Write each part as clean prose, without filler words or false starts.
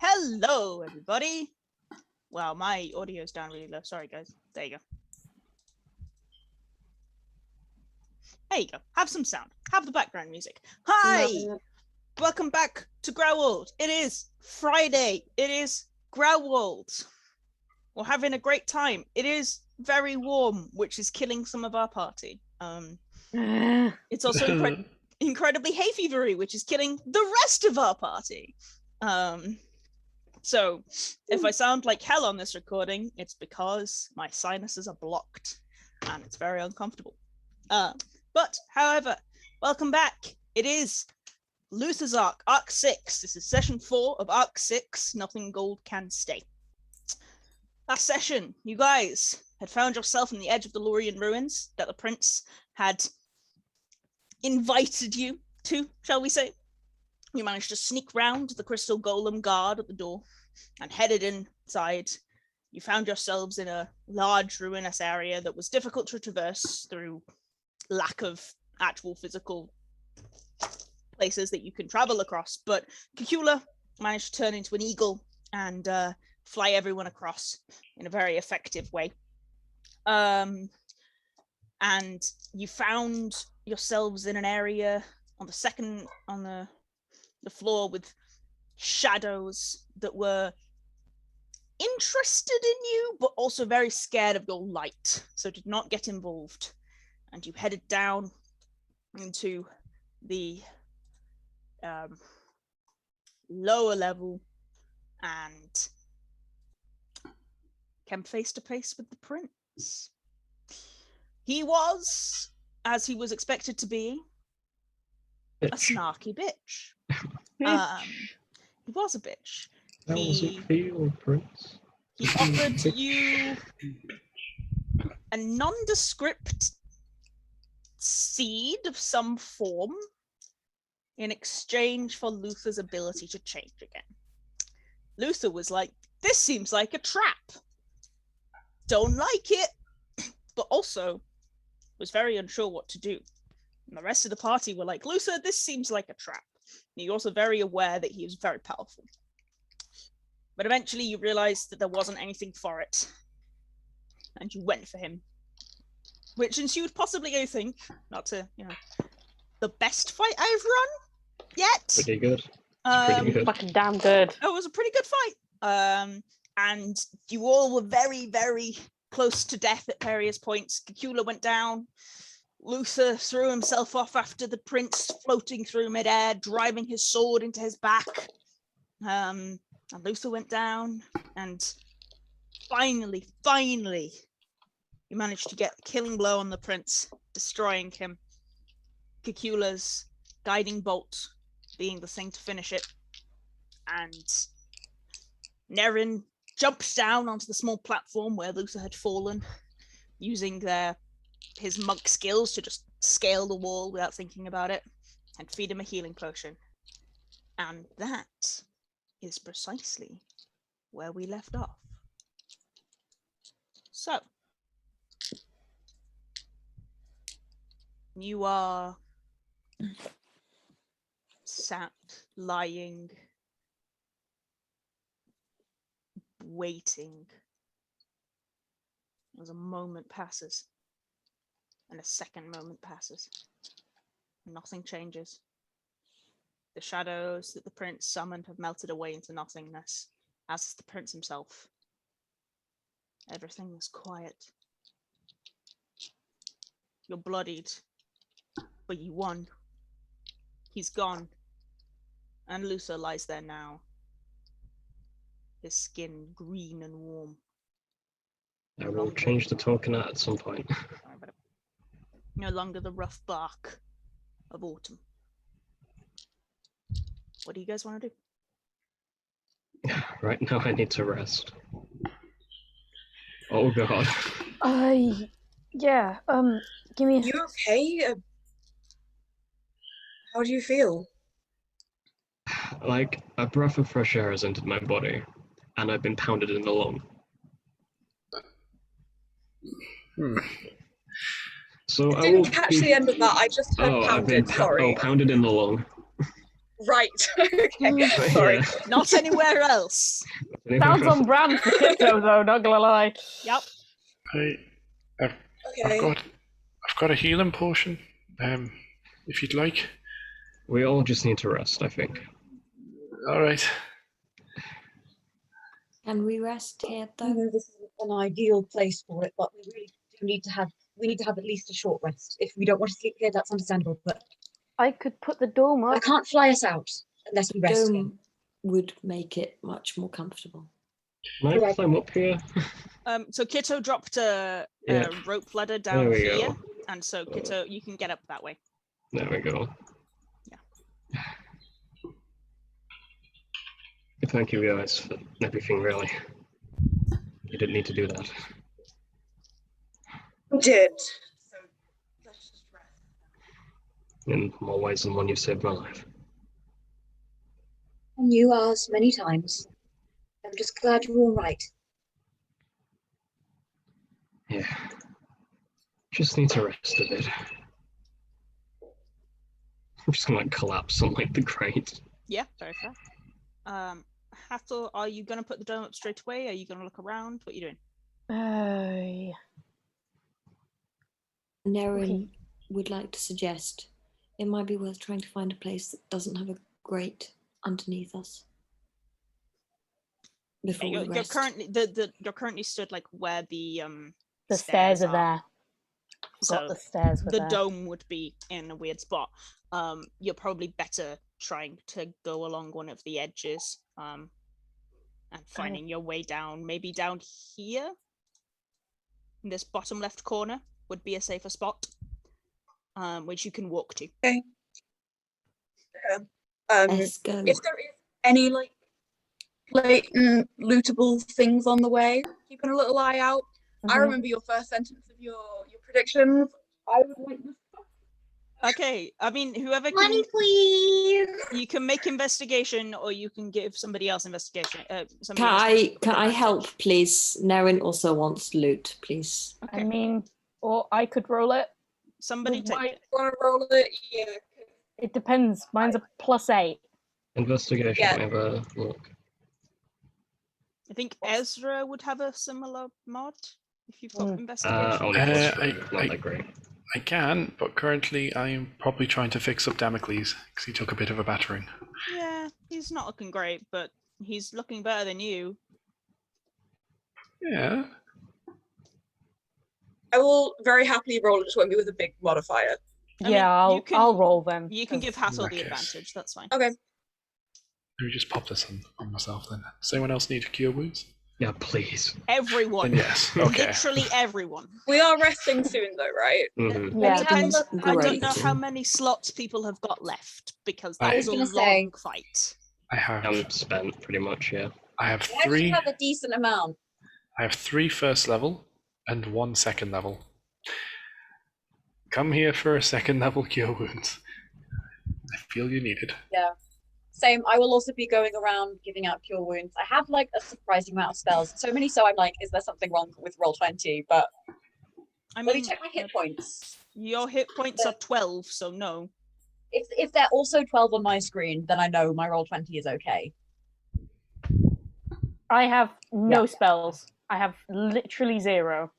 Hello, everybody. Wow, my audio's down really low. Sorry, guys. There you go. There you go. Have some sound. Have the background music. Hi! Welcome back to Growlworld. It is Friday. It is Growlworld. We're having a great time. It is very warm, which is killing some of our party. It's also incredibly hay fevery, which is killing the rest of our party. So if I sound like hell on this recording, it's because my sinuses are blocked and it's very uncomfortable. But however, welcome back. It is Luther's Arc, Arc 6. This is session 4 of Arc 6, Nothing Gold Can Stay. Last session, you guys had found yourself on the edge of the Lorien ruins that the prince had invited you to, shall we say. You managed to sneak round the crystal golem guard at the door and headed inside. You found yourselves in a large ruinous area that was difficult to traverse through lack of actual physical places that you can travel across. But Cacula managed to turn into an eagle and fly everyone across in a very effective way. And you found yourselves in an area on the floor with shadows that were interested in you, but also very scared of your light, so did not get involved. And you headed down into the lower level and came face to face with the prince. He was, as he was expected to be, a snarky bitch. He was a bitch. That wasn't feel, Prince. He offered you a nondescript seed of some form in exchange for Luther's ability to change again. Luther was like, this seems like a trap. Don't like it, but also was very unsure what to do. And the rest of the party were like, Luther, this seems like a trap. And you're also very aware that he was very powerful. But eventually you realized that there wasn't anything for it. And you went for him. Which ensued possibly, I think, not to, the best fight I've run yet. Pretty good. Pretty good. Fucking damn good. It was a pretty good fight. And you all were very, very close to death at various points. Cacula went down. Luther threw himself off after the prince, floating through midair, driving his sword into his back. And Luther went down, and finally, you managed to get a killing blow on the prince, destroying him. Cacula's guiding bolt being the thing to finish it. And Nerin jumped down onto the small platform where Luther had fallen, using his monk skills to just scale the wall without thinking about it, and feed him a healing potion. And that is precisely where we left off. So, you are sat, lying, waiting, as a moment passes. And a second moment passes. Nothing changes. The shadows that the prince summoned have melted away into nothingness, as is the prince himself. Everything is quiet. You're bloodied, but you won. He's gone. And Luther lies there now. His skin green and warm. I will change the token at some point. No longer the rough bark of autumn. What do you guys want to do? Right now I need to rest. Oh god. Yeah, give me a... You okay? How do you feel? Like, a breath of fresh air has entered my body, and I've been pounded in the lung. So I didn't catch the end of that. I just heard I've been pounded, sorry. pounded in the lung. Right. Okay. Sorry. Yeah. Not anywhere else. Sounds on brand for Kitto, though, not gonna lie. Yep. I've Okay. got a healing potion. If you'd like. We all just need to rest, I think. All right. Can we rest here, I though? know this isn't an ideal place for it, but we really do need to have at least a short rest. If we don't want to sleep here, that's understandable. But I could put the dome I up. can't fly us out unless we rest here. Dome would make it much more comfortable. Can I climb up here? So Kitto dropped a Yeah. rope ladder There down we here, go. and so Kitto, you can get up that way. There we go. Yeah. Thank you guys for everything, really. You didn't need to do that. We did. So let's just rest. In more ways than one, you saved my life. And you ours many times. I'm just glad you're all right. Yeah. Just need to rest a bit. I'm just gonna collapse on the grate. Yeah, very fair. Hathor, are you gonna put the dome up straight away? Are you gonna look around? What are you doing? Yeah. Nerin would like to suggest it might be worth trying to find a place that doesn't have a grate underneath us. Before we You're rest. currently you're currently stood where the Stairs are there. So Got the stairs were the there. dome would be in a weird spot. You're probably better trying to go along one of the edges, and finding your way down. Maybe down here, in this bottom left corner, would be a safer spot, which you can walk to. Okay. Let's go. If there is any blatant lootable things on the way, keeping a little eye out. I Mhm. remember your first sentence of your predictions. I would like this. Okay, I mean, whoever Money, can, please. you can make investigation, or you can give somebody else investigation. Can I help, please? Nerin also wants loot, please. I mean, or I could roll it. Somebody with take my- it. Want to roll it? Yeah. It depends. Mine's a +8. Investigation, Yeah. have a look. I think Ezra would have a similar mod if you've got investigation. Only +3, not that great. I can, but currently I am probably trying to fix up Damocles because he took a bit of a battering. Yeah, he's not looking great, but he's looking better than you. Yeah. I will very happily roll it just with a big modifier. I mean, Yeah, you can- I'll roll then. You can give 'cause- Hathor in the that case. advantage, that's fine. Okay. Let me just pop this on myself then. Does anyone else need cure wounds? Yeah, please. Everyone. Then yes. Okay. Literally everyone. We are resting soon, though, right? Mhm. Yeah. Depends. I don't Great. know how many slots people have got left, because I that was is a gonna long say- fight. I have I'm spent pretty much, yeah. I have I actually three have a decent amount. I have 3 first level and 1 second level. Come here for a second level cure wounds. I feel you need it. Same. I will also be going around giving out cure wounds. I have a surprising amount of spells. So many, so I'm is there something wrong with Roll20? But I let me mean, check my hit points. your hit points are 12, so no. If they're also 12 on my screen, then I know my Roll20 is okay. I have no Yeah. spells. I have literally 0.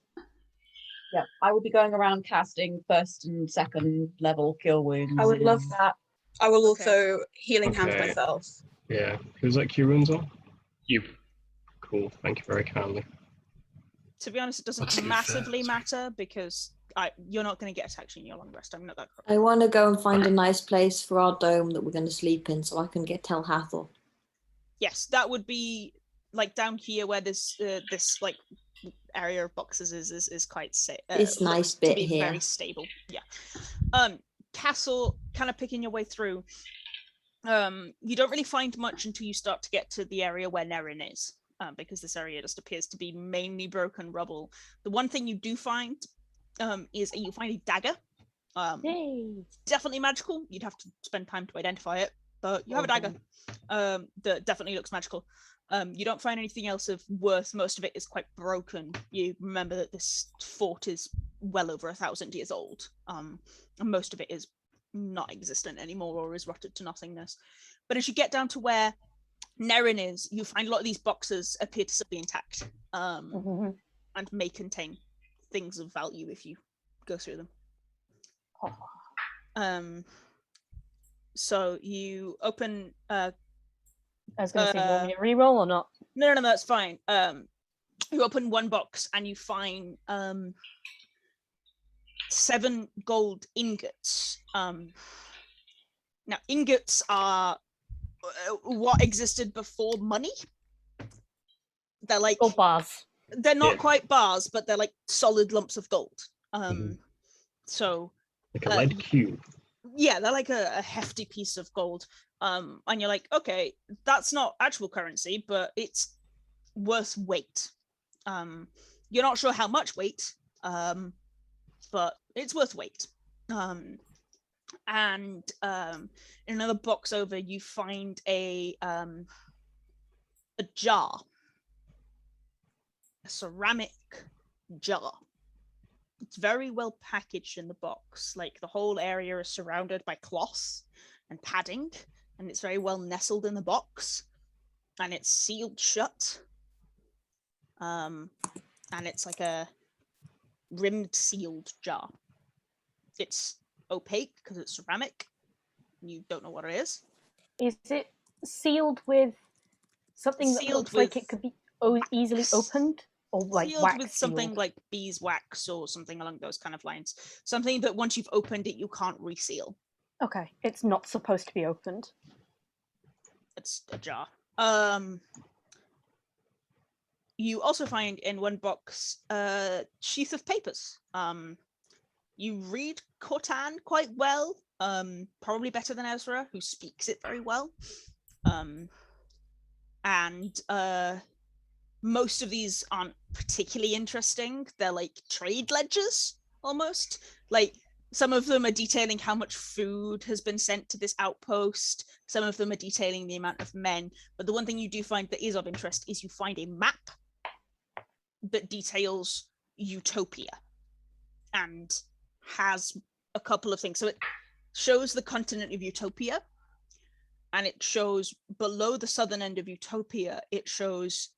Yeah, I will be going around casting first and second level cure wounds. I would love that. I will Okay. also healing hand Okay. myself. Yeah. Who's that cure wounds on? You. Cool, thank you very kindly. To be honest, it Let's doesn't do massively that. matter, because you're not going to get attacked in your long rest. I'm not that I want to go and find a nice place for our dome that we're going to sleep in so I can tell Hathor. Yes, that would be down here where this area of boxes is quite safe. This nice to bit be here. very stable. Yeah. Castle, kind of picking your way through. You don't really find much until you start to get to the area where Nerin is, because this area just appears to be mainly broken rubble. The one thing you do find is you find a dagger. Yay! Definitely magical. You'd have to spend time to identify it, but you have a dagger that definitely looks magical. You don't find anything else of worth. Most of it is quite broken. You remember that this fort is well over 1,000 years old, and most of it is not existent anymore or is rotted to nothingness. But as you get down to where Nerin is, you find a lot of these boxes appear to still be intact, and may contain things of value if you go through them. So you open. I was going to say, do you want me to reroll or not? No, that's fine. You open one box and you find 7 gold ingots. Now, ingots are what existed before money. They're like gold bars. They're not quite bars, but they're like solid lumps of gold. So like a lead cube. Yeah, they're like a hefty piece of gold. And you're like, okay, that's not actual currency, but it's worth weight. You're not sure how much weight, but it's worth weight. And in another box over, you find a jar, a ceramic jar. It's very well packaged in the box. Like the whole area is surrounded by cloth and padding, and it's very well nestled in the box, and it's sealed shut. And it's like a rimmed sealed jar. It's opaque because it's ceramic. You don't know what it is. Is it sealed with something that looks like it could be easily opened? Or like sealed with something like beeswax or something along those kind of lines. Something that once you've opened it, you can't reseal. Okay, it's not supposed to be opened. It's a jar. You also find in one box a sheath of papers. You read Cortan quite well, probably better than Ezra, who speaks it very well. And most of these aren't particularly interesting. They're like trade ledgers, almost. Like, some of them are detailing how much food has been sent to this outpost. Some of them are detailing the amount of men. But the one thing you do find that is of interest is you find a map that details Utopia and has a couple of things. So it shows the continent of Utopia, and it shows below the southern end of Utopia, it shows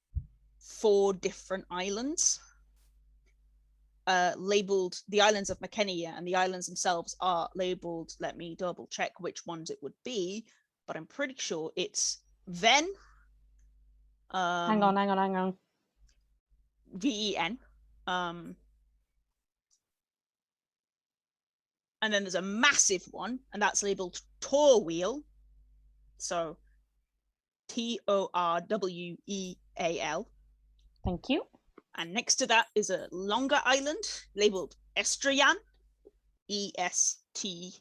4 different islands labeled the islands of Makenia, and the islands themselves are labeled, let me double check which ones it would be, but I'm pretty sure it's Ven. Hang on. VEN. And then there's a massive one, and that's labeled Torwheel. So TORWEAL. Thank you. And next to that is a longer island labeled Estrian, ESTRIJIAN.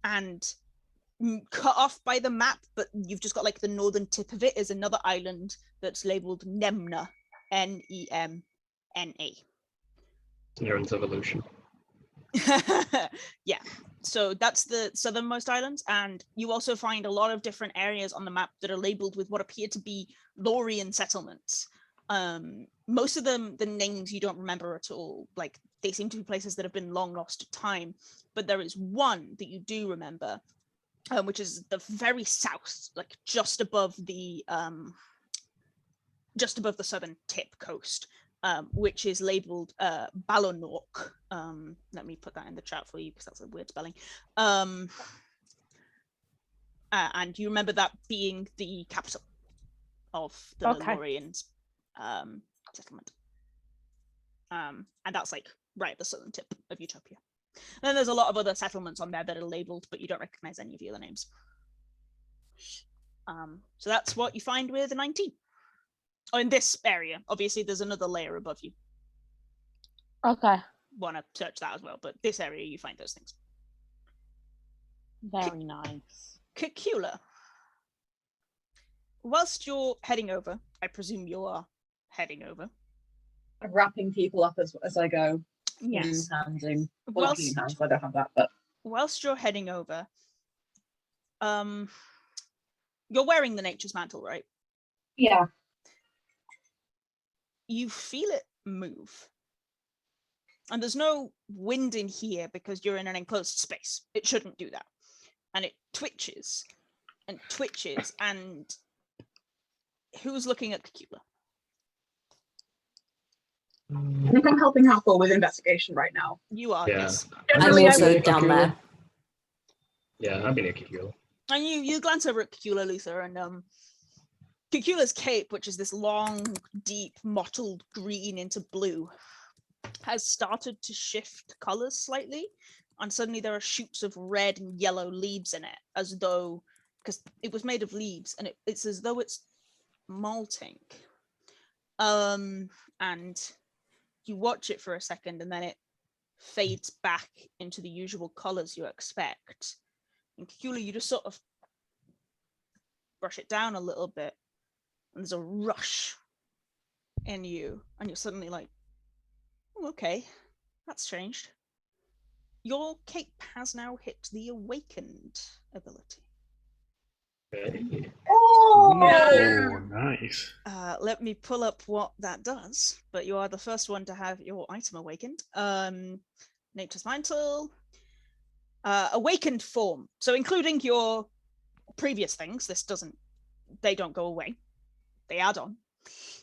And cut off by the map, but you've just got like the northern tip of it, is another island that's labeled Nemna, NEMNA. Nerin's evolution. Yeah, so that's the southernmost islands, and you also find a lot of different areas on the map that are labeled with what appear to be Lorian settlements. Most of them, the names you don't remember at all. Like, they seem to be places that have been long lost to time, but there is one that you do remember, which is the very south, like just above the southern tip coast, which is labeled Balonork. Let me put that in the chat for you because that's a weird spelling. And you remember that being the capital of the Lorians settlement. And that's like right at the southern tip of Utopia. And then there's a lot of other settlements on there that are labeled, but you don't recognize any of the other names. So that's what you find with the 19. Oh, in this area, obviously there's another layer above you. Okay. Want to search that as well, but this area you find those things. Very nice. Cacula. Whilst you're heading over, I presume you are heading over. I'm wrapping people up as I go. Yes. Handing. Whilst, hands, I don't have that, but whilst you're heading over, you're wearing the nature's mantle, right? yeah. You feel it move. And there's no wind in here because you're in an enclosed space. It shouldn't do that. And it twitches and twitches. And who's looking at Cacula? I think I'm helping Hathor with investigation right now. You are, Yeah. yes. I'm Generally, I also would- down there. Yeah, I've been a Cacula. And you glance over at Cacula, Luther, and Cacula's cape, which is this long, deep, mottled green into blue, has started to shift colors slightly, and suddenly there are shoots of red and yellow leaves in it, as though, because it was made of leaves, and it's as though it's molting. And you watch it for a second, and then it fades back into the usual colors you expect. And Cacula, you just sort of brush it down a little bit, and there's a rush in you, and you're suddenly like, oh, okay, that's changed. Your cape has now hit the awakened ability. Okay. Oh, nice. Let me pull up what that does, but you are the first one to have your item awakened. Nature's Mantle. Awakened form. So including your previous things, they don't go away. They add on.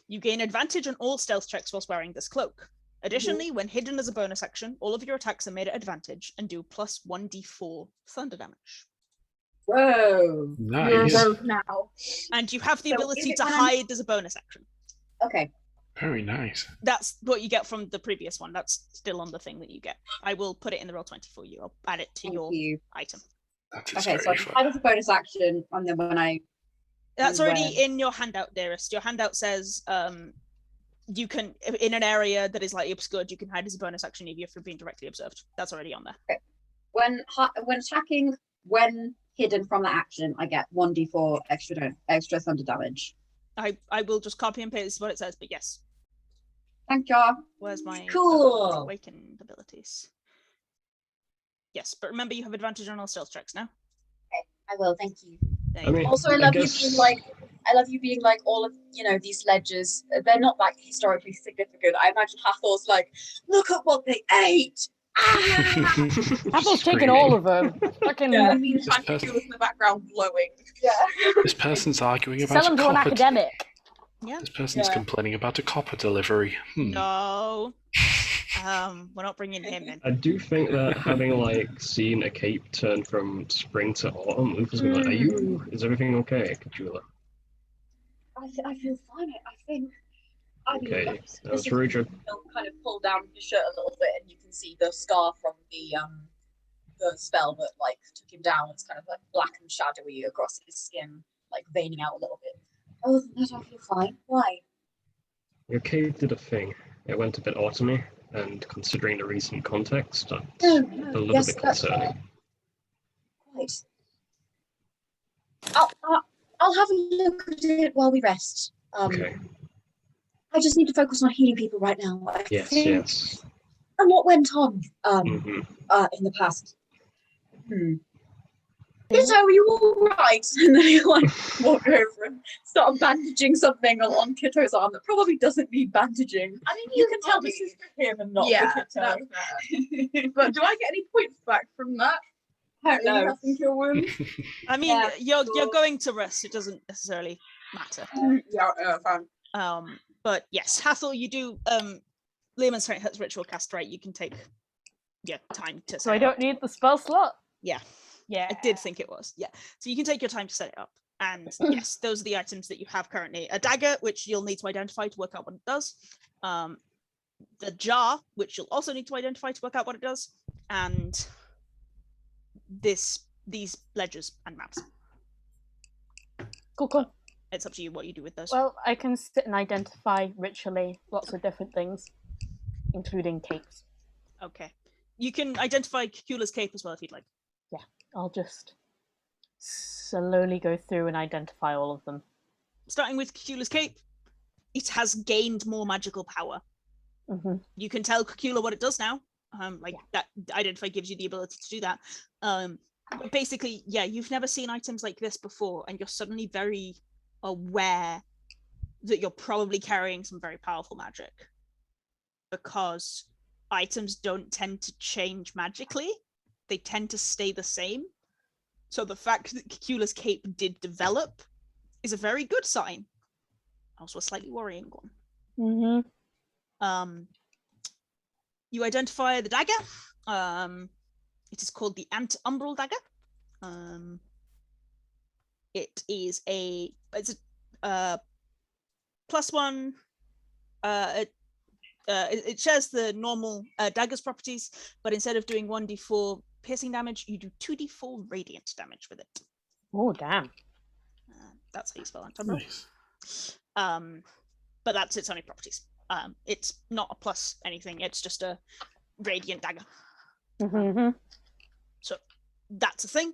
You gain advantage on all stealth checks whilst wearing this cloak. Additionally, when hidden as a bonus action, all of your attacks are made at advantage and do plus 1d4 thunder damage. Whoa. You're Nice. a rogue now. And you have the So ability is it to when I'm- hide as a bonus action. Okay. Very nice. That's what you get from the previous one. That's still on the thing that you get. I will put it in the roll20 for you. I'll add it to Thank your you. item. That is Okay, so I very can fun. hide as a bonus action, and then when I That's Where? already in your handout, dearest. Your handout says you can, in an area that is lightly obscured, you can hide as a bonus action even if you're being directly observed. That's already on there. when attacking, when hidden from the action, I get 1d4 extra thunder damage. I will just copy and paste what it says, but yes. Thank you. Where's my Cool. awakened abilities? Yes, but remember you have advantage on all stealth checks now. I will. Thank you. There I you mean, go. Also, I love you being like all of these ledgers. They're not like historically significant. I imagine Hathor's like, look at what they ate. Ah! Apple's taking all of them. Fucking Yeah, I mean, This person- Cacula's in the background glowing. Yeah. This person's arguing sell about a them to an copper. academic. Yeah. This person's Yeah. complaining about a copper delivery. No. We're not bringing him in. I do think that having seen a cape turn from spring to autumn, Luthor's gonna be like, is everything okay, Cacula? I feel fine. I think. I mean, Okay, that was Ruja. He'll kind of pull down his shirt a little bit, and you can see the scar from the spell that took him down. It's kind of black and shadowy across his skin, veining out a little bit. Other than that, I feel fine. Why? Your cape did a thing. It went a bit autumny, and considering the recent context, that's No, a little yes, bit that's concerning. Right. I'll have a look at it while we rest. Okay. I just need to focus on healing people right now. I Yes, think, yes. And what went on hmm in the past. Kitto, are you all right? And then you walk over and start bandaging something on Kitto's arm that probably doesn't need bandaging. I mean, you can tell this is for him and not Yeah, for Kitto. that's fair. But do I get any points back from that? I don't know. Nothing to your wound? I mean, Yeah, you're going to rest. It doesn't necessarily matter. Yeah, fine. But yes, Hathor, you do. Lehman's Strength has ritual cast, right? You can take time to. So I set it up. don't need the spell slot? Yeah. Yeah. I did think it was. Yeah. So you can take your time to set it up. And yes, those are the items that you have currently. A dagger, which you'll need to identify to work out what it does. The jar, which you'll also need to identify to work out what it does. And these ledgers and maps. Cool. It's up to you what you do with those. Well, I can sit and identify ritually lots of different things, including capes. Okay. You can identify Cacula's cape as well if you'd like. I'll just slowly go through and identify all of them. Starting with Cacula's cape, it has gained more magical power. Mm-hmm. You can tell Cacula what it does now. That identify gives you the ability to do that. But basically, you've never seen items like this before, and you're suddenly very aware that you're probably carrying some very powerful magic, because items don't tend to change magically. They tend to stay the same. So the fact that Cacula's cape did develop is a very good sign. Also a slightly worrying one. Mm-hmm. You identify the dagger. It is called the Ant-Umbral dagger. It's a +1. It shares the normal dagger's properties, but instead of doing 1d4 piercing damage, you do 2d4 radiant damage with it. Oh, damn. That's how you spell Ant-Umbral. Nice. But that's its only properties. It's not a plus anything, it's just a radiant dagger. Mm-hmm. So that's a thing.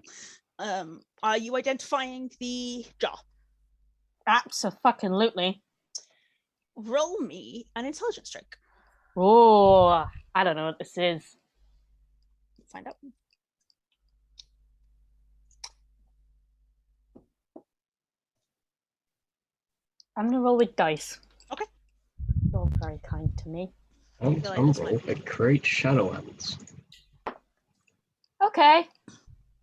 Are you identifying the jar? Abso-fucking-lutely. Roll me an intelligence check. Oh, I don't know what this is. Find out. I'm gonna roll with dice. Okay. You're very kind to me. Ant-Umbral, it creates shadow ants. Okay.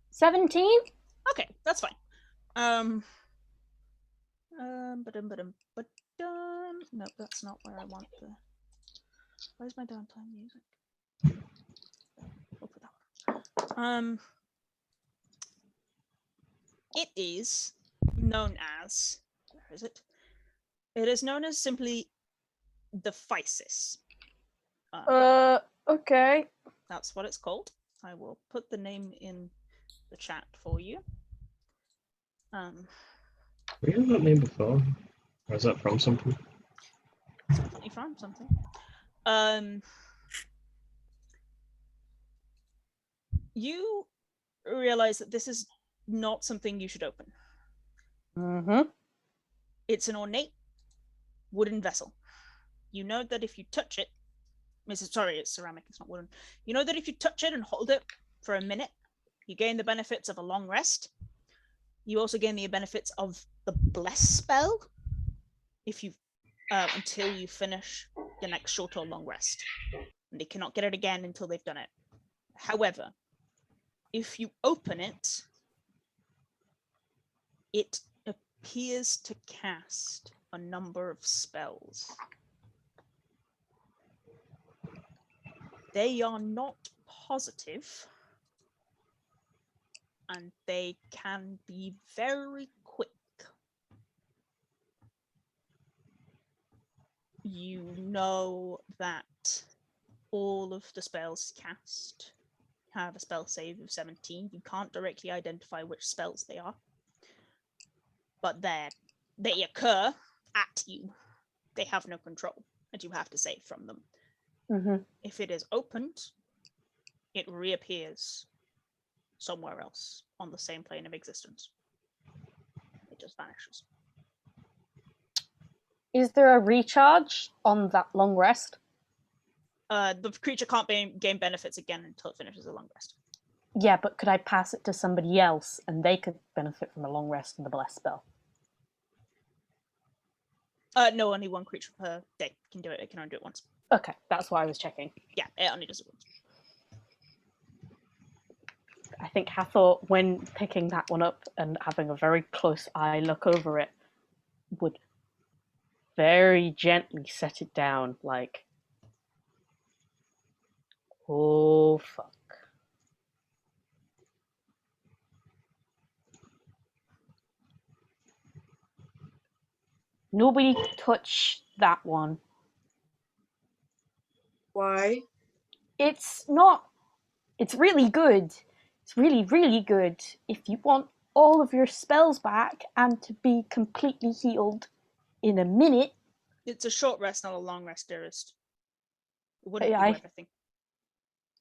17? Okay, that's fine. No, that's not where I want the. Where's my downtime music? We'll put that one. It is known as. Where is it? It is known as simply the physis. Okay. That's what it's called. I will put the name in the chat for you. We heard that name before. Or is that from something? It's definitely from something. You realize that this is not something you should open. Mm-hmm. It's an ornate wooden vessel. You know that if you touch it, sorry, it's ceramic, it's not wooden. You know that if you touch it and hold it for a minute, you gain the benefits of a long rest. You also gain the benefits of the bless spell if you until you finish the next short or long rest. And they cannot get it again until they've done it. However, if you open it, it appears to cast a number of spells. They are not positive, and they can be very quick. You know that all of the spells cast have a spell save of 17. You can't directly identify which spells they are, but they occur at you. They have no control, and you have to save from them. Mm-hmm. If it is opened, it reappears somewhere else on the same plane of existence. It just vanishes. Is there a recharge on that long rest? The creature can't gain benefits again until it finishes a long rest. Yeah, but could I pass it to somebody else and they could benefit from a long rest and the bless spell? No, only one creature per day can do it. It can only do it once. Okay, that's why I was checking. Yeah, it only does it once. I think Hathor, when picking that one up and having a very close eye look over it, would very gently set it down, like, oh, fuck. Nobody touch that one. Why? It's really good. It's really, really good if you want all of your spells back and to be completely healed in a minute. It's a short rest, not a long rest, dearest. It wouldn't Yeah, do everything.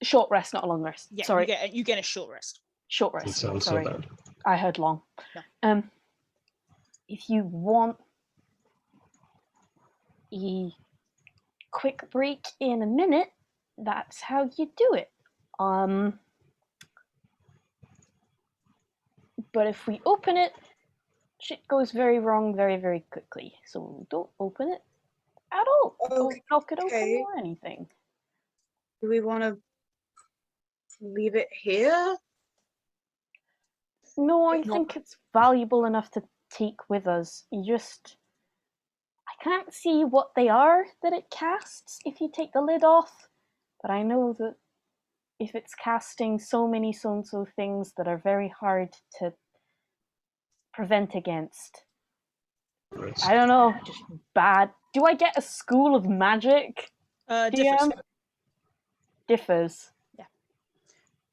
Short rest, not a long rest. Yeah, sorry. You get a short rest. Short Doesn't rest. sound Sorry. so bad. I heard long. No. If you want a quick break in a minute, that's how you do it. But if we open it, shit goes very wrong very, very quickly. So don't open it at all. Okay. Don't knock it open or anything. Do we want to leave it here? No, I If not- think it's valuable enough to take with us. I can't see what they are that it casts if you take the lid off, but I know that if it's casting so many so-and-so things that are very hard to prevent against. Right. I don't know, just bad. Do I get a school of magic? Differs. DM? Differs.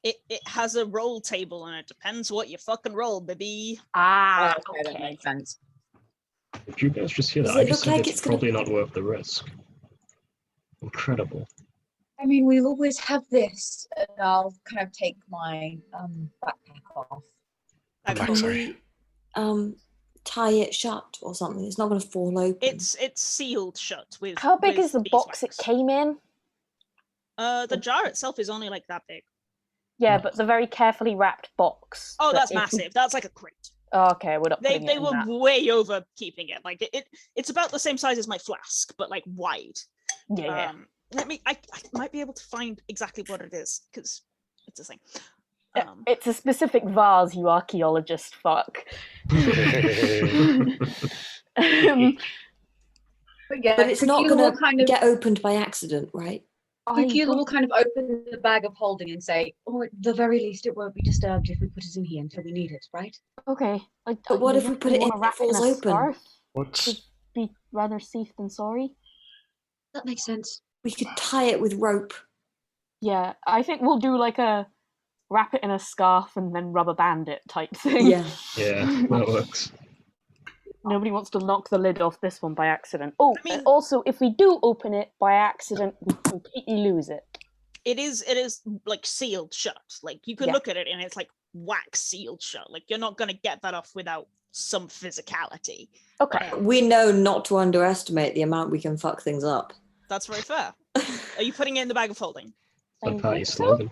It has a roll table and it depends what you fucking roll, baby. Ah, Okay, that makes sense. Did you guys just hear that? Does I it just look said like it's it's gonna- probably not worth the risk. Incredible. I mean, we'll always have this, and I'll kind of take my backpack off. I'm back, Can sorry. we tie it shut or something? It's not going to fall open. It's sealed shut with. how big with is the box it beeswax. came in? The jar itself is only like that big. Yeah, but the very carefully wrapped box. Oh, that that's if we- massive. That's like a crate. Oh, okay, we're not They putting it in were that. way over keeping it. Like it's about the same size as my flask, but like wide. Yeah. I might be able to find exactly what it is because it's a thing. Yeah, it's a specific vase, you archaeologist fuck. But yeah, But it's not Cacula going will to kind of get opened by accident, right? Cacula will kind of open the bag of holding and say, "Oh, at the very least, it won't be disturbed if we put it in here until we need it, right?" Okay. But what if we put it in and it falls open? Scarf? What's Be rather safe than sorry. That makes sense. We could tie it with rope. Yeah, I think we'll do like a wrap it in a scarf and then rubber band it type thing. Yeah. Yeah, that works. Nobody wants to knock the lid off this one by accident. Oh, I mean- also, if we do open it by accident, we completely lose it. It is like sealed shut. Like you can Yeah. look at it and it's like wax sealed shut. Like you're not gonna get that off without some physicality. Okay. We know not to underestimate the amount we can fuck things up. That's very fair. Are you putting it in the bag of holding? The I party think so. slogan.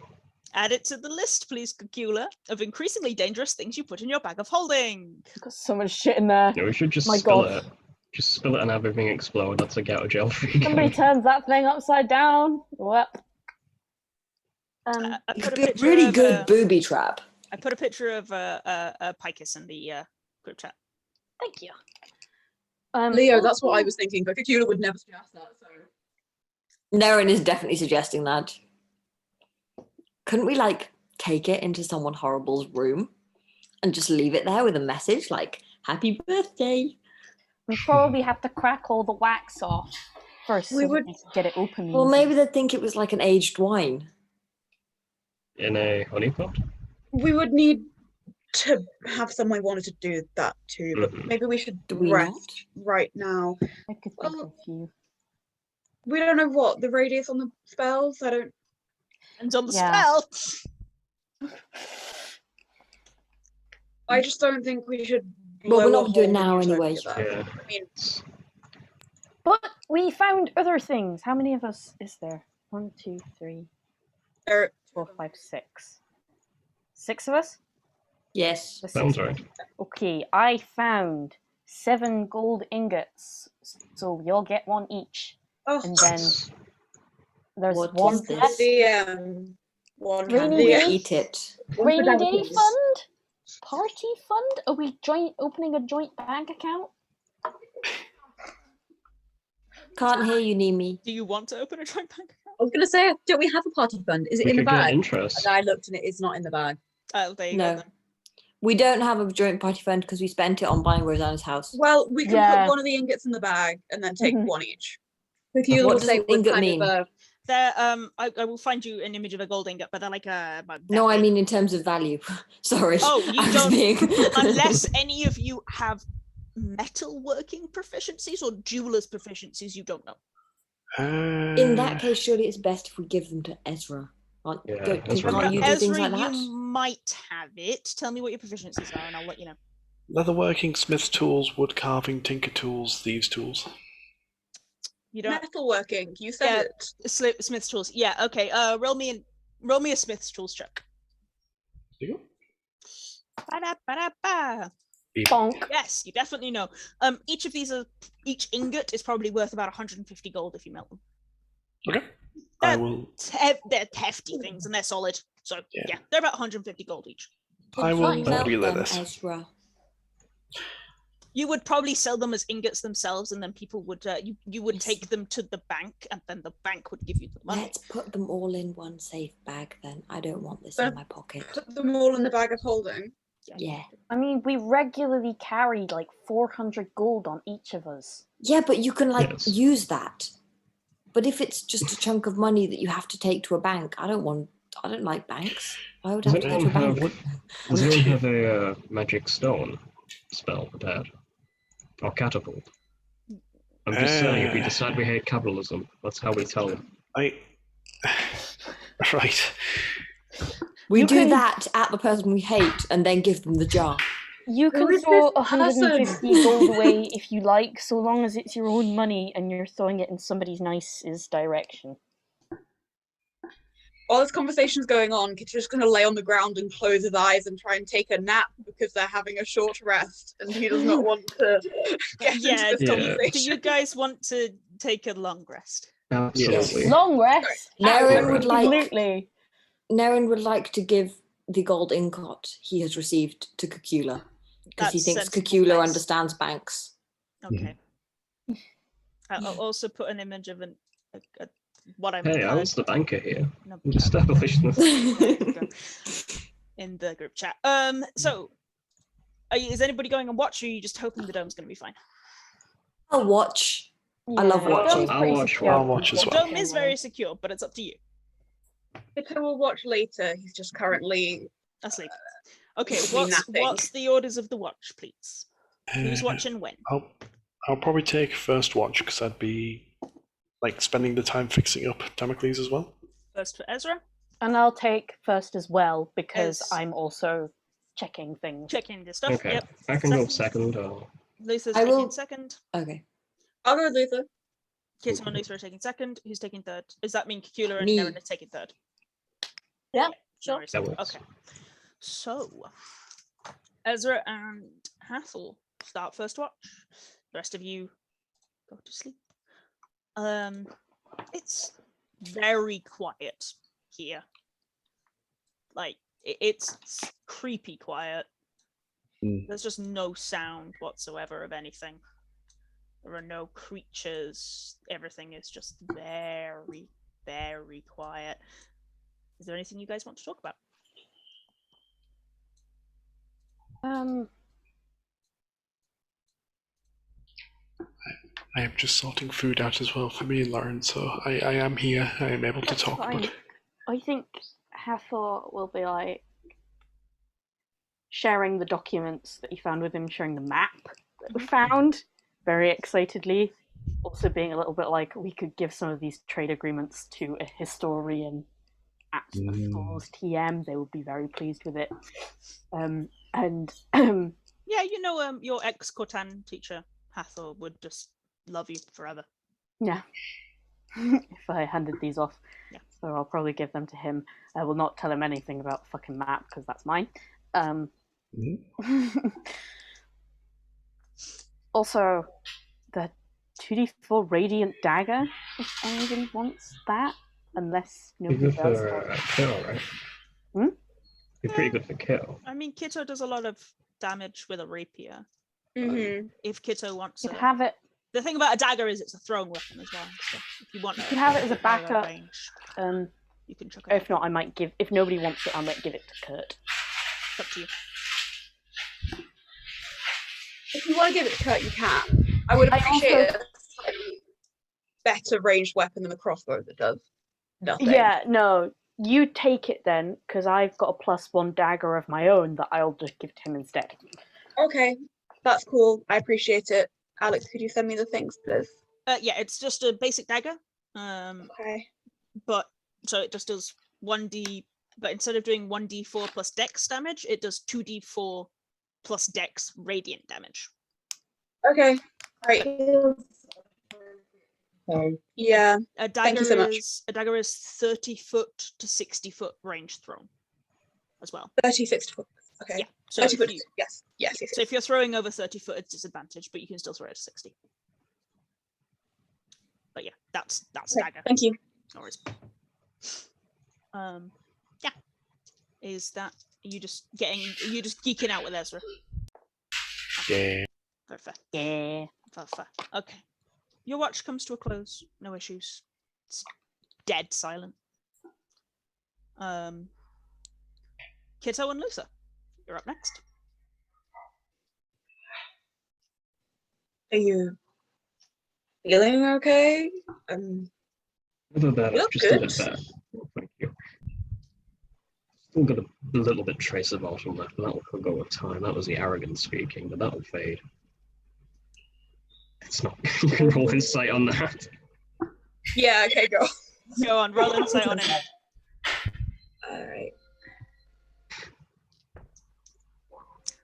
Add it to the list, please, Cacula, of increasingly dangerous things you put in your bag of holding. I've got so much shit in there. No, we should just My spill God. it. Just spill it and have everything explode. That's a get out of jail free Somebody card. turns that thing upside down. Well. I It put a could be a picture really of, good booby trap. I put a picture of Picus in the group chat. Thank you. Leo, that's what I also- was thinking, but Cacula would never suggest that, so. Nerin is definitely suggesting that. Couldn't we, like, take it into someone horrible's room and just leave it there with a message like, "Happy birthday"? We probably have to crack all the wax off first We so would- that we can get it open. Well, easy. maybe they'd think it was like an aged wine. In a honeypot? We would need to have someone wanted to do that too, but Mhm. maybe we should Do we rest right now. I could think Well, of a few. We don't know what the radius on the spells. I don't. And on the Yeah. spell. I just don't think we should. Well, we're blow a not doing it hole in now Utopia anyway. there. Yeah. I mean, But we found other things. How many of us is there? 1, 2, 3, there- 4, 5, 6. 6 of us? Yes. The six Sounds of right. us. Okay, I found 7 gold ingots. So we all get 1 each. oh, And then there's What one is this? left. the one Rainy for We day? the eat it. Rainy day Diabetes. fund? Party fund? Are we opening a joint bank account? Can't hear you, Niimi. Do you want to open a joint bank account? I was gonna say, don't we have a party fund? Is it We in the could get bag? interest. And I looked and it is not in the bag. Oh, there you No. go then. We don't have a joint party fund because we spent it on buying Rosanna's house. Well, we can Yeah. put one of the ingots in the bag and then take Mhm. one each. Cacula What will does say an we're ingot kind mean? of There, I will find you an image of a gold ingot, but they're like about No, that I big. mean in terms of value. Sorry. Oh, you I was don't- being- Unless any of you have metalworking proficiencies or jeweler's proficiencies, you don't know. In that case, surely it's best if we give them to Ezra. Yeah, Can't Ezra you might. do Ezra, things like that? you might have it. Tell me what your proficiencies are, and I'll let you know. leatherworking, smith tools, wood carving, tinker tools, thieves tools. You don't. Metalworking. You said Yeah. it. Smith's tools. Yeah. Okay. Roll me a Smith's tools check. Do Ba-da-ba-da-ba. Bonk. Yes, you definitely know. Each of these each ingot is probably worth about 150 gold if you melt them. Okay. I will. They're hefty things and they're solid. So Yeah. yeah, they're about 150 gold each. I will Find out relay them, this. Ezra. You would probably sell them as ingots themselves, and then people would you would Yes. take them to the bank, and then the bank would give you the money. Let's put them all in one safe bag then. I don't want this in my pocket. Put them all in the bag of holding. Yeah. I mean, we regularly carry like 400 gold on each of us. Yeah, but you can Yes. use that. But if it's just a chunk of money that you have to take to a bank, I don't like banks. I would Does have to go to a anyone bank. Does anyone have a magic stone spell prepared? Or catapult? I'm just saying, if we decide we hate capitalism, that's how we tell them. Right. We You do can- that at the person we hate and then give them the jar. You Who can is throw this 150 person? gold away if you like, so long as it's your own money and you're throwing it in somebody's nice's direction. While this conversation's going on, Kit's just going to lay on the ground and close his eyes and try and take a nap because they're having a short rest and he does not want to get Yeah, into this yeah. conversation. Do you guys want to take a long rest? Absolutely. Long rest? Nerin would Absolutely. like to give the gold ingot he has received to Cacula because he That's thinks sensible, Cacula guys. understands banks. Okay. I'll also put an image of what I'm. Hey, I was the banker here. No, I'm established this. in the group chat. So, is anybody going on watch, or are you just hoping the dome's going to be fine? I'll watch. I love Yeah, watching. Dome's pretty I'll watch secure. I'll watch as The well. dome is very secure, but it's up to you. Kitto will watch later. He's just currently Asleep. Okay, Usually napping. what's the orders of the watch, please? Who's Uh, watching when? I'll probably take first watch because I'd be spending the time fixing up Damocles as well. First for Ezra, And I'll take first as well because As- I'm also checking things. checking the stuff. Okay, Yep. I can go second. Or... Luther's I taking will- second. Okay. I'll go with Luther. Kitto and Luther are taking second. Who's taking third? Does that mean Cacula and Me. Nerin are taking third? Yeah, No sure. worries. That works. Okay. So, Ezra and Hathor start first watch. The rest of you go to sleep. It's very quiet here. Like it's creepy quiet. There's just no sound whatsoever of anything. There are no creatures. Everything is just very, very quiet. Is there anything you guys want to talk about? I am just sorting food out as well for me and Lauren, so I am here. I am able to That's talk, fine. but I think Hathor will be like sharing the documents that he found with him, sharing the map that we found very excitedly. Also being a little bit like, we could give some of these trade agreements to a historian at the store's TM. They would be very pleased with it. And Yeah, you know, your ex-Cortan teacher, Hathor, would just love you forever. yeah, if I handed these off, Yeah. so I'll probably give them to him. I will not tell him anything about the fucking map because that's mine. Also, the 2d4 radiant dagger. If anybody wants that, unless You're nobody good does. for kill, right? Hmm? You're pretty good for kill. I mean, Kitto does a lot of damage with a rapier. Mm-hmm. If Kitto wants You it. could have it. The thing about a dagger is it's a throwing weapon as well. So if you want You could have it as a higher backup. range, Um, you can chuck it. if not, I might give. If nobody wants it, I might give it to Kurt. It's up to you. If you want to give it to Kurt, you can. I would I appreciate also- a slightly better ranged weapon than the crossbow that does nothing. Yeah, no, you take it then, because I've got a +1 dagger of my own that I'll just give to him instead. Okay, that's cool. I appreciate it. Alex, could you send me the things, please? Yeah, it's just a basic dagger. Okay. But so it just does 1d, but instead of doing 1d4 plus dex damage, it does 2d4 plus dex radiant damage. Okay. Great. Yeah. A Thank dagger you so much. is 30 foot to 60 foot range thrown as well. 36 foot. Okay. Yeah. So 30 if, foot. you, Yes. Yes. Yes. so if you're throwing over 30 foot, it's disadvantage, but you can still throw it to 60. But yeah, that's Okay, dagger. thank you. No worries. Yeah. Is that are you just geeking out with Ezra? Yeah. Very fair. Yeah. Very fair. Okay. Your watch comes to a close. No issues. It's dead silent. Kitto and Luther, you're up next. Are you feeling okay? Never better. You look Just a good. bit better. Oh, thank you. Still got a little bit trace of autumn left, but that will go with time. That was the arrogance speaking, but that'll fade. It's not. You can roll insight on that. Yeah, okay, go. Go on, roll insight on it. Alright.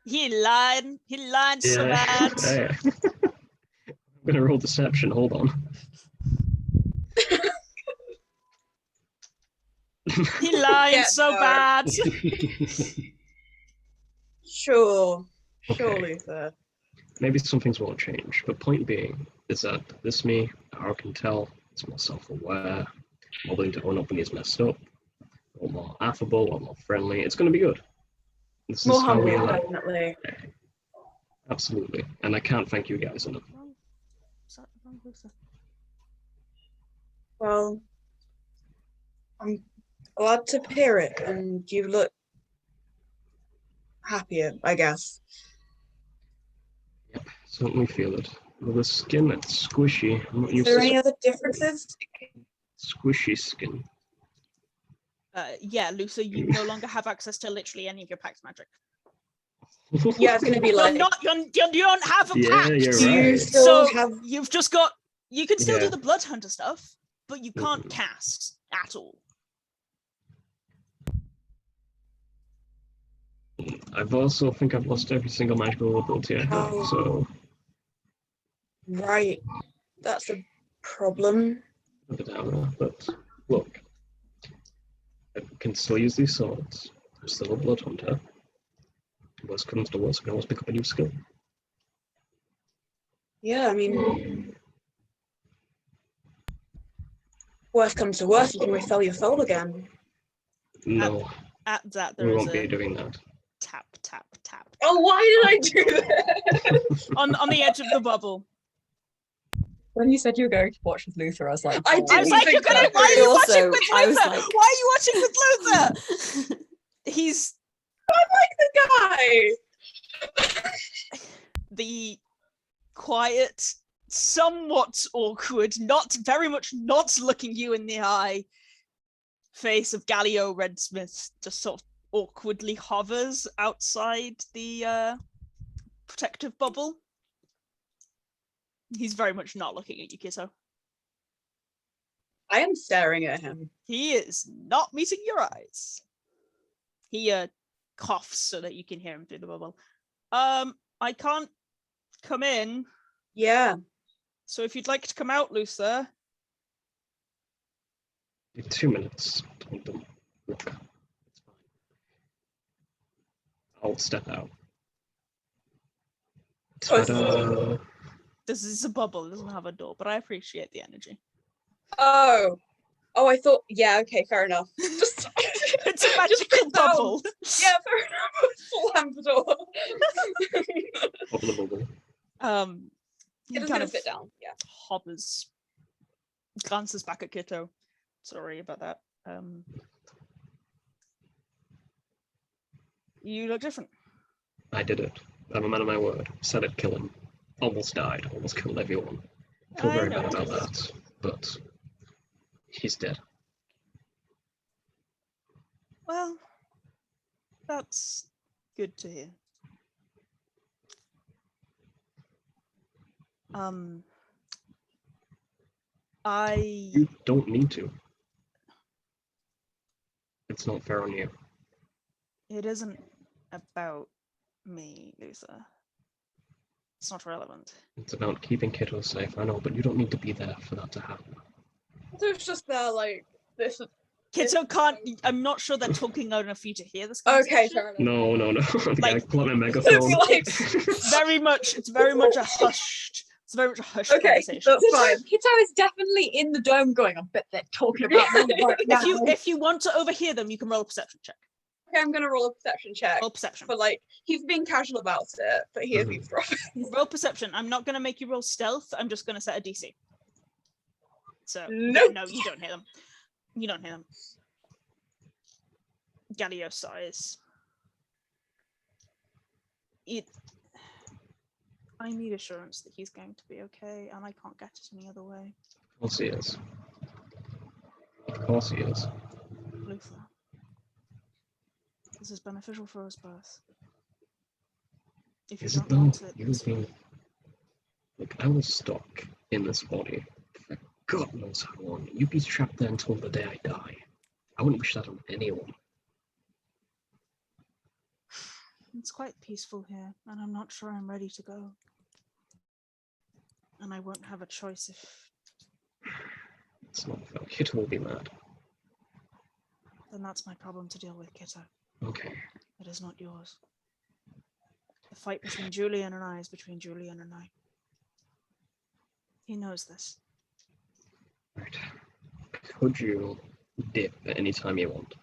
He lied so bad. Yeah. I'm gonna roll deception. Hold on. He lied Yeah, so no. bad. Sure. Okay. Sure, Luther. Maybe some things won't change, but point being is that this me, I can tell, it's more self-aware, more willing to own up when he's messed up, or more affable, or more friendly. It's going to be good. This More is how we humble, learn. definitely. Absolutely, and I can't thank you guys enough. Well, I'm glad to hear it, and you look happier, I guess. Yep, certainly feel it. With the skin that's squishy. I'm not Is used there to any other differences? squishy skin. Yeah, Luther, you no longer have access to literally any of your pact magic. Yeah, it's gonna be like. You don't have a Yeah, pact. you're Do you right. still So have? you've just got. You can still do Yeah. the blood hunter stuff, but you can't Mhm. cast at all. I've also think I've lost every single magical ability I have, Oh. so Right, that's a problem. a bit down there. But look, I can still use these swords. I'm still a blood hunter. Worst comes to worst, I can always pick up a new skill. Yeah, I mean, worst comes to worst, you can refill your soul again. No, At that, we there is won't be a doing that. tap, tap, tap Oh, why did I do that? on the edge of the bubble. When you said you were going to watch with Luther, I was like, I oh. I was didn't like, think you're gonna. that Why are you through. watching Also, with I was Luther? like- Why are you watching with Luther? He's the guy. the quiet, somewhat awkward, not very much not looking you in the eye face of Galileo Redsmith just sort of awkwardly hovers outside the protective bubble. He's very much not looking at you, Kitto. I am staring at him. He is not meeting your eyes. He coughs so that you can hear him through the bubble. I can't come in, Yeah. so if you'd like to come out, Luther. 2 minutes. Told them, look, it's fine. I'll step out. Oh, Ta-da! This is a bubble, it doesn't have a door, but I appreciate the energy. Oh. Oh, I thought. Yeah. Okay. Fair enough. Just. It's a just magical sit down. bubble. Yeah. Fair enough. Slam the door. Bubble, bubble. He It is kind gonna of sit down. Yeah. hovers, glances back at Kitto. Sorry about that. You look different. I did it. I'm a man of my word. Said it, kill him. Almost died. Almost killed everyone. Feel I very bad noticed. about that. But he's dead. Well, that's good to hear. You don't need to. It's not fair on you. It isn't about me, Luther. It's not relevant. It's about keeping Kitto safe, I know, but you don't need to be there for that to happen. There's just there like this. Kitto can't. I'm not sure they're talking loud enough for you to hear this. Okay. conversation. Fair enough. No. Like- I pull out my megaphone. Like- It's very much a hushed It's very much a hushed Okay, conversation. that's fine. Kitto is definitely in the dome going, I bet they're talking about me right now. If you want to overhear them, you can roll a perception check. Okay, I'm gonna roll a perception check. Roll perception. But like, he's being casual about it, but he is eavesdropping. Roll perception. I'm not going to make you roll stealth. I'm just going to set a DC. So Nope. no, you don't hear them. You don't hear them. Galileo sighs. I need assurance that he's going to be okay, and I can't get it any other way. Of course he is. Of course he is. Luther, this is beneficial for us both. If you Is it don't though? want it, You've been... Look, I was stuck in this body for God knows how long. You'd be trapped there until the day I die. I wouldn't wish that on anyone. it's quite peaceful here, and I'm not sure I'm ready to go. And I won't have a choice if... It's not fair. Kitto will be mad. Then that's my problem to deal with, Kitto. Okay. It is not yours. The fight between Julian and I is between Julian and I. He knows this. Right. Could you dip at any time you want?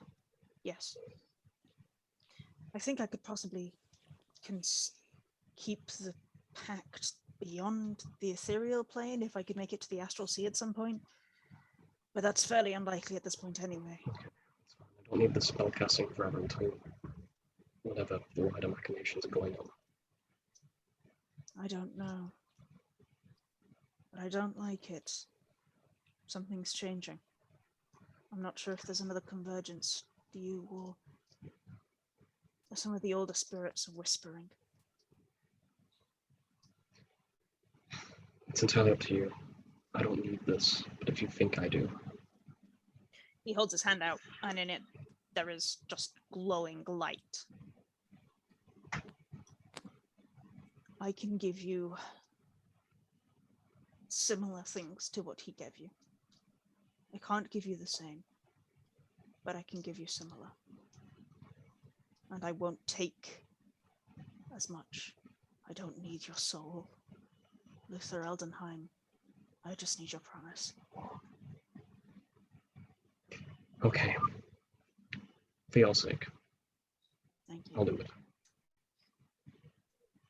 Yes. I think I could possibly keep the pact beyond the ethereal plane if I could make it to the astral sea at some point. But that's fairly unlikely at this point anyway. Okay. I don't need the spell casting forever until whatever the wider machinations are going on. I don't know. But I don't like it. Something's changing. I'm not sure if there's another convergence. Do you, or some of the older spirits are whispering? It's entirely up to you. I don't need this, but if you think I do. He holds his hand out, and in it there is just glowing light. I can give you similar things to what he gave you. I can't give you the same, but I can give you similar. And I won't take as much. I don't need your soul. Luther Eldenheim, I just need your promise. Okay. For your sake, Thank you. I'll do it.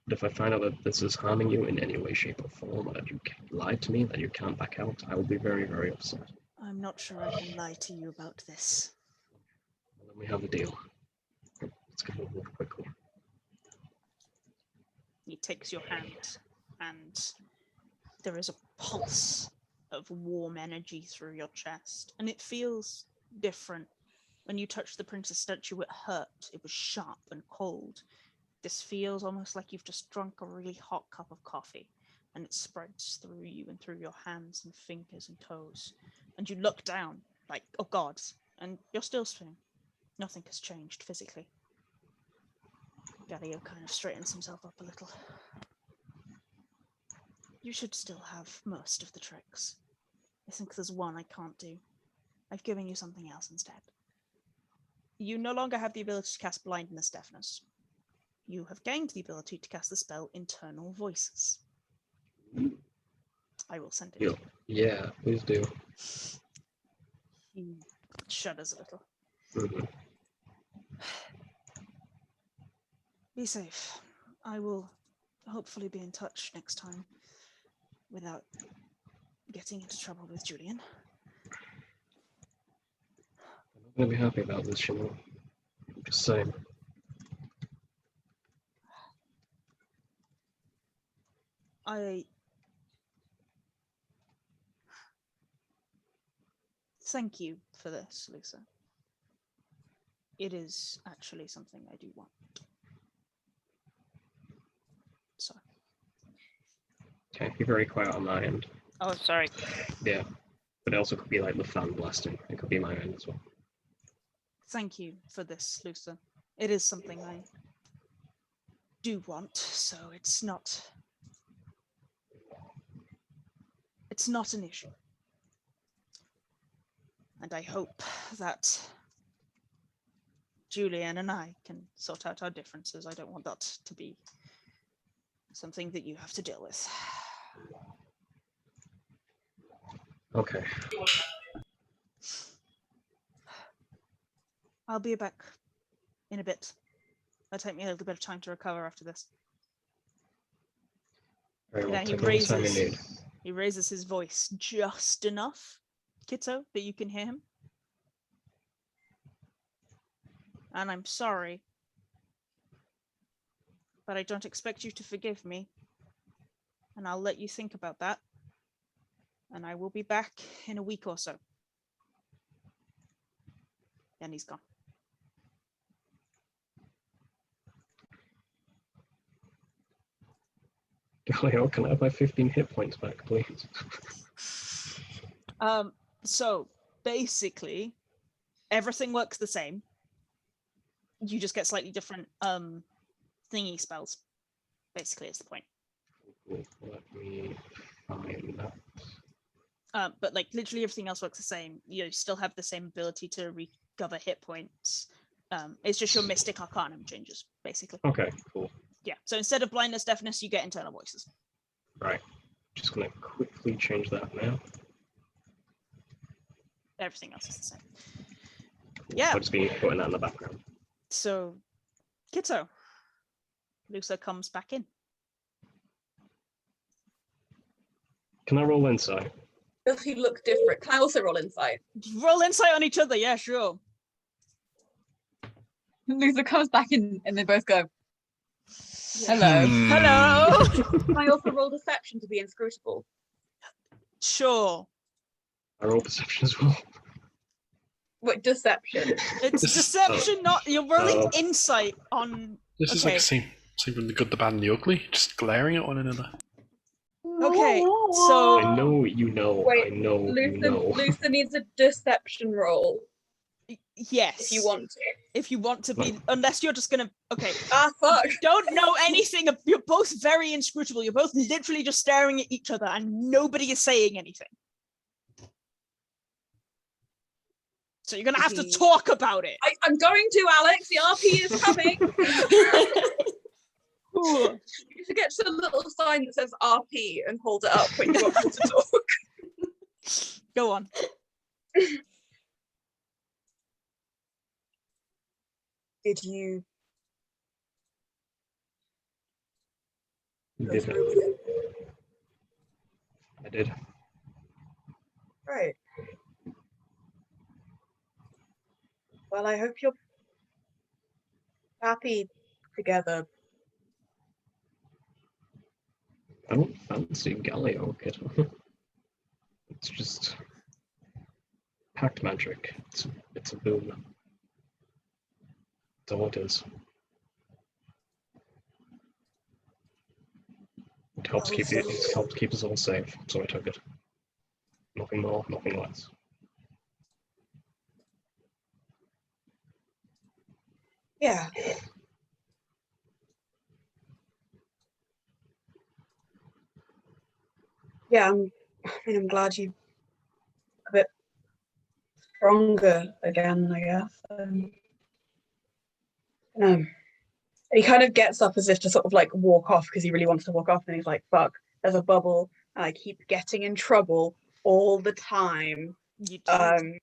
But if I find out that this is harming you in any way, shape, or form, or that you lied to me, that you can't back out, I will be very, very upset. I'm not sure I can lie to you about this. Well, then we have a deal. Let's get it move quickly. He takes your hand, and there is a pulse of warm energy through your chest, and it feels different. When you touched the princess statue, it hurt. It was sharp and cold. This feels almost like you've just drunk a really hot cup of coffee, and it spreads through you and through your hands and fingers and toes. And you look down, like, oh God, and you're still swimming. Nothing has changed physically. Gabriel kind of straightens himself up a little. You should still have most of the tricks. I think there's one I can't do. I've given you something else instead. You no longer have the ability to cast blindness deafness. You have gained the ability to cast the spell Internal Voices. I will send it to you. Yeah, please do. He shudders a little. Mm-hmm. Be safe. I will hopefully be in touch next time without getting into trouble with Julian. I'm not going to be happy about this, you know. I'm just saying. I thank you for this, Lisa. It is actually something I do want. So. Okay, be very quiet on my end. Oh, sorry. Yeah, but it also could be like the fan blasting. It could be my end as well. Thank you for this, Lisa. It is something I do want, so it's not an issue. And I hope that Julian and I can sort out our differences. I don't want that to be something that you have to deal with. Okay. I'll be back in a bit. It'll take me a little bit of time to recover after this. Very well. Yeah, Take all the time you need. he raises his voice just enough, Kitto, that you can hear him. And I'm sorry, but I don't expect you to forgive me. And I'll let you think about that. And I will be back in a week or so. And he's gone. Galileo, can I have my 15 hit points back, please? So basically, everything works the same. You just get slightly different thingy spells. Basically, is the point. Cool. Let me find that. But like literally everything else works the same. You still have the same ability to recover hit points. It's just your Mystic Arcanum changes, basically. Okay, cool. Yeah. So instead of blindness, deafness, you get internal voices. Right. Just gonna quickly change that now. Everything else is the same. Cool. Yeah. I'll just be putting that in the background. So, Kitto, Lusa comes back in. Can I roll insight? Does he look different? Can I also roll insight? Roll insight on each other. Yeah, sure. Luther comes back in and they both go, hello. Hello. Can I also roll deception to be inscrutable? Sure. I roll perception as well. What deception? It's This is- deception, not you're rolling Oh. insight on. This is Okay. like same from the good, the bad, and the ugly, just glaring at one another. Okay, so I know you know. Wait, I know you know. Luther needs a deception roll yes, if you want to. if you want to be, unless you're just gonna. Okay, Ah, fuck. don't know anything. You're both very inscrutable. You're both literally just staring at each other, and nobody is saying anything. So you're gonna have to talk about it. I'm going to, Alex. The RP is coming. Ooh. You should get to the little sign that says RP and hold it up when you want people to talk. Go on. Did you You go did through with it. it? I did. Right. Well, I hope you're happy together. I don't fancy Galileo, Kitto. It's just pact magic. It's a boon. That's all it is. It helps keep us all safe, so I took it. Nothing more, nothing less. Yeah. Yeah, I'm glad you a bit stronger again, I guess. No. He kind of gets up as if to sort of like walk off because he really wants to walk off, and he's like, fuck, there's a bubble, and I keep getting in trouble all the time. You do.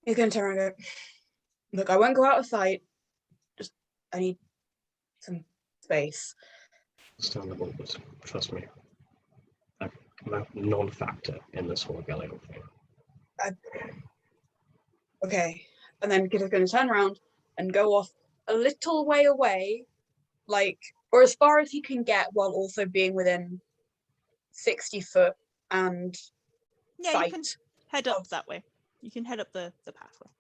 He's gonna turn around and go, look, I won't go out of sight. Just I need some space. Understandable, but trust me, I'm a non-factor in this whole Galileo thing. Okay. And then Kitto's gonna turn around and go off a little way away, like, or as far as he can get while also being within 60 foot and Yeah, sight. you can head up that way. You can head up the pathway.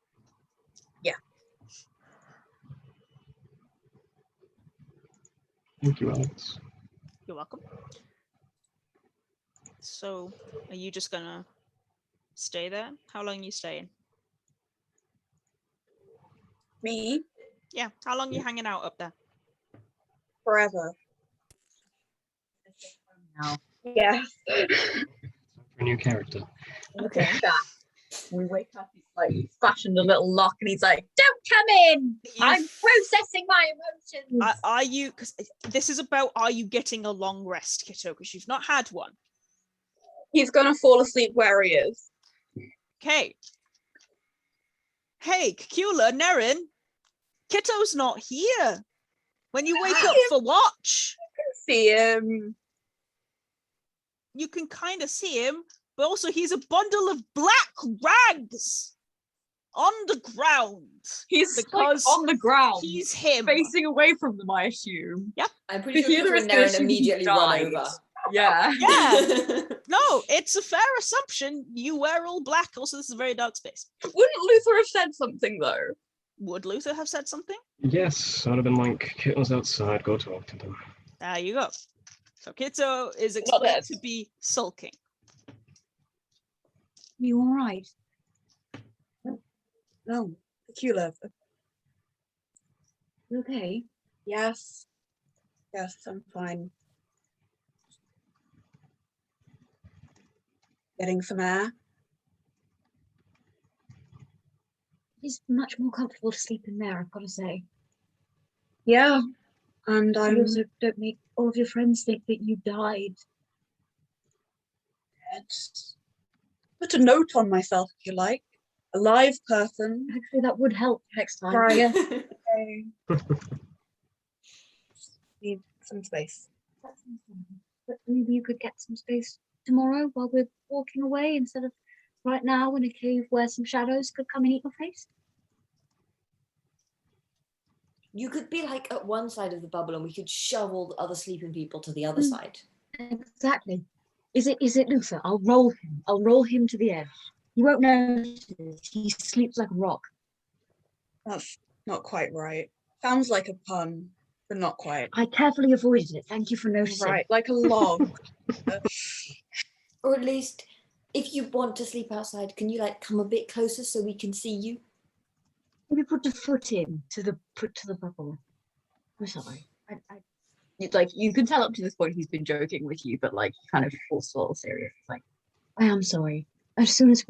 Thank you, Alex. You're welcome. So, are you just gonna stay there? How long are you staying? Me Yeah, how long are you hanging out up there? forever. Now. Yes. For a new character. Okay. That. We wake up, he's like fashioned a little lock and he's like, don't come in! I'm processing suppressing my emotions. Are you? Because this is about, are you getting a long rest, Kitto? Because you've not had one. He's gonna fall asleep where he is. Okay. Hey, Cacula, Nerin, Kitto's not here. When you wake up for watch, See him. you can kind of see him, but also he's a bundle of black rags on the ground. He's Because on the ground, He's him. facing away from them, I assume. I'm pretty The sure healer Kitto is and gonna Nerin assume he immediately run died. over. Yeah. Yeah. No, it's a fair assumption. You wear all black. Also, this is a very dark space. Wouldn't Luther have said something though? Would Luther have said something? Yes, I'd have been like, Kitto's outside, go talk to them. There you go. So Kitto is Not dead. expected to be sulking. You all right? No. Cacula. You okay? Yes. Yes, I'm fine. Getting some air. It's much more comfortable to sleep in there, I've got to say. Yeah. And You I'm also don't make all of your friends think that you died. dead. Put a note on myself if you like. A live person. Actually, that would help next time. Right. Yeah. Okay. Need some space. That's understandable. But maybe you could get some space tomorrow while we're walking away instead of right now in a cave where some shadows could come and eat your face. You could be like at one side of the bubble and we could shove all the other sleeping people to the other side. Exactly. Is it Luther? I'll roll him. I'll roll him to the edge. He won't notice. He sleeps like a rock. That's not quite right. Sounds like a pun, but not quite. I carefully avoided it. Thank you for noticing. Right, like a log. Or at least, if you want to sleep outside, can you like come a bit closer so we can see you? Maybe put a foot in to the bubble. I'm sorry. It's like you can tell up to this point he's been joking with you, but like kind of full serious. It's like, I am sorry. As soon as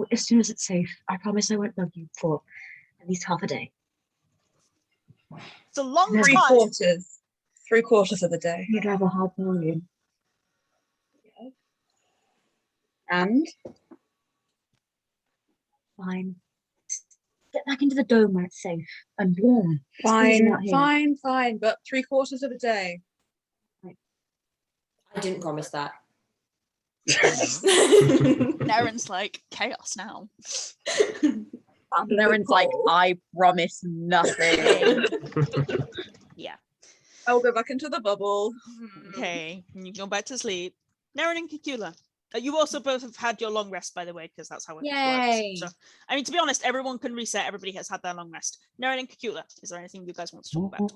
it's safe, I promise I won't bug you for at least half a day. It's a long Three time. 3/4 of the day. You'd rather harpoon you. And Fine. Get back into the dome where it's safe and warm. It's freezing out here. fine, but 3/4 of a day. I didn't promise that. Nerin's like, chaos now. Nerin's like, I promise nothing. Yeah. I'll go back into the bubble. Okay, and you go back to sleep. Nerin and Cacula. You also both have had your long rest, by the way, because that's how it Yay. works. So, I mean, to be honest, everyone can reset. Everybody has had their long rest. Nerin and Cacula, is there anything you guys want to talk about?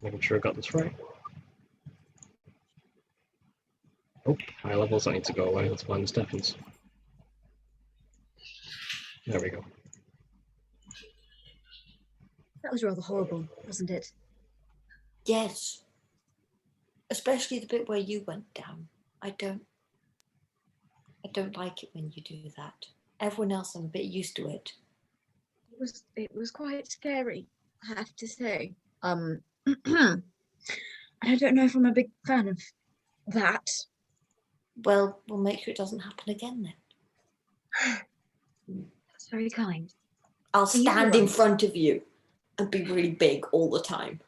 Making sure I got this right. Oh, high levels, I need to go away. Let's find the Stephens. There we go. That was rather horrible, wasn't it? Yes. Especially the bit where you went down. I don't like it when you do that. Everyone else, I'm a bit used to it. It was quite scary, I have to say. I don't know if I'm a big fan of that. Well, we'll make sure it doesn't happen again then. That's very kind. I'll you stand in right? front of you and be really big all the time.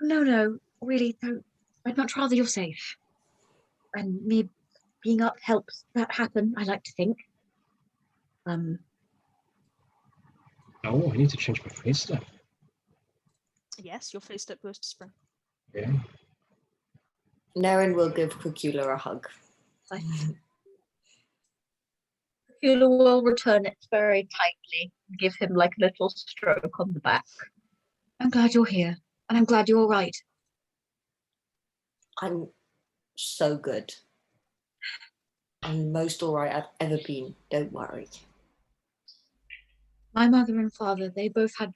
No, really, no. I'd much rather you're safe. And me being up helps that happen, I like to think. Oh, I need to change my face stuff. Yes, your face step goes to spring. Yeah. Nerin will give Cacula a hug. Cacula will return it very tightly and give him like a little stroke on the back. I'm glad you're here, and I'm glad you're all right. I'm so good. I'm the most alright I've ever been, don't worry. My mother and father, they both had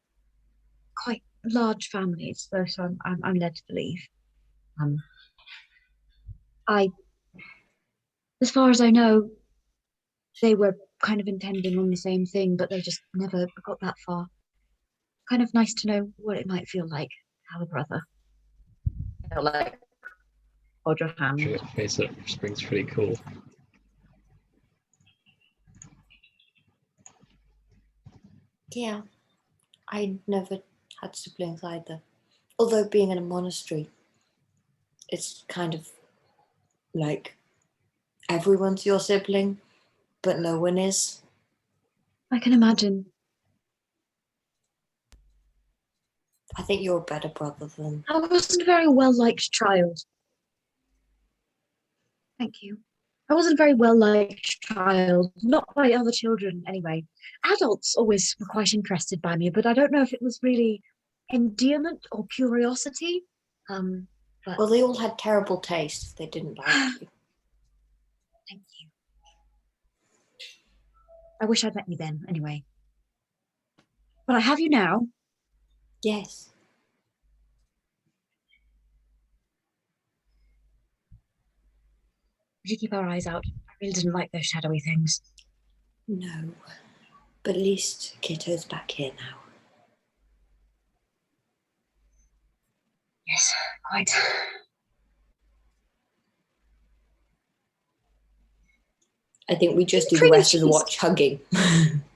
quite large families, though, so I'm led to believe. As far as I know, they were kind of intending on the same thing, but they just never got that far. Kind of nice to know what it might feel like to have a brother. They'll like hold your hand. Your face up Spring's pretty cool. Yeah, I never had siblings either. Although being in a monastery, it's kind of like everyone's your sibling, but no one is. I can imagine. I think you're a better brother than... I wasn't a very well-liked child. Thank you. I wasn't a very well-liked child, not by other children anyway. Adults always were quite interested by me, but I don't know if it was really endearment or curiosity. But Well, they all had terrible taste if they didn't like you. thank you. I wish I'd met you then, anyway. But I have you now. Yes. We should keep our eyes out. I really didn't like those shadowy things. No. But at least Kitto's back here now. Yes, quite. I think we just do the rest of the watch hugging.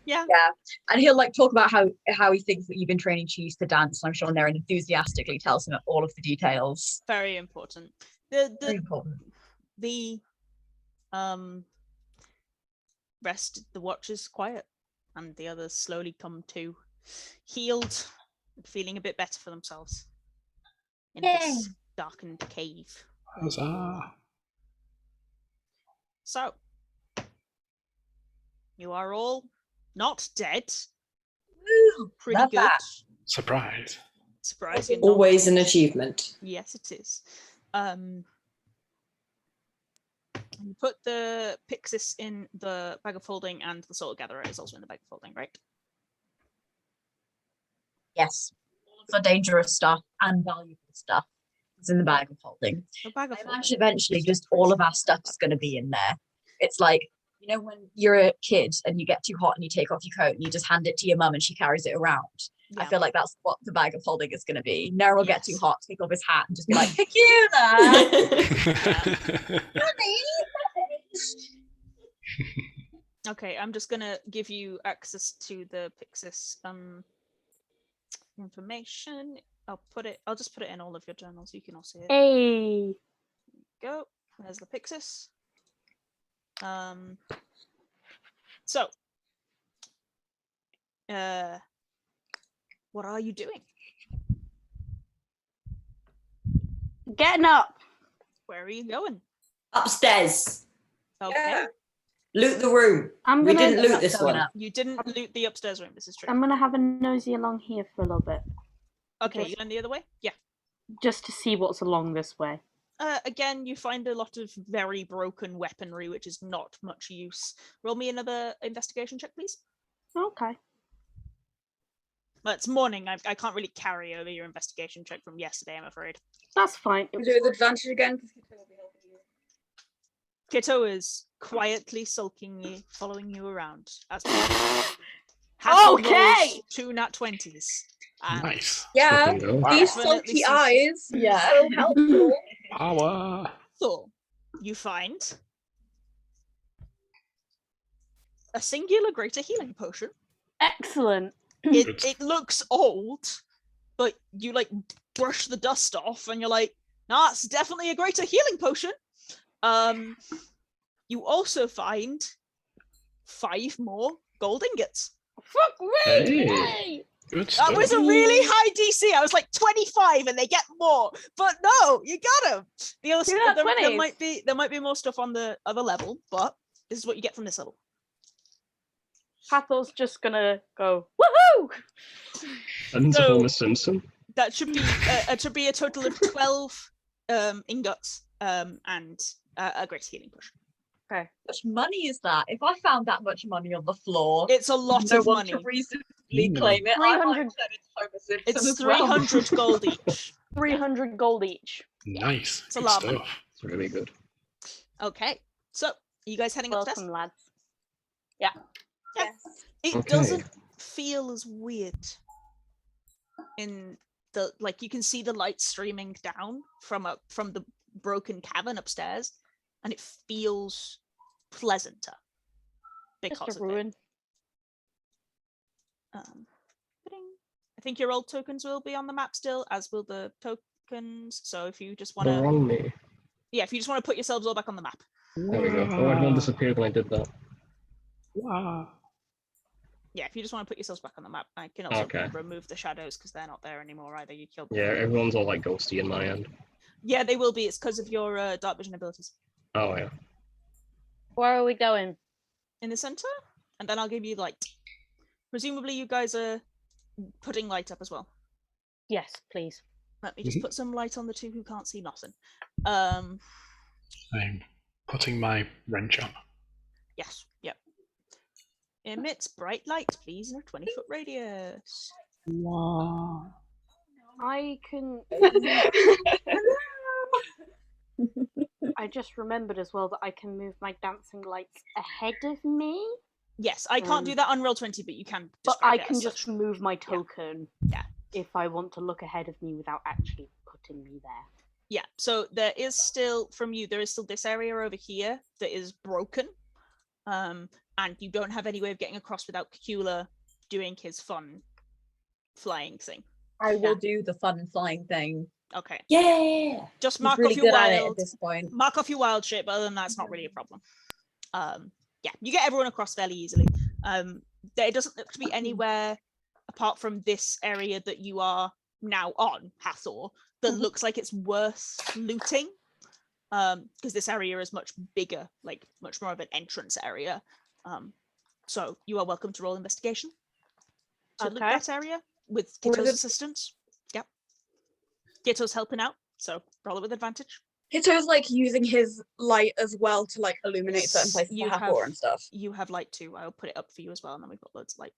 Yeah. Yeah, and he'll like talk about how he thinks that you've been training Cheese to dance. And I'm sure Nerin enthusiastically tells him all of the details. Very important. Very important. The rest of the watch is quiet, and the others slowly come to, healed, and feeling a bit better for themselves in this darkened cave. Huzzah. So, you are all not dead. Woo, Pretty love good. that. Surprise. Surprising. Always an achievement. Yes, it is. And you put the Pixis in the bag of holding, and the Soul Gatherer is also in the bag of holding, right? Yes, all of the dangerous stuff and valuable stuff is in the bag of holding. The bag of I holding. imagine eventually just all of our stuff is going to be in there. It's like, you know, when you're a kid and you get too hot and you take off your coat and you just hand it to your mum and she carries it around. I Yeah. feel like that's what the bag of holding is going to be. Nerin will get too Yes. hot, take off his hat and just be like, Cacula! Okay, I'm just gonna give you access to the Pixis information. I'll just put it in all of your journals. You can all see it. Hey. Go. There's the Pixis. So, what are you doing? Getting up. Where are you going? Upstairs. Okay. Yeah. Loot the room. I'm We gonna didn't loot this going one. up. You didn't loot the upstairs room. This is true. I'm gonna have a nosy along here for a little bit, Okay, you going the other way? Yeah. just to see what's along this way. Again, you find a lot of very broken weaponry, which is not much use. Roll me another investigation check, please. Okay. Well, it's morning. I can't really carry over your investigation check from yesterday, I'm afraid. That's fine. Do it with advantage again, because Kitto will be helping you. Kitto is quietly sulkingly following you around. As Hathor Okay! rolls 2 nat 20s. And Nice. Yeah, Fucking go. these Definitely sulky sees- eyes. Yeah. So helpful. Power. so you find a singular greater healing potion. Excellent. It looks old, but you like brush the dust off and you're like, nah, it's definitely a greater healing potion. You also find 5 more gold ingots. Fuck me! Hey. Yay! Good That stuff. was a really high DC. I was like 25 and they get more. But no, you got them. The other, You're not there 20s. might be more stuff on the other level, but this is what you get from this level. Hathor's just gonna go, woohoo! And So- Homer Simpson. That should be a total of 12 ingots and a great healing potion. How much money is that? If I found that much money on the floor, It's a lot no of one money. to reasonably Mm. claim it. I might 300 turn into Homer Simpson It's as well. 300 gold each. 300 gold each. Nice. It's a Good lot of money. stuff. It's really good. Okay, so are you guys heading upstairs? Welcome, lads. Yes. It Okay. doesn't feel as weird in the you can see the light streaming down from the broken cavern upstairs, and it feels pleasanter because Just a of it. ruin. I think your old tokens will be on the map still, as will the tokens. So if you just want They're to, on me. yeah, if you just want to put yourselves all back on the map. There we go. Oh, everyone disappeared when I did that. Wow. Yeah, if you just want to put yourselves back on the map, I can also Okay. remove the shadows because they're not there anymore either. You killed them. Yeah, everyone's all like ghosty in my end. Yeah, they will be. It's because of your dark vision abilities. Oh yeah. Where are we going? In the center, and then I'll give you light. Presumably you guys are putting light up as well. Yes, please. Let me just put some light on the two who can't see nothing. I'm putting my wrench on. Yes, yep. Emits bright light, please, in a 20-foot radius. Wow. I can. I just remembered as well that I can move my dancing lights ahead of me. Yes, I can't do that on Roll20, but you can. But I describe it can as just such. move my token. Yeah. If I want to look ahead of me without actually putting me there. Yeah, so there is still, from you, there is still this area over here that is broken. And you don't have any way of getting across without Cacula doing his fun flying thing. I will do the fun flying thing. Okay. Yeah. Just He's mark really off your good at it at wild. this point. Mark off your wild shit, but other than that, it's not really a problem. Yeah, you get everyone across fairly easily. There doesn't look to be anywhere apart from this area that you are now on, Hathor, that looks like it's worth looting. Because this area is much bigger, like much more of an entrance area. So you are welcome to roll investigation to loot that area with What Kitto's is it? assistance. Yep. Kitto's helping out, so roll it with advantage. Kitto's like using his light as well to like illuminate certain S- places you for Hathor have- and stuff. You have light too. I'll put it up for you as well, and then we've got loads of light.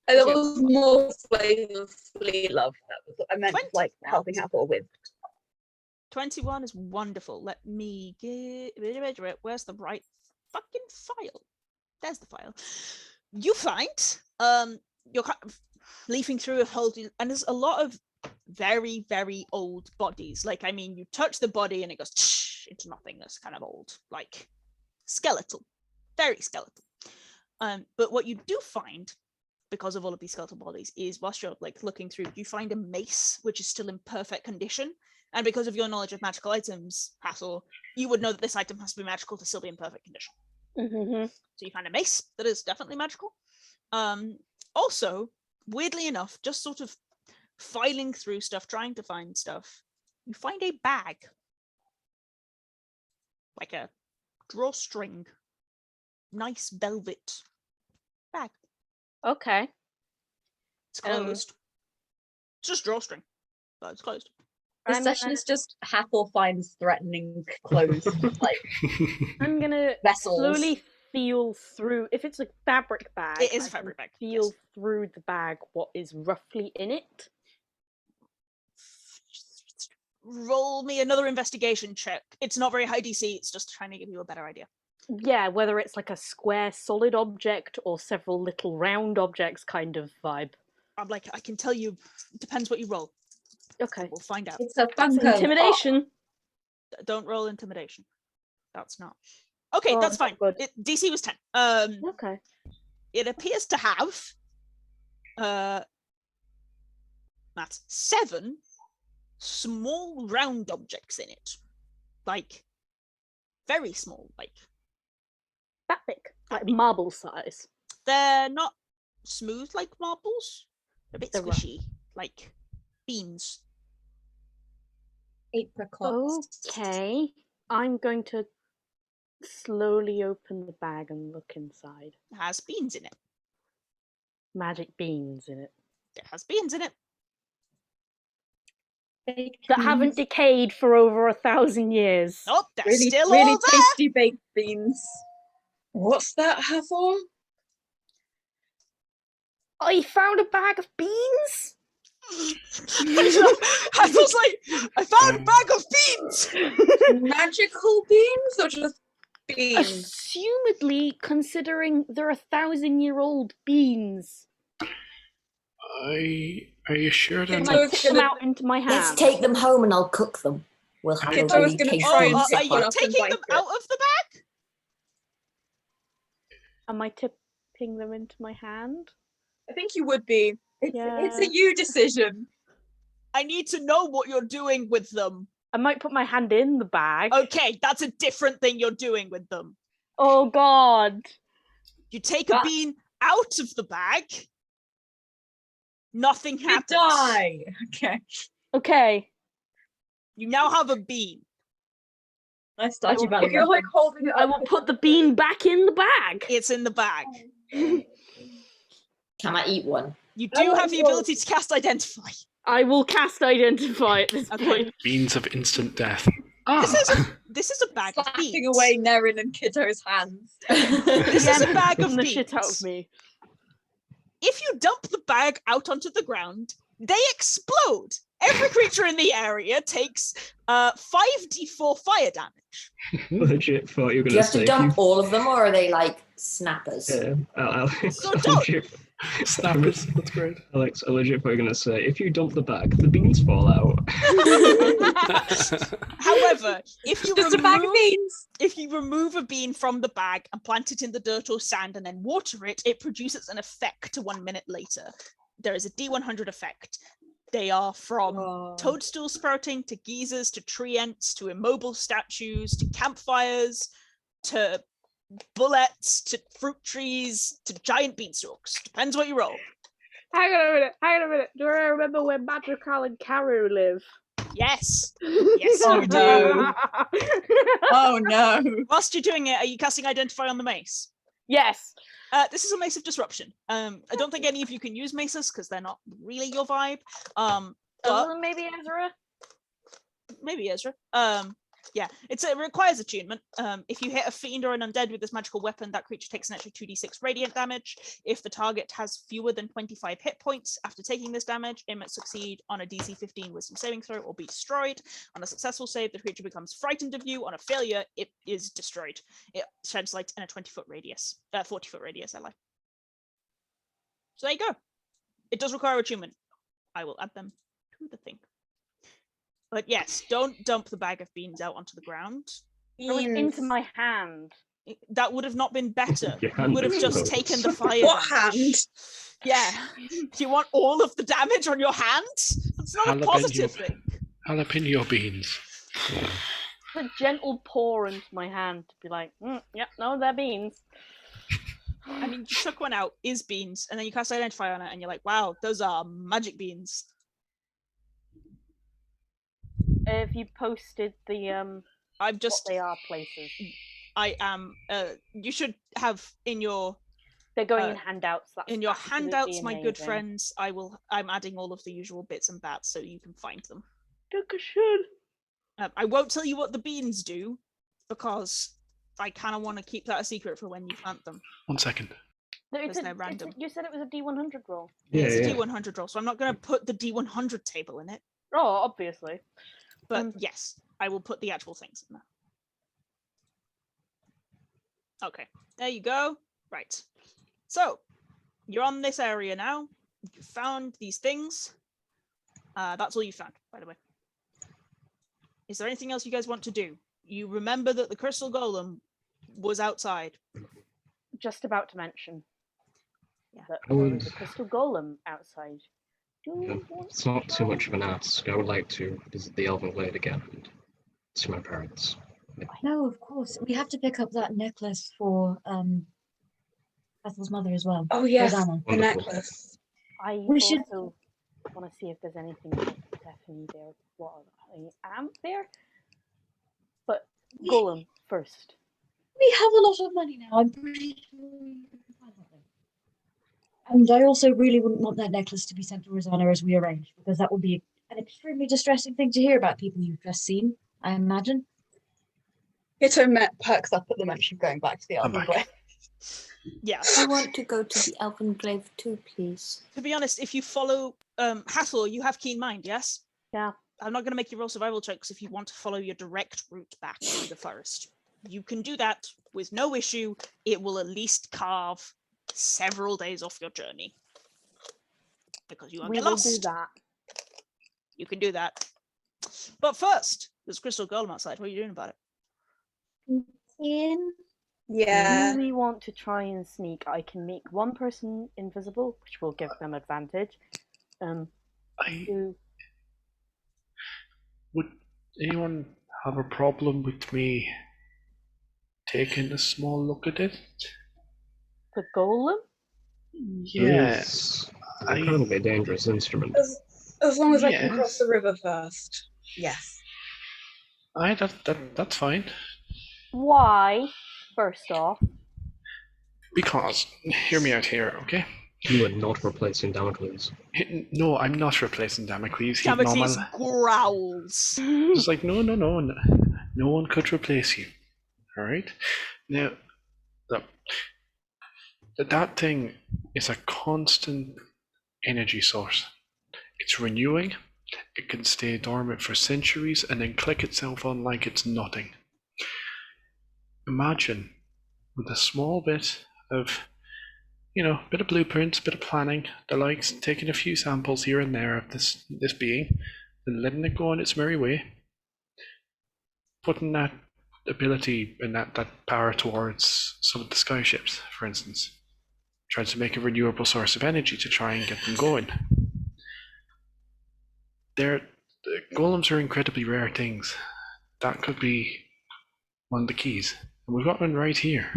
And there Yeah. was more flavorfully love that was, I meant like 21. helping Hathor with. 21 is wonderful. Let me get. Where's the right fucking file? There's the file. You find you're kind of leafing through a whole, and there's a lot of very, very old bodies. Like, I mean, you touch the body and it goes into nothingness, kind of old, like skeletal, very skeletal. But what you do find, because of all of these skeletal bodies, is whilst you're like looking through, you find a mace which is still in perfect condition. And because of your knowledge of magical items, Hathor, you would know that this item has to be magical to still be in perfect condition. Mm-hmm. So you find a mace that is definitely magical. Also, weirdly enough, just sort of filing through stuff, trying to find stuff, you find a bag. Like a drawstring. Nice velvet bag. Okay. It's closed. It's just drawstring, but it's closed. This I'm session gonna- is just Hathor finds threatening clothes, like I'm gonna vessels. slowly feel through. If it's a fabric bag, It is I a fabric can bag. Feel yes. through the bag what is roughly in it. Roll me another investigation check. It's not very high DC, it's just trying to give you a better idea. Yeah, whether it's like a square solid object or several little round objects kind of vibe. I'm like, I can tell you, it depends what you roll. Okay. We'll find out. It's a That's Funko intimidation. Don't roll intimidation. That's not. Okay, Oh, that's fine. good. DC was 10. Okay. It appears to have that's 7 small round objects in it. Like very small, like That big. Like marble size. they're not smooth like marbles. They're a bit They're rough. squishy, like beans. apricots. Okay. I'm going to slowly open the bag and look inside. It has beans in it. Magic beans in it. It has beans in it. Baked That beans. haven't decayed for over 1,000 years. Oh, they're really, still really all there. tasty baked beans. What's that, Hathor? I found a bag of beans? I was like, I found a bag of beans. Magical beans or just Beans. Assumedly, considering they're 1,000-year-old beans. Are you sure they're Can not? I tip them out into my hand? Let's take them home and I'll cook them. We'll have a Kitto was really gonna tasty try and Oh, pick are one you up and taking bite them it. out of the bag? Am I tipping them into my hand? I think you would be. It's Yeah. a you decision. I need to know what you're doing with them. I might put my hand in the bag. Okay, that's a different thing you're doing with them. Oh God. You take a bean out of the bag. Nothing You happens. die. Okay. Okay. You now have a bean. Nice dodgy If You're like holding it I up will with put the one bean back in the bag. It's in the bag. Can I eat one? You I do want have the yours. ability to cast Identify. I will cast Identify at this Okay. point. Beans of instant death. This is a bag of slapping beans. away Nerin and Kitto's hands. This is a bag of the beans. shit out of me. If you dump the bag out onto the ground, they explode. Every creature in the area takes 5d4 fire damage. Legit thought you were Do going you have say to if dump all of them, or are they like snappers? Yeah, So don't. legit, Snappers. That's great. Alex, I legit thought you were going to say if you dump the bag, the beans fall out. However, if you Just a bag of remove beans. if you remove a bean from the bag and plant it in the dirt or sand and then water it, it produces an effect 1 minute later. There is a D100 effect. They are from toadstool sprouting to geysers to tree ents to immobile statues to campfires to bullets to fruit trees to giant beanstalks. Depends what you roll. Hang on a minute. Do I remember where Madrigal and Caru live? Yes. Yes, Oh, you do. no. Oh no. Whilst you're doing it, are you casting Identify on the mace? Yes. This is a Mace of Disruption. I don't think any of you can use maces because they're not really your vibe. But Maybe Ezra? maybe Ezra. Yeah, it requires attunement. If you hit a fiend or an undead with this magical weapon, that creature takes an extra 2d6 radiant damage. If the target has fewer than 25 hit points after taking this damage, it must succeed on a DC 15 wisdom saving throw or be destroyed. On a successful save, the creature becomes frightened of you. On a failure, it is destroyed. It sheds light in a 20-foot radius, 40-foot radius, I lied. So there you go. It does require attunement. I will add them to the thing. But yes, don't dump the bag of beans out onto the ground. It was into my hand. That would have not been better. Your You hand would have just explodes. taken the fire What damage. hand? Yeah. Do you want all of the damage on your hand? That's not a Jalapeno. positive thing. Jalapeno beans. A gentle pour into my hand to be like, yep, no, they're beans. I mean, you took one out, is beans, and then you cast Identify on it, and you're like, wow, those are magic beans. If you posted the I've what just, they are places, I am, you should have in your they're going in handouts. That's in your absolutely handouts, my good amazing. friends. I'm adding all of the usual bits and bats so you can find them. I won't tell you what the beans do because I kind of want to keep that a secret for when you plant them. 1 second. No, Because they're random. you said it was a D100 roll. Yeah, It's a yeah. D100 roll, so I'm not going to put the D100 table in it. Oh, obviously. But yes, I will put the actual things in there. Okay, there you go. Right. So, you're on this area now. You found these things. That's all you found, by the way. Is there anything else you guys want to do? You remember that the crystal golem was outside. Just about to mention that I there would- was a crystal golem outside. Yeah, it's not too much of an ask. I would like to visit the Elven Glade again and see my parents. No, of course. We have to pick up that necklace for Ethel's mother as well. Oh yes, Rosanna. the Wonderful. necklace. I We should- also want to see if there's anything definitely there while I am there. But golem first. We have a lot of money now. I'm pretty sure we can find something. And I also really wouldn't want that necklace to be sent to Rosanna as we arranged, because that would be an extremely distressing thing to hear about people you've just seen, I imagine. Kitto perks up at the mention of going back to the I'm Elven back. Glade. Yeah. I want to go to the Elven Glade too, please. To be honest, if you follow Hathor, you have keen mind, yes? Yeah. I'm not going to make you roll survival checks if you want to follow your direct route back through the forest. you can do that with no issue. It will at least carve several days off your journey. Because you won't We get will lost. do that. You can do that. But first, there's Crystal Golem outside. What are you doing about it? Yeah. Do we want to try and sneak? I can make one person invisible, which will give them advantage. Do- Would anyone have a problem with me taking a small look at it? the golem? Yes. It's incredibly dangerous instrument. As long as I can Yes. cross the river first. Yes. That's fine. Why? First off, Because, hear me out here, okay? You are not replacing Damocles. No, I'm not replacing Damocles. He's Damocles normal. growls. It's like, no. No one could replace you. Alright? Now, look. That thing is a constant energy source. It's renewing. It can stay dormant for centuries and then click itself on like it's nothing. Imagine with a small bit of, bit of blueprints, bit of planning, the likes, taking a few samples here and there of this being, and letting it go on its merry way, putting that ability and that power towards some of the skyships, for instance, trying to make a renewable source of energy to try and get them going. The golems are incredibly rare things. That could be one of the keys. And we've got one right here.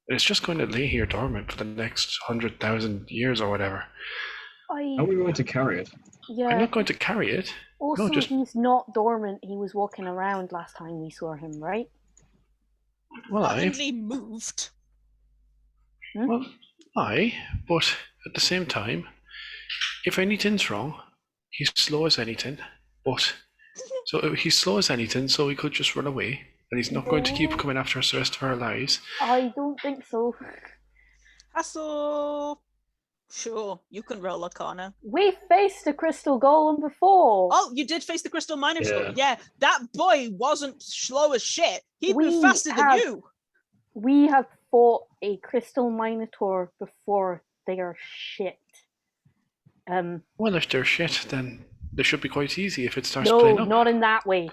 It's just going to lay here dormant for the next 100,000 years or whatever. How are we going to carry it? Yeah. I'm not going to carry it. Also, just- he's not dormant. He was walking around last time we saw him, right? Well, Only moved. but at the same time, if anything's wrong, he's slow as anything. But so he's slow as anything, so he could just run away, and he's not going to keep coming after us the rest of our lives. I don't think so. Hassle. Sure, you can roll Arcana. We faced a crystal golem before. Oh, you did face the Crystal Minotaur. Yeah. Yeah, that boy wasn't slow as shit. He'd We been faster than have- you. We have fought a crystal minotaur before. They are shit. Well, if they're shit, then they should be quite easy if it starts playing No, up. not in that way.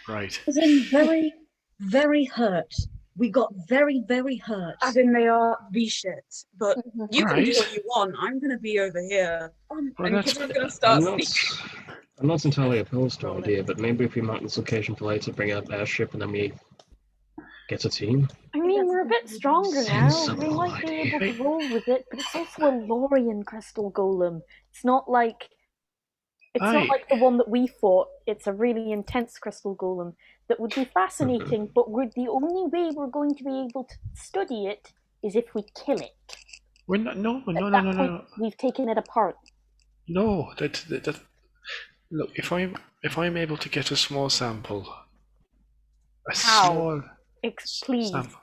Right. As in very, very hurt. We got very, very hurt. As in they are the shit. But you can do Right. what you want. I'm gonna be over here. Well, And that's- Kitto's gonna start I'm sneaking. not entirely opposed to the idea, but maybe if we mark this occasion for later, bring out airship, and then we get a team. I mean, we're a bit stronger now. Sensible We might be able idea. to roll with it, but it's also a Lorien crystal golem. It's not like the one that we fought. It's a really intense crystal golem that would be fascinating, but the only way we're going to be able to study it is if we kill it. We're not. No. At that point, we've taken it apart. No. That. Look, if I'm able to get a small sample, How? small Please, sample.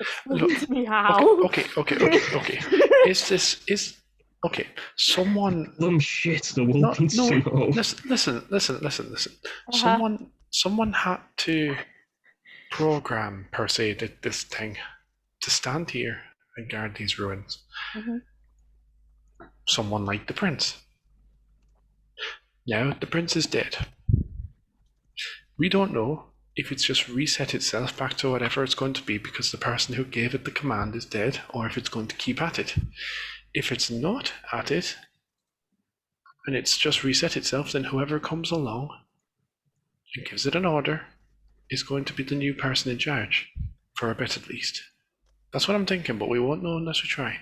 explain to me how. Okay. Okay. Someone. Shit, the wolf needs to know. Listen. Someone had to program, per se, this thing to stand here and guard these ruins. Mhm. Someone like the prince. Now the prince is dead. We don't know if it's just reset itself back to whatever it's going to be because the person who gave it the command is dead, or if it's going to keep at it. If it's not at it, and it's just reset itself, then whoever comes along and gives it an order is going to be the new person in charge, for a bit at least. That's what I'm thinking, but we won't know unless we try.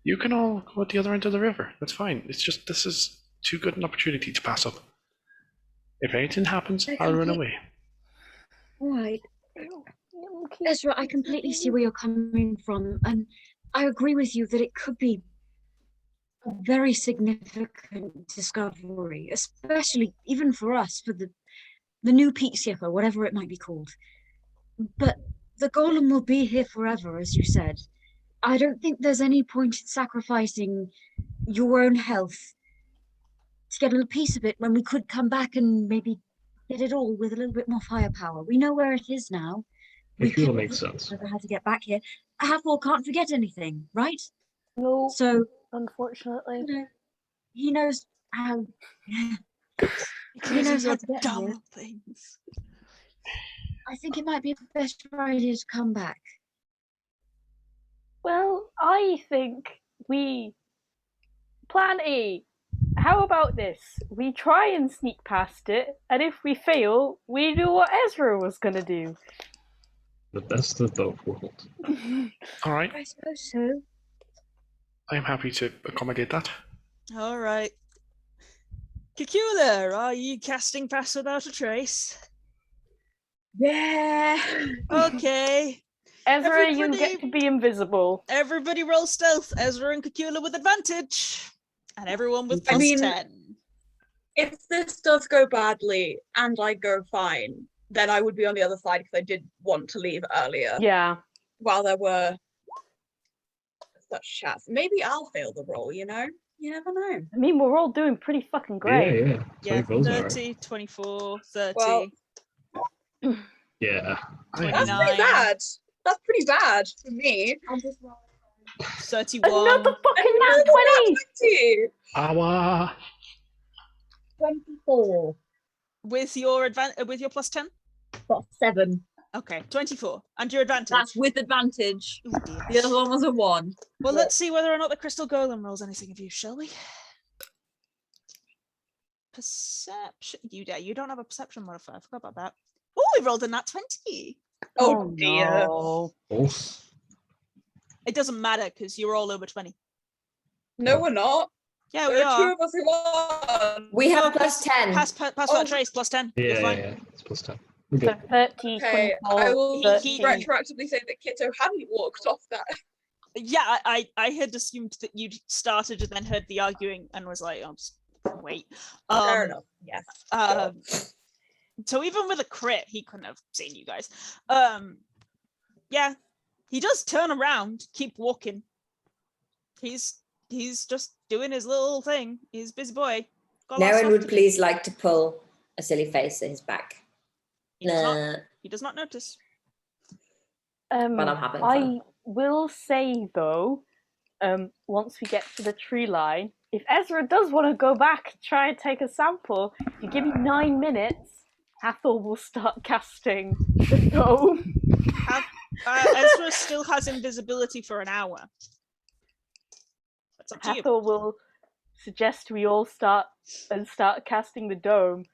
You can all go at the other end of the river, that's fine. It's just, this is too good an opportunity to pass up. If anything happens, I'll run away. Right. Ezra, I completely see where you're coming from, and I agree with you that it could be a very significant discovery, especially even for us, for the new Pete Sipper, whatever it might be called. But the golem will be here forever, as you said. I don't think there's any point in sacrificing your own health to get a little piece of it when we could come back and maybe get it all with a little bit more firepower. We know where it is now. We Cacula can makes sense. remember how to get back here. Hathor can't forget anything, right? No, So, unfortunately. you know, he knows how. Because He knows of how your to get here. dumb things. I think it might be a better idea to come back. Well, I think Plan A. How about this? We try and sneak past it, and if we fail, we do what Ezra was gonna do. The best of both worlds. All right, I suppose so. I am happy to accommodate that. All right. Cacula, are you casting Pass Without a Trace? Yeah. Okay. Ezra, you Everybody- get to be invisible. Everybody roll stealth. Ezra and Cacula with advantage. And everyone with I plus mean- 10. If this does go badly and I go fine, then I would be on the other side because I did want to leave earlier Yeah. while there were such chats. Maybe I'll fail the roll, you know? You never know. I mean, we're all doing pretty fucking great. Yeah. Yeah, 20 rolls are 30, 24, 30, Well, Yeah. That's 29, pretty bad. That's pretty bad for me. 31. Another fucking nat Another 20! 20. Awa. 24. With your with your plus 10? Got 7. Okay, 24. And your advantage. That's with advantage. Ooh, dear. The other one was a 1. Well, let's see whether or not the crystal golem rolls anything of use, shall we? Perception. You don't have a perception modifier. I forgot about that. Oh, we rolled a nat 20. Oh, dear. No. Oh. It doesn't matter because you're all over 20. No, we're not. Yeah, we There are 2 are. of us who are. We have Oh, plus 10. Pass Oh. that trace, plus 10. You're Yeah, fine. yeah. It's plus 10. We're So good. 30, Okay, 24, I will 13. retroactively say that Kitto hadn't walked off that. Yeah, I had assumed that you'd started and then heard the arguing and was like, I'll just wait. Fair enough. Yes. So even with a crit, he couldn't have seen you guys. Yeah, he does turn around, keep walking. He's just doing his little thing. He's a busy boy. Got lots of Nerin stuff would to do. please like to pull a silly face at his back. He does not, Nah, he does not notice. but I'm having I fun. will say though, once we get to the tree line, if Ezra does want to go back and try and take a sample, if you give me 9 minutes, Hathor will start casting the dome. Ezra still has invisibility for an hour. That's up to you. Hathor will suggest we all start casting the dome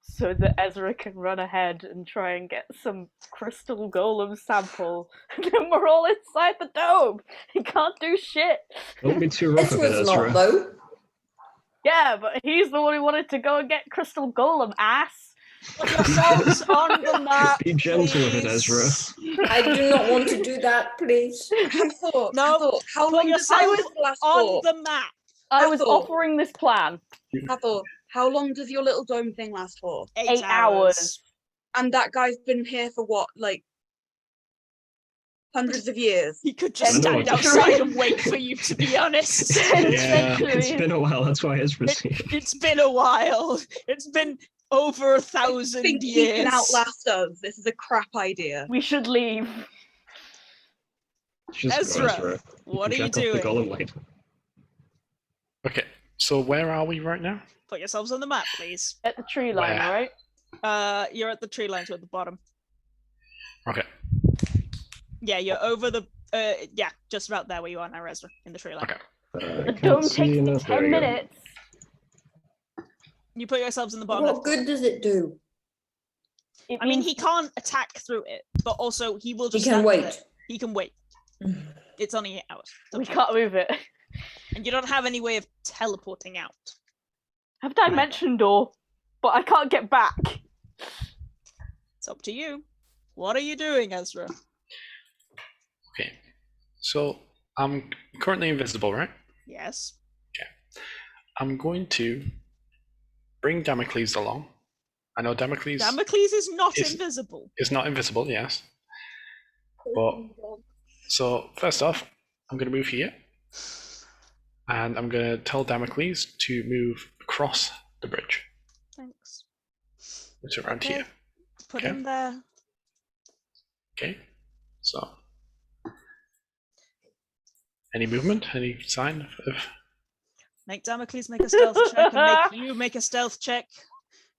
so that Ezra can run ahead and try and get some crystal golem sample. And then we're all inside the dome. He can't do shit. Don't be too rough with it, Ezra's not, Ezra. though. Yeah, but he's the one who wanted to go and get crystal golem, ass. Put yourselves on the map. Be gentle with it, Ezra. please. I do not want to do that, please. Hathor, No, Hathor, how put long did yourself this last On for? the map. I was Hathor. offering this plan. Hathor, how long does your little dome thing last for? 8 hours. And that guy's been here for what, like hundreds of years? He could just I know, stand just- outside and wait for you, to be honest. Yeah, it's Centuries. been a while. That's why Ezra's here. It's been a while. It's been over 1,000 I think he years. can outlast us. This is a crap idea. We should leave. Just go, Ezra, Ezra. what are can you check off the doing? golem later. Okay, so where are we right now? Put yourselves on the map, please. At the tree line, Where? right? You're at the tree line at the bottom. Okay, Yeah, you're over the. Yeah, just about there where you are now, Ezra, in the tree line. okay. The Can't dome see takes me enough. There 10 you go. minutes. You put yourselves in the bottom. What left. good does it do? It I mean, means he can't attack through it, but also he will He just. can stand wait. there. He can wait. It's only 8 hours. we can't move it. And you don't have any way of teleporting out. I have dimension door, but I can't get back. It's up to you. What are you doing, Ezra? Okay, so I'm currently invisible, right? Yes. I'm going to bring Damocles along. I know Damocles Damocles is not is- invisible. is not invisible, yes. But so first off, I'm going to move here, and I'm going to tell Damocles to move across the bridge. Thanks. It's around Okay. here. Put Okay. him there. Okay. So. Any movement? Any sign of? Make Damocles make a stealth check, and make you make a stealth check.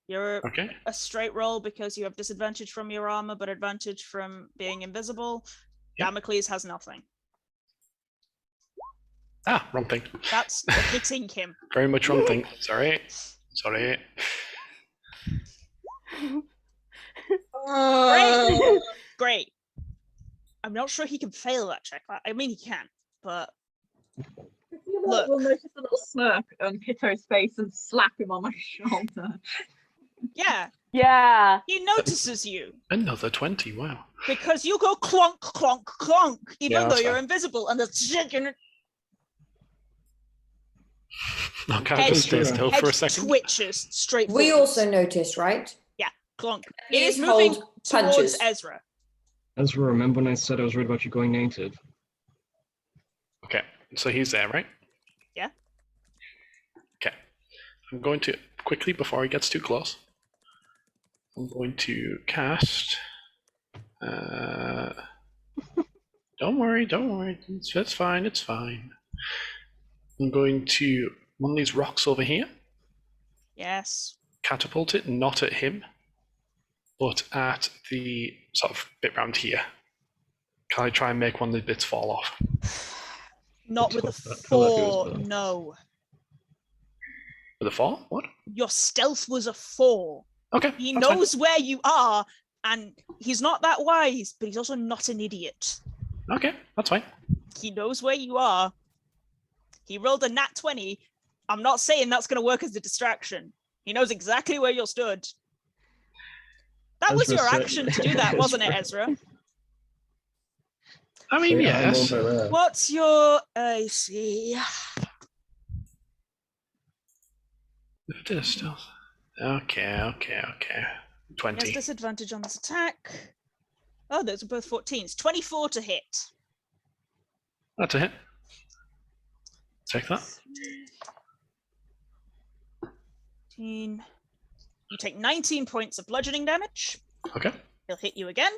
You're Okay. a straight roll because you have disadvantage from your armor, but advantage from being invisible. Yep. Damocles has nothing. Ah, wrong thing. That's hitting him. Very much wrong thing. Sorry. Great. I'm not sure he can fail that check. I mean, he can, but look. We'll notice a little smirk on Kitto's face and slap him on my shoulder. Yeah, Yeah. he notices you Another 20. Wow. because you go clonk, clonk, clonk, even Yeah, though that's you're fine. invisible, and the chicken Okay, I'll head, just stay still for a second. twitches straight We forwards. also noticed, right? Clonk. It Please is moving hold towards punches. Ezra. Ezra, remember when I said I was worried about you going native? Okay, so he's there, right? Yeah. Okay. I'm going to quickly, before he gets too close, I'm going to cast. Don't worry. It's fine. I'm going to one of these rocks over here, Yes. catapult it, not at him, but at the sort of bit round here. Can I try and make one of the bits fall off? Not with a That felt like it was 4, bad. no. With a fall? What? Your stealth was a 4. Okay. He that's fine. knows where you are, and he's not that wise, but he's also not an idiot. Okay, that's fine. He knows where you are. He rolled a nat 20. I'm not saying that's going to work as a distraction. He knows exactly where you're stood. That was Ezra your said- action to do that, wasn't it, Ezra? I mean, Say yes. I'm over there. What's your AC? If it is stealth. Okay. He has 20. disadvantage on this attack. Oh, those are both 14s. 24 to hit. That's a hit. Take that. 15. You take 19 points of bludgeoning damage. Okay. He'll hit you again.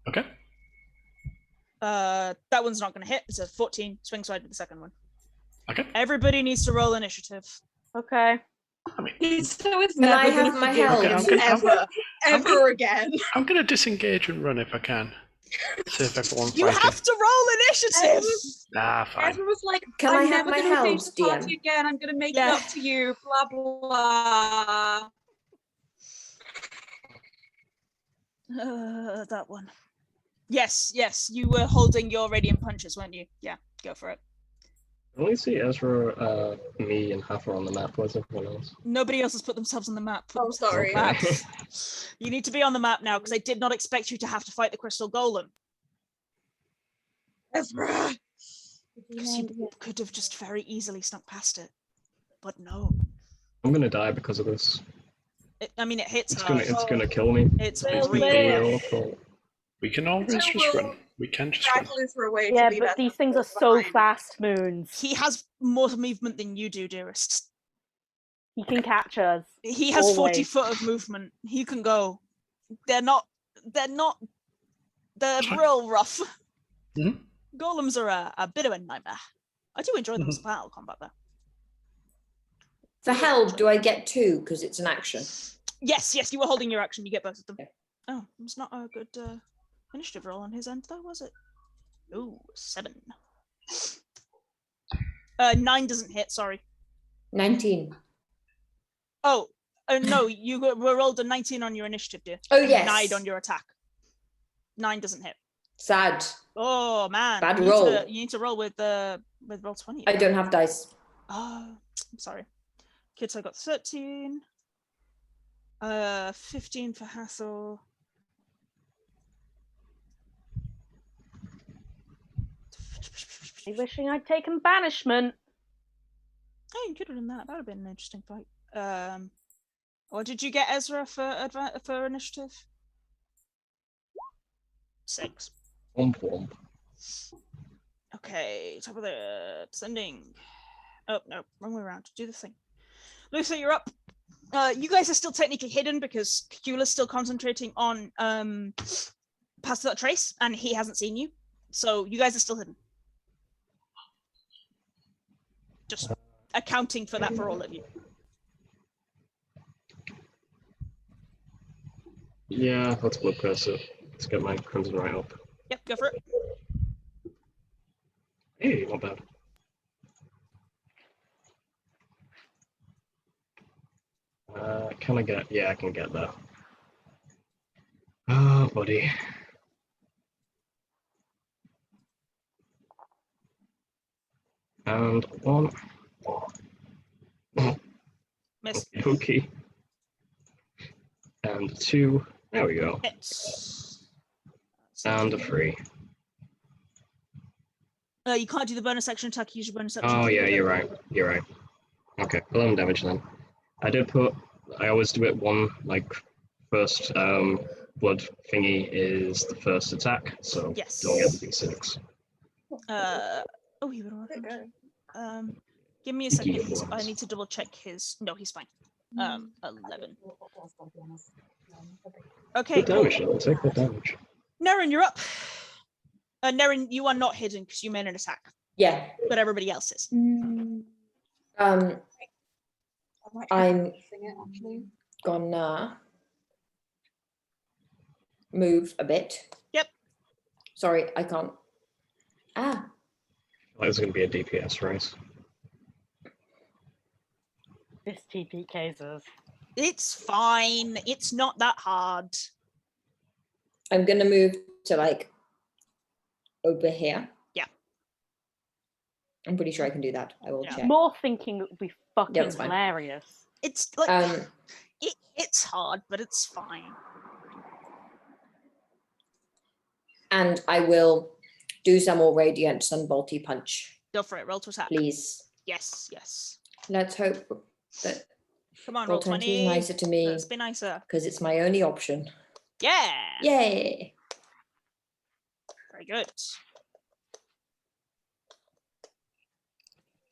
Okay. That one's not going to hit. It's a 14. Swing side with the second one. Okay. Everybody needs to roll initiative. Okay. I mean, Kitto is Can I never have gonna my forgive help? him Okay, ever again. I'm going to disengage and run if I can. Save everyone You fighting. have to roll initiative. Nah, fine. Ezra was like, Can I'm I have never my gonna help, face the party DM? again. I'm gonna make Yeah. it up to you. Blah blah. That one. Yes. You were holding your radiant punches, weren't you? Yeah, go for it. I only see Ezra, me, and Hathor on the map. Where's everyone else? Nobody else has put themselves on the map. Put Oh, themselves on the sorry. map. You need to be on the map now because I did not expect you to have to fight the crystal golem. Ezra. Because you could have just very easily snuck past it. But no. I'm gonna die because of this. It hits It's hard. gonna kill me. It's It's really really awful. We can always Kitto just will run. We can just run. Drag Luther away. Yeah, to leave but Ezra these things are so behind. fast, Moons. He has more movement than you do, dearest. He can catch us. He has 40 Always. foot of movement. He can go. They're real rough. Mhm. Golems are a bit of a nightmare. I do enjoy them as battle combat though. For help, do I get 2 because it's an action? Yes, you were holding your action. You get both of them. Okay. Oh, it's not a good initiative roll on his end though, was it? Ooh, 7. 9 doesn't hit, sorry. 19. Oh, no, you were rolled a 19 on your initiative, dear. Oh, And yes. 9 on your attack. 9 doesn't hit. Sad. Oh man. Bad you roll. You need to roll with roll 20. I don't have dice. Oh, I'm sorry. Kids, I got 13. 15 for Hathor. Wishing I'd taken banishment. Oh, you could have done that. That would have been an interesting fight. What did you get, Ezra, for initiative? 6. Womp womp. Okay, top of the descending. Oh no, wrong way around. Do the thing. Luther, you're up. You guys are still technically hidden because Cacula's still concentrating on Pass Without Trace, and he hasn't seen you. So you guys are still hidden. Just accounting for that for all of you. Yeah, let's blood curse it. Let's get my crimson right up. Yep, go for it. Hey, not bad. Can I get? Yeah, I can get there. Oh, buddy. And one. Miss. Okay. And two. There we go. Hits. And a 3. You can't do the bonus action attack. Use your bonus action. Oh yeah, you're right. You're right. Okay, 11 damage then. I always do it one, like, first blood thingy is the first attack, so Yes. don't get the D6. Oh, he would have. Give me a second. I need to double check his. No, he's fine. 11. Okay. Good damage, though. Take the damage. Nerin, you're up. Nerin, you are not hidden because you made an attack, Yeah. but everybody else is. I'm gonna move a bit. Yep. Sorry, I can't. Ah. There's going to be a DPS race. This TP cases. It's fine. It's not that hard. I'm gonna move to like over here. Yeah. I'm pretty sure I can do that. I will Yeah. check. More thinking it would be fucking that's fine. hilarious. It's like Um, it's hard, but it's fine. and I will do some more radiant sunbolty punch, Go for it. Roll to attack. please. Yes, yes. Let's hope that Come on, roll roll 20 20. is nicer to me Let's be nicer. because it's my only option. Yeah. Yay! Very good.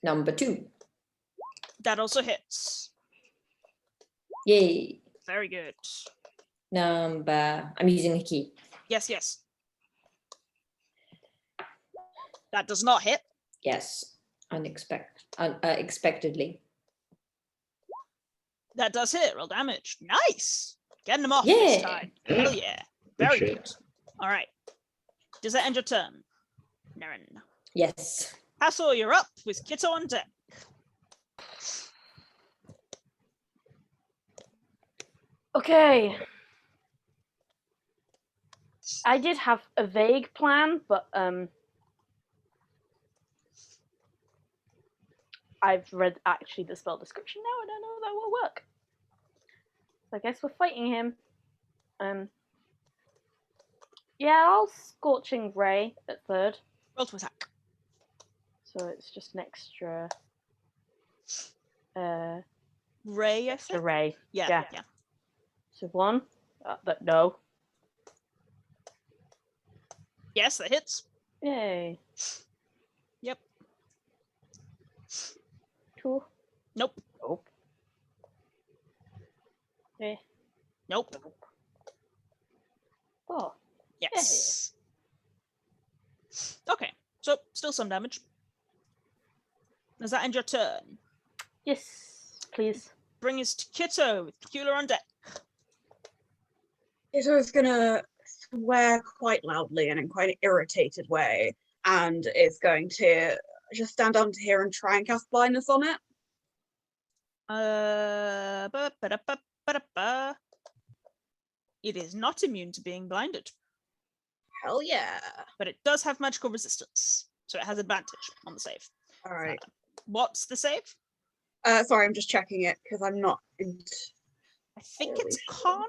Number 2. That also hits. Yay! Very good. I'm using a key. Yes, yes. That does not hit. Yes, expectedly. That does hit. Roll damage. Nice. Getting them off this Yeah. time. Hell yeah. Very shit. good. All right. Does that end your turn, Nerin? Yes. Hathor, you're up with Kitto on deck. Okay. I did have a vague plan, but I've read actually the spell description now. I don't know if that will work. So I guess we're fighting him. Yeah, I'll Scorching Ray at 3rd. Roll to attack. So it's just an extra Ray, I extra think. ray. Yeah. So 1. But no. Yes, that hits. Yay. Yep. Cool. Nope. Nope. Okay. Nope. Oh. Yes. Okay. So still some damage. Does that end your turn? Yes, please. Bring us to Kitto with Cacula on deck. Kitto's gonna swear quite loudly and in quite an irritated way, and is going to just stand under here and try and cast blindness on it. It is not immune to being blinded, Hell yeah! but it does have magical resistance, so it has advantage on the save. All right. What's the save? Sorry, I'm just checking it because I'm not. I think it's Holy con.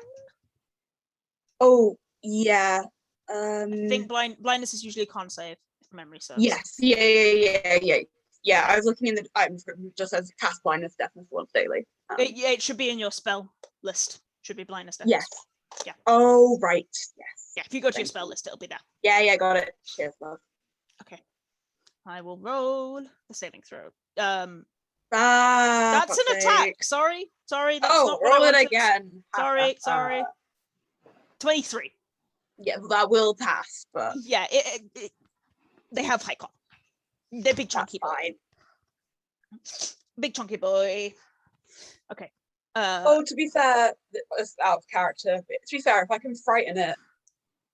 Oh yeah. I think blindness is usually a con save, if memory serves. Yes. Yeah. I was looking in the. I'm just says cast blindness deafness once daily. Yeah, it should be in your spell list. Should be blindness deafness. Yes. Yeah. Oh right. Yes. Yeah, if you go to your Thank spell you. list, it'll be there. Yeah. Got it. Cheers, love. Okay. I will roll the saving throw. That's That's an attack. Sorry. Sorry, that's not what I roll it wanted. again. Sorry. 23. Yeah, that will pass, but Yeah, they have high con. They're big chunky that's boy. fine. Big chunky boy. Okay. To be fair, it's out of character. But to be fair, if I can frighten it,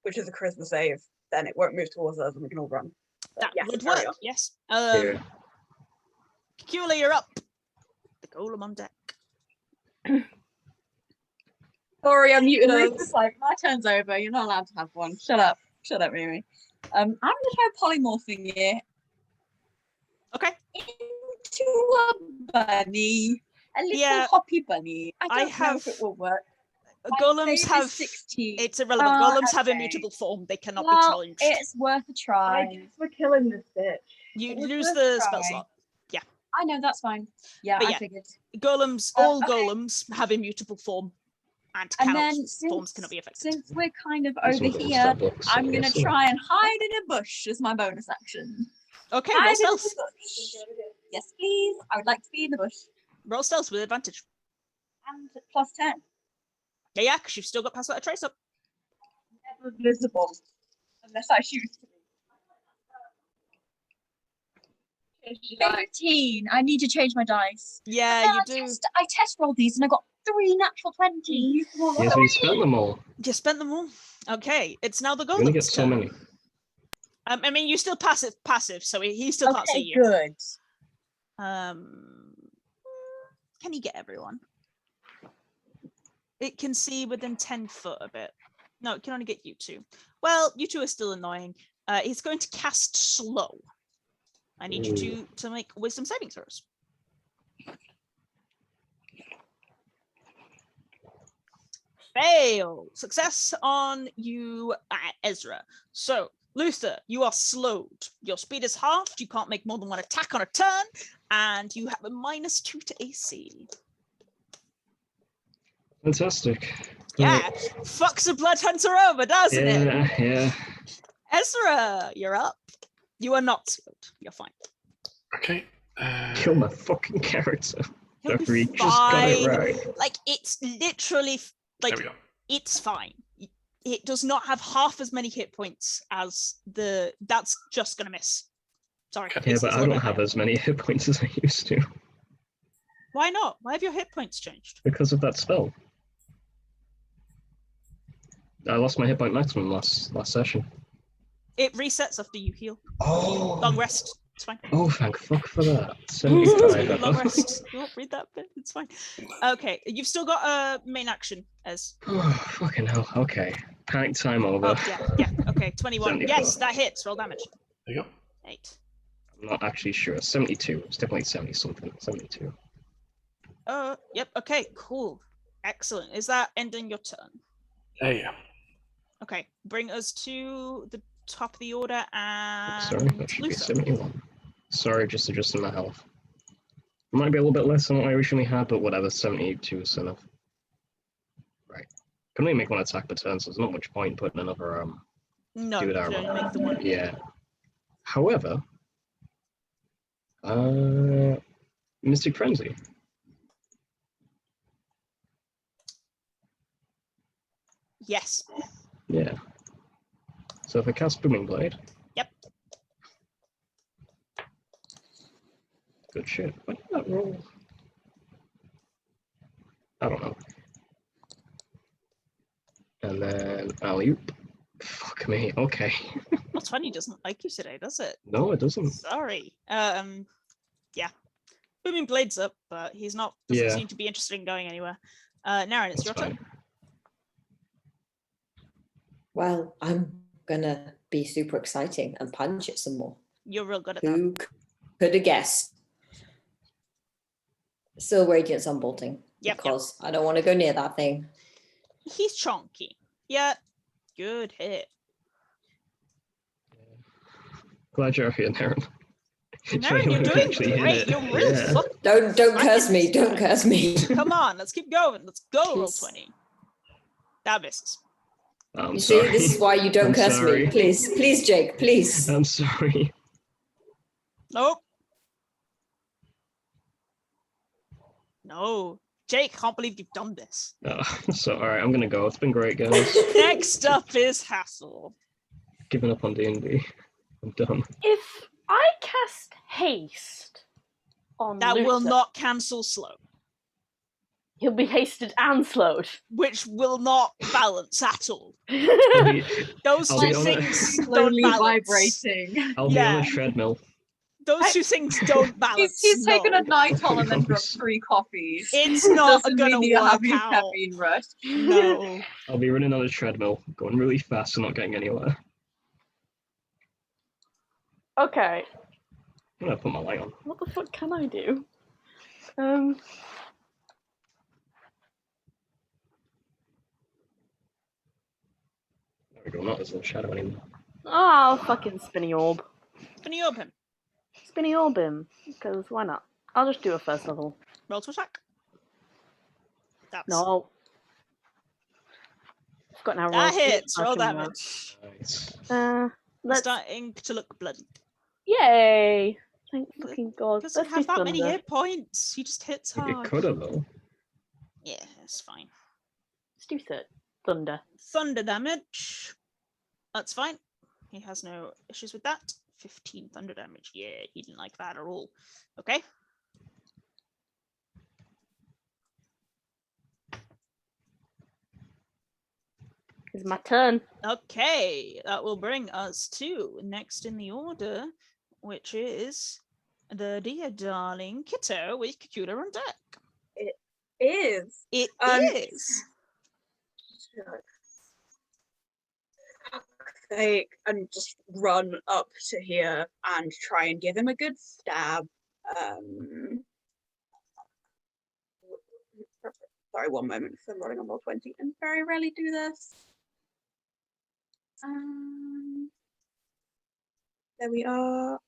which is a charisma save, then it won't move towards us and we can all run. But that would carry work. on. Yes. Yeah. Cacula, you're up. The golem on deck. Sorry, I'm muted Ruth us. is like, my turn's over. You're not allowed to have one. Shut up, Mimi. I'm gonna try polymorphing it Okay. into a bunny, a little hoppy bunny. I don't know if it will work. My Golems save have. is 16. It's irrelevant. Ah, Golems have okay. immutable form. They cannot be Well, challenged. it's worth a try. I guess we're killing this bitch. You it was lose worth the a spell try. slot. I know, that's fine. Yeah, But I yeah. figured. Golems, Okay. golems have immutable form, and And cannot, then forms cannot be affected. since we're kind of There's over some here, stat books, I'm I gonna guess, yeah. try and hide in a bush as my bonus action. Okay, Hide roll in stealth. the bush. Yes, please. I would like to be in the bush. Roll stealth with advantage. And plus 10. Yeah, because you've still got pass without a trace up. Never visible. Unless I choose to be. 15. I need to change my dice. Yeah, But you then do. I test rolled these and I got 3 natural 20s. Yes, we spent them all. You spent them all. Okay, it's now the You only get golem's so turn. many. I mean, you still passive, so he still can't see Okay, you. good. Can he get everyone? It can see within 10 foot of it. No, it can only get you two. Well, you two are still annoying. He's going to cast slow. I need you to make wisdom saving throws. Fail. Success on you, Ezra. So, Luther, you are slowed. Your speed is halved. You can't make more than one attack on a turn, and you have a -2 to AC. Fantastic. Yeah, fucks a blood hunter over, doesn't it? Yeah. Ezra, you're up. You are not slowed. You're fine. Okay. Kill my fucking character. He'll be Jeffrey just got it fine. right. Like, it's literally like There we go. it's fine. It does not have half as many hit points as the. That's just gonna miss. Sorry. Okay. Yeah, it's but a I little don't bit have higher. as many hit points as I used to Why not? Why have your hit points changed? because of that spell. I lost my hit point maximum last session. It resets after you heal. Oh. Long rest. It's fine. Oh, thank fuck for that. 75. Long rest. You won't read that bit. It's fine. Okay, you've still got a main action as. Oh, fucking hell. Okay. Panic time over. Oh yeah. Okay, 21. 74. Yes, that hits. Roll damage. There you go. 8. I'm not actually sure. 72. It's definitely 70 something. 72. Yep. Okay. Cool. Excellent. Is that ending your turn? Yeah. Okay. Bring us to the top of the order and. Sorry, that should be Luther. 71. Sorry, just adjusting my health. Might be a little bit less than what I originally had, but whatever. 72 is enough. Right. Can only make one attack per turn, so there's not much point putting another No, do you that. should only make the one. Yeah. However, Mystic Frenzy. Yes. Yeah. So if I cast Booming Blade. Yep. Good shit. What did that roll? I don't know. And then alley-oop. Fuck me. Okay. Well, 20 doesn't like you today, does it? No, it doesn't. Sorry. Yeah. Booming Blade's up, but he's not. Doesn't Yeah. seem to be interested in going anywhere. Nerin, it's That's your turn. fine. Well, I'm gonna be super exciting and punch it some more. You're real good at that. Who could have guessed? Still Radiance Unbolting. Yep. Because I don't want to go near that thing. He's chonky. Yeah. Good hit. Glad you're here, Nerin. Nerin, you're doing great. You're really fucking. Don't curse me. Don't curse me. Come on, let's keep going. Let's go. Roll Please. 20. That misses. I'm You sorry. see, this is why you don't I'm curse sorry. me. Please, Jake, please. I'm sorry. Nope. No. Jake, can't believe you've done this. So, alright, I'm gonna go. It's been great, guys. Next up is Hathor. Giving up on D&D. I'm done. If I cast haste on That Luther, will not cancel slow, he'll be hasted and slowed. which will not balance at all. I'll be, Those I'll two be on it. things don't Slowly balance. vibrating. I'll be on Yeah. a treadmill. Those two things don't balance. He's taken a no. night on and then drunk 3 coffees. It's not Doesn't gonna mean you're work having a out. caffeine rush. No. I'll be running on a treadmill, going really fast and not getting anywhere. Okay, I'm gonna put my light on. what the fuck can I do? There we go, not as a shadow anymore. Oh, fucking spinny orb. Can you open? Spinny orb him, because why not? I'll just do a first level. Roll to attack. That's No. I've got now that roll hits. Roll fucking damage. Nice. Let's. Starting to look bloody. Yay! Thank fucking god. Doesn't Let's have do that many thunder. hit points. He just hits It hard. could have, though. Yeah, it's fine. Let's do thunder. Thunder damage. That's fine. He has no issues with that. 15 thunder damage. Yeah, he didn't like that at all. Okay. It's my turn. Okay, that will bring us to next in the order, which is the dear darling Kitto with Cacula on deck. Is It Um, is. and just run up to here and try and give him a good stab. Sorry, one moment, because I'm rolling on roll 20 and very rarely do this. There we are.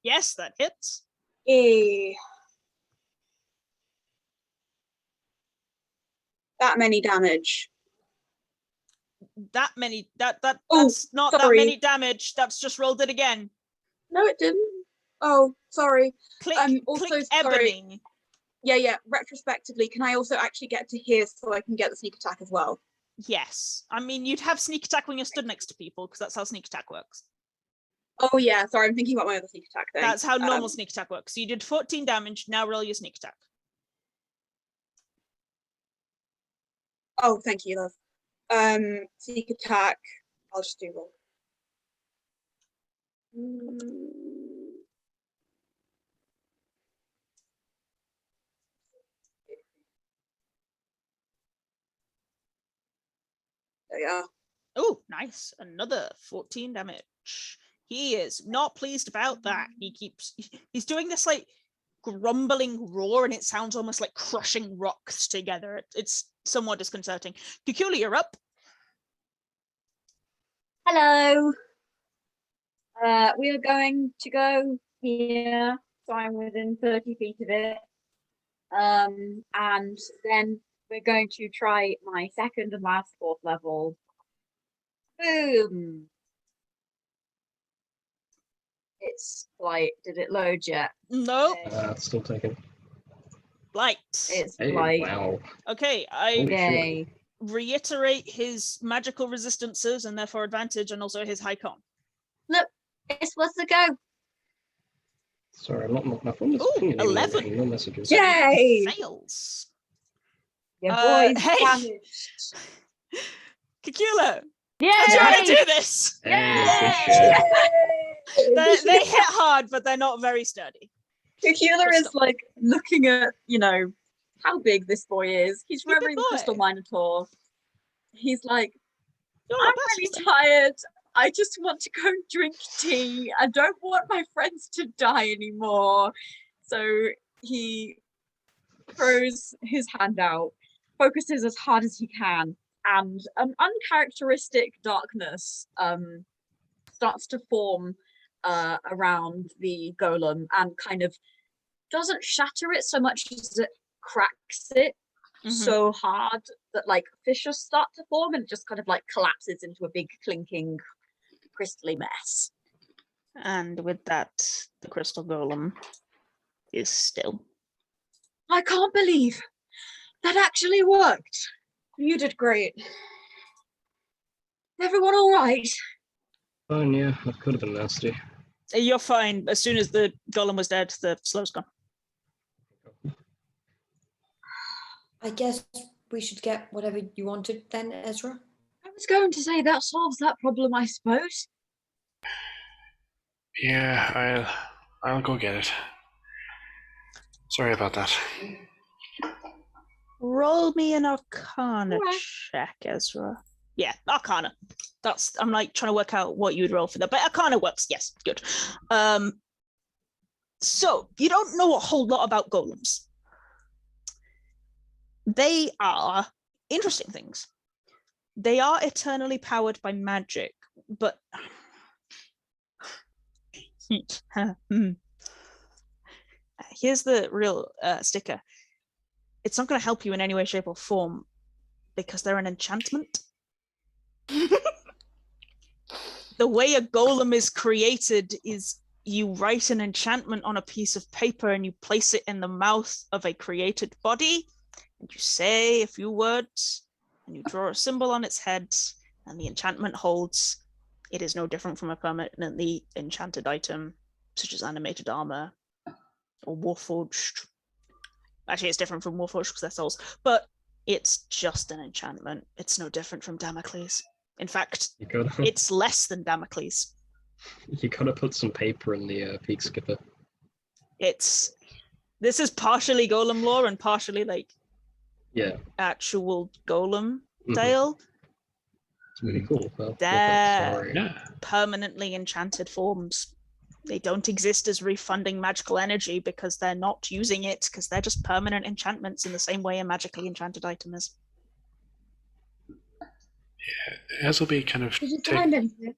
Yes, that hits. Yay. That many damage. That many. Oh, That's not that sorry. many damage. That's just rolled it again. No, it didn't. Oh, sorry. Click, Also, click sorry. ebony. Yeah. Retrospectively, can I also actually get to here so I can get the sneak attack as well? Yes. I mean, you'd have sneak attack when you're stood next to people, because that's how sneak attack works. Oh yeah, sorry, I'm thinking about my other sneak attack thing. That's how normal sneak attack works. So you did 14 damage. Now roll your sneak attack. Oh, thank you, love. Sneak attack. I'll just do roll. There we are. Oh, nice. Another 14 damage. He is not pleased about that. He's doing this like grumbling roar, and it sounds almost like crushing rocks together. It's somewhat disconcerting. Cacula, you're up. Hello. We are going to go here, so I'm within 30 feet of it. And then we're going to try my second and last 4th level. Boom. It's like, did it load yet? No, Still taking. light. It's Hey, like, wow. Okay, I Holy shit. yay. reiterate his magical resistances and therefore advantage, and also his high con. Look, it's supposed to go. Sorry, I'm not my phone is Ooh, pinging anymore, 11. getting no messages. Yay! Fails. Your boy's hey. damaged. Cacula, Yay! I'm trying to do this. Hey, good shit. They hit hard, but they're not very sturdy. Cacula is Crystal. like looking at, how big this boy is. He's He's a big remembering the Crystal boy. Minotaur. He's like, You're I'm the really best. tired. I just want to go and drink tea. I don't want my friends to die anymore. So he throws his hand out, focuses as hard as he can, and an uncharacteristic darkness starts to form around the golem and kind of doesn't shatter it so much as it cracks it so hard that like fissures start to form and it just kind of like collapses into a big clinking crystally mess. And with that, the crystal golem is still. I can't believe that actually worked. You did great. Everyone all right? Fine, yeah, that could have been nasty. You're fine. As soon as the golem was dead, the slow's gone. I guess we should get whatever you wanted then, Ezra. I was going to say that solves that problem, I suppose. Yeah, I'll go get it. Sorry about that. Roll me an Arcana Alright. check, Ezra. Yeah, Arcana. I'm like trying to work out what you would roll for that, but Arcana works. Yes, good. So you don't know a whole lot about golems. They are interesting things. They are eternally powered by magic, but here's the real sticker. It's not going to help you in any way, shape, or form because they're an enchantment. The way a golem is created is you write an enchantment on a piece of paper and you place it in the mouth of a created body, and you say a few words, and you draw a symbol on its head, and the enchantment holds. It is no different from a permanently enchanted item, such as animated armor or warforged. Actually, it's different from warforged because they're souls, but it's just an enchantment. It's no different from Damocles. In fact, it's less than Damocles. You gotta put some paper in the peak skipper. This is partially golem lore and partially like actual golem tale. It's really cool. Well, They're permanently enchanted forms. They don't exist as refunding magical energy because they're not using it, because they're just permanent enchantments in the same way a magically enchanted item is. Yeah, Ez will be kind of. Did you find anything?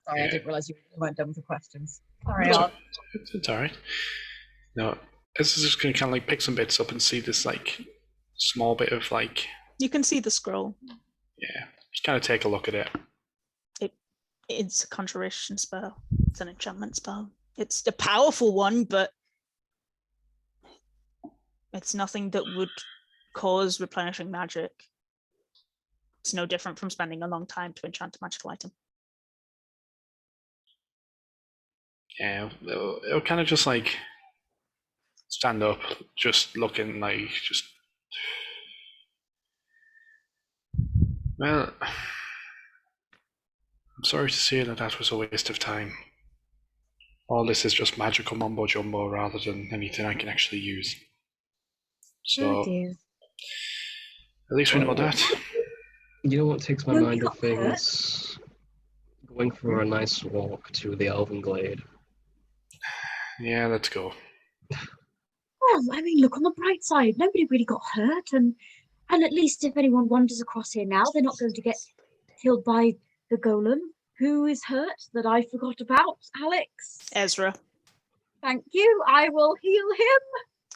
Sorry, I didn't realise you weren't done with the questions. Sorry, It's all right. No, Ez is just going to kind of like pick some bits up and see this like small bit of like. You can see the scroll. Yeah, just kind of take a look at it. It's a conjuration spell. It's an enchantment spell. It's a powerful one, but it's nothing that would cause replenishing magic. It's no different from spending a long time to enchant a magical item. Yeah, it'll kind of just like stand up, just looking like just. Well, I'm sorry to say that was a waste of time. All this is just magical mumbo jumbo rather than anything I can actually use. So, dear. at least we know that. You know what takes my mind off things? Going for a nice walk to the Elven Glade. Yeah, let's go. Well, I mean, look on the bright side. Nobody really got hurt, and at least if anyone wanders across here now, they're not going to get killed by the golem. Who is hurt that I forgot about? Aleks? Ezra. Thank you. I will heal him.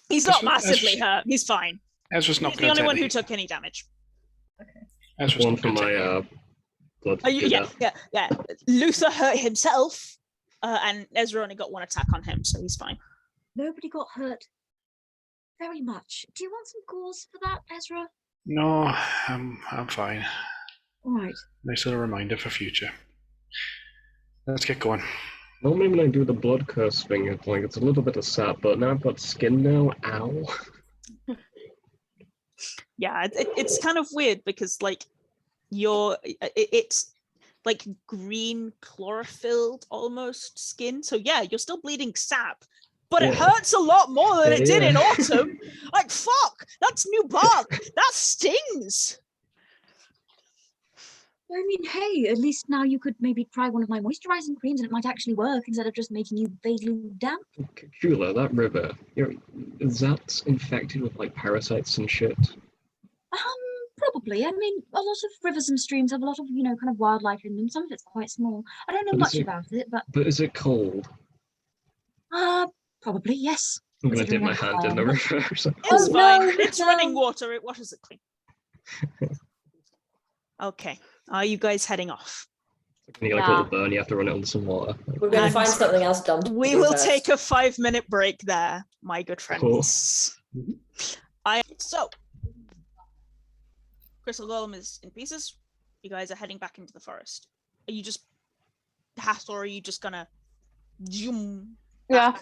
He's not massively hurt. He's fine. Ezra's not He's the only one who took any damage. Ezra's One not for going to my blood. Yeah. Luther hurt himself, and Ezra only got one attack on him, so he's fine. Nobody got hurt very much. Do you want some gauze for that, Ezra? No, I'm fine. All right. Nice little reminder for future. Let's get going. Normally when I do the blood curse thing, it's a little bit of sap, but now I've got skin now. Ow. Yeah, it's kind of weird because like it's like green chlorophylled almost skin. So yeah, you're still bleeding sap, but it hurts a lot more than it did in autumn. Like fuck, that's new bark. That stings. I mean, hey, at least now you could maybe try one of my moisturizing creams and it might actually work instead of just making you vaguely damp. Cacula, that river, is that infected with like parasites and shit? Probably. I mean, a lot of rivers and streams have a lot of, kind of wildlife in them. Some of it's quite small. I don't know much about it, but... But is it cold? Probably, yes. I'm going to dip my hand in the river. It's fine. It's running water. It washes it clean. Okay. Are you guys heading off? You get like a little burn, you have to run it under some water. We're going to And find something else dumb to We do will first. take a 5-minute break there, my good friends. So, Crystal Golem is in pieces. You guys are heading back into the forest. Are you just Hathor, or are you just gonna zoom? Yeah.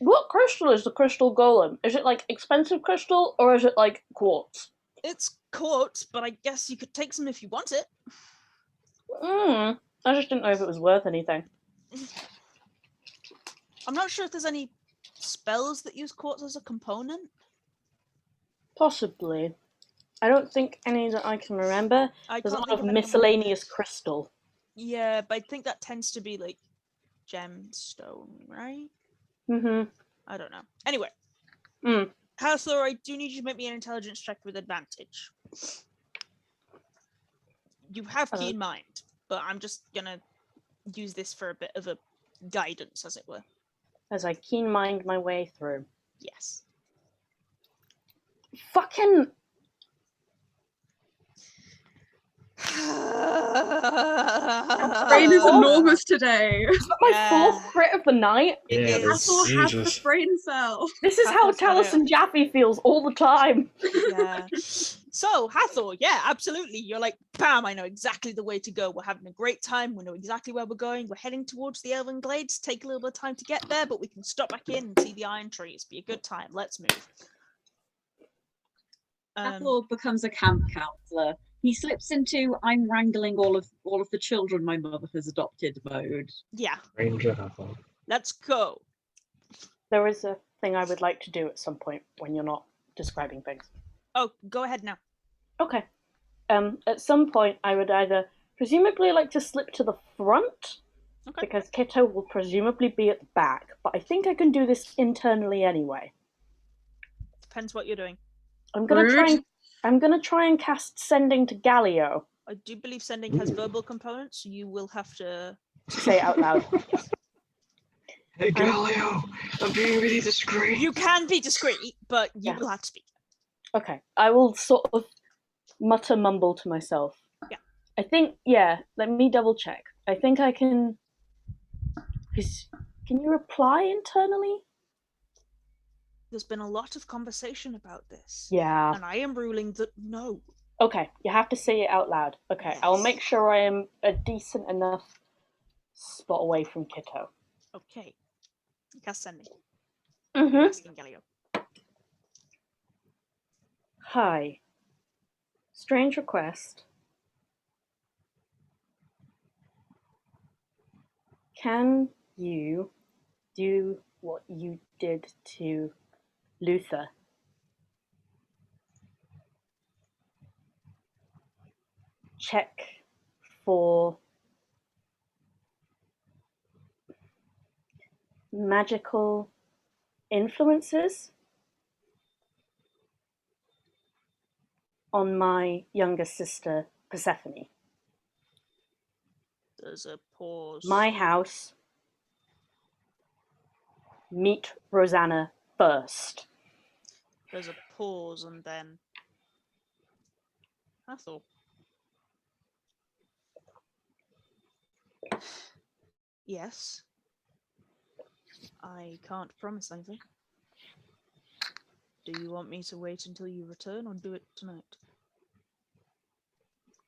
What crystal is the crystal golem? Is it like expensive crystal or is it like quartz? It's quartz, but I guess you could take some if you want it. I just didn't know if it was worth anything. I'm not sure if there's any spells that use quartz as a component. Possibly. I don't think any that I can remember. There's a can't lot think of any miscellaneous crystal. Yeah, but I think that tends to be like gemstone, right? Mm-hmm. I don't know. Anyway. Mm. Hathor, I do need you to make me an intelligence check with advantage. You have keen mind, but I'm just gonna use this for a bit of a guidance, as it were. As I keen mind my way through. Yes. Fucking... Brain is enormous today. Is that my fourth crit of the night? It Yeah, is. Hathor has the Jesus. brain cell. This is how Hathor's got Taliesin Jaffe feels all the time. Yeah. So, Hathor, yeah, absolutely. You're like, bam, I know exactly the way to go. We're having a great time. We know exactly where we're going. We're heading towards the Elven Glades. Take a little bit of time to get there, but we can stop back in and see the iron trees. Be a good time. Let's move. Hathor becomes a camp counselor. He slips into I'm wrangling all of the children my mother has adopted mode. Yeah, Ranger Hathor. let's go. There is a thing I would like to do at some point when you're not describing things. Oh, go ahead now. Okay. At some point, I would either presumably like to slip to the front, Okay. because Kitto will presumably be at the back, but I think I can do this internally anyway. Depends what you're doing. I'm gonna try and cast Sending to Galio. I do believe sending has verbal components, so you will have to Say it out loud. Yes. Hey Galio, I'm being really discreet. You can be discreet, but you Yeah. will have to speak. Okay, I will sort of mumble to myself. Yeah. I think, let me double check. I think I can... Can you reply internally? There's been a lot of conversation about this. Yeah. And I am ruling that no. Okay, you have to say it out loud. Okay, Yes. I'll make sure I am a decent enough spot away from Kitto. Okay. Cast sending. Mm-hmm. Asking Galio. Hi. Strange request. Can you do what you did to Luther? Check for magical influences on my younger sister, Persephone. There's a pause. My house. Meet Rosanna first. There's a pause and then Hathor. Yes. I can't promise anything. Do you want me to wait until you return or do it tonight?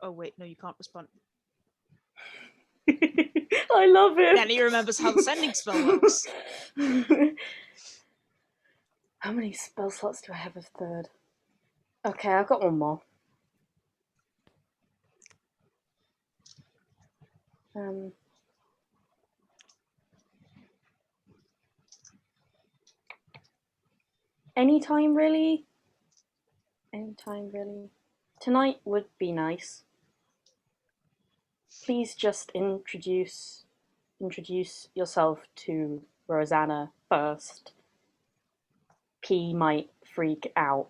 Oh wait, no, you can't respond. I love it. Then he remembers how the sending spell works. How many spell slots do I have of third? Okay, I've got one more. Anytime really? Anytime really? Tonight would be nice. Please just introduce yourself to Rosanna first. P might freak out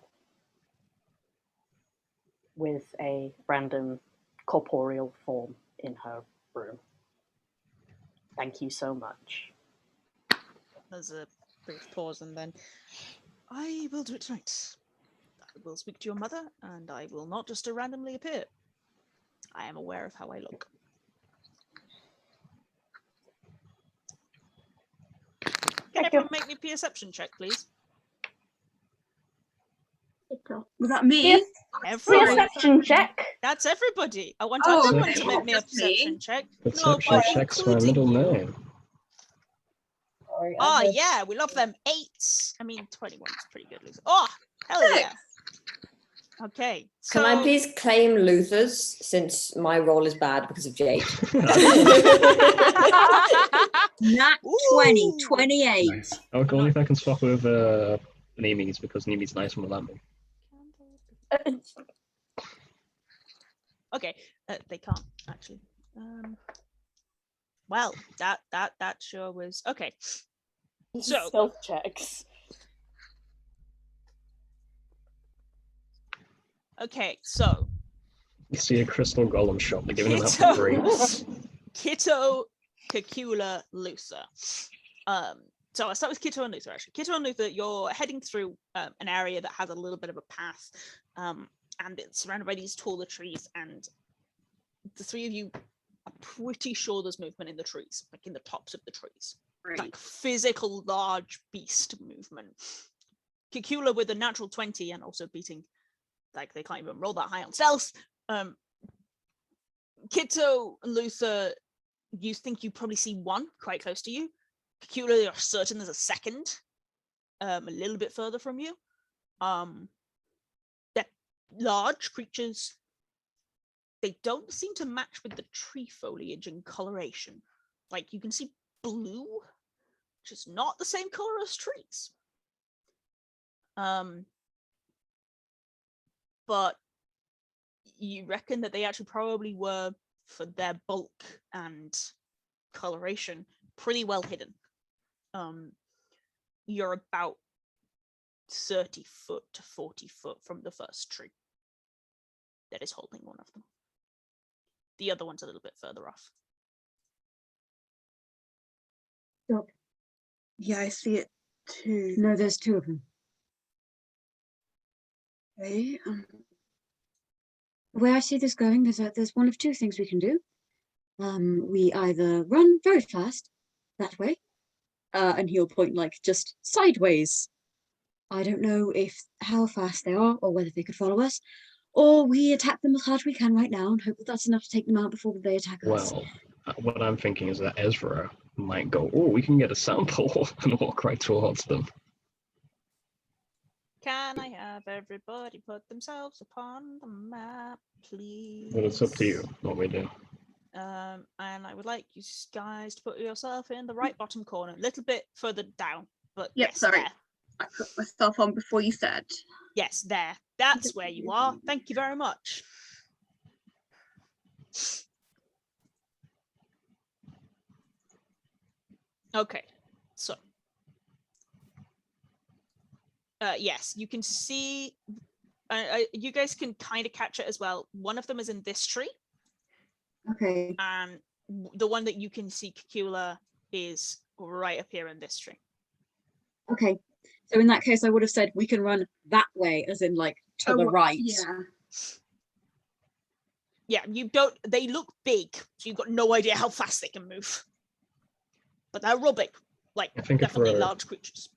with a random corporeal form in her room. Thank you so much. There's a brief pause and then I will do it tonight. I will speak to your mother and I will not just randomly appear. I am aware of how I look. Can everyone make me a perception check, please? Was that me? Yes. Everyone. Perception check. That's everybody. I want Oh, everyone okay. to make me a Just me. perception check. Perception but checks my including middle you. name. Sorry, Oh, I heard- yeah, we love them. 8s. I mean, 21's pretty good, Lisa. Oh, hell yeah. Okay. So, Can I please claim Luther's since my role is bad because of Jake? Nat Ooh. 20, 28. Nice. Okay, only if I can swap with Niimi's because Niimi's nice and without me. Okay, they can't actually. Well, that sure was okay. So Stealth checks. okay, so You see a crystal golem shop, they're giving them out Kitto, for free. Kitto, Cacula, Luther. So I'll start with Kitto and Luther. Actually, Kitto and Luther, you're heading through an area that has a little bit of a path, and it's surrounded by these taller trees. And the three of you are pretty sure there's movement in the trees, like in the tops of the trees, like physical large beast movement. Cacula with a natural 20 and also beating, like they can't even roll that high on stealth. Kitto and Luther, you think you probably see one quite close to you. Cacula, you're certain there's a second, a little bit further from you. They're large creatures. They don't seem to match with the tree foliage and coloration. Like you can see blue, which is not the same color as trees. But you reckon that they actually probably were, for their bulk and coloration, pretty well hidden. You're about 30 foot to 40 foot from the first tree that is holding one of them. The other one's a little bit further off. Stop. Yeah, I see it too. No, there's two of them. Okay. The way I see this going, there's one of two things we can do. We either run very fast that way, and he'll point like just sideways. I don't know how fast they are or whether they could follow us, or we attack them as hard as we can right now and hope that that's enough to take them out before they attack us. Well, what I'm thinking is that Ezra might go, oh, we can get a sample and walk right towards them. Can I have everybody put themselves upon the map, please? But it's up to you what we do. And I would like you guys to put yourself in the right bottom corner, a little bit further down. But Yep, yes, sorry. there. I put myself on before you said. Yes, there. That's where you are. Thank you very much. Okay, so. Yes, you can see, you guys can kind of catch it as well. One of them is in this tree. Okay. And the one that you can see, Cacula, is right up here in this tree. Okay. So in that case, I would have said we can run that way, as in like to the right. Yeah. Yeah, you don't, they look big, so you've got no idea how fast they can move. But they're real big, like I think definitely large creatures.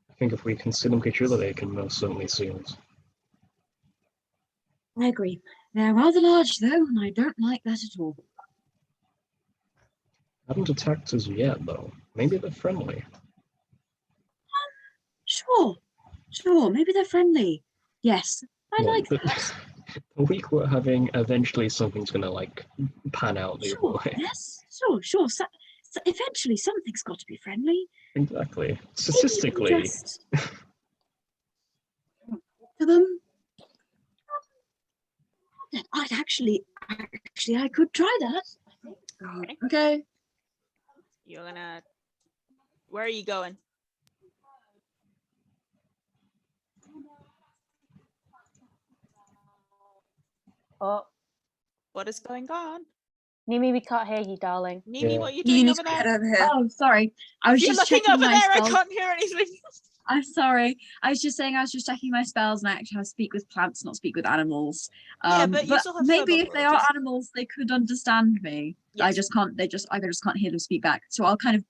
I think if we consider them Cacula, they can most certainly see us. I agree. They're rather large though, and I don't like that at all. Haven't attacked us yet, though. Maybe they're friendly. Sure. Maybe they're friendly. Yes, I like that. The week we're having, eventually something's gonna like pan out the Sure. other way. Yes. Sure. So eventually, something's got to be friendly. Exactly. Maybe Statistically, just to them. I'd actually, I could try that. Okay. You're gonna, where are you going? Oh, What is going on? Niimi, we can't hear you, darling. Niimi, Yeah. what are you You doing need over to get there? over here. Oh, sorry. I was If you're just looking checking over my there, spells. I can't hear anything. I'm sorry. I was just saying I was just checking my spells and I actually have speak with plants, not speak with animals. Yeah, but you still have maybe verbal if they are abilities. animals, they could understand me. I Yes. just can't. I just can't hear them speak back. So I'll kind of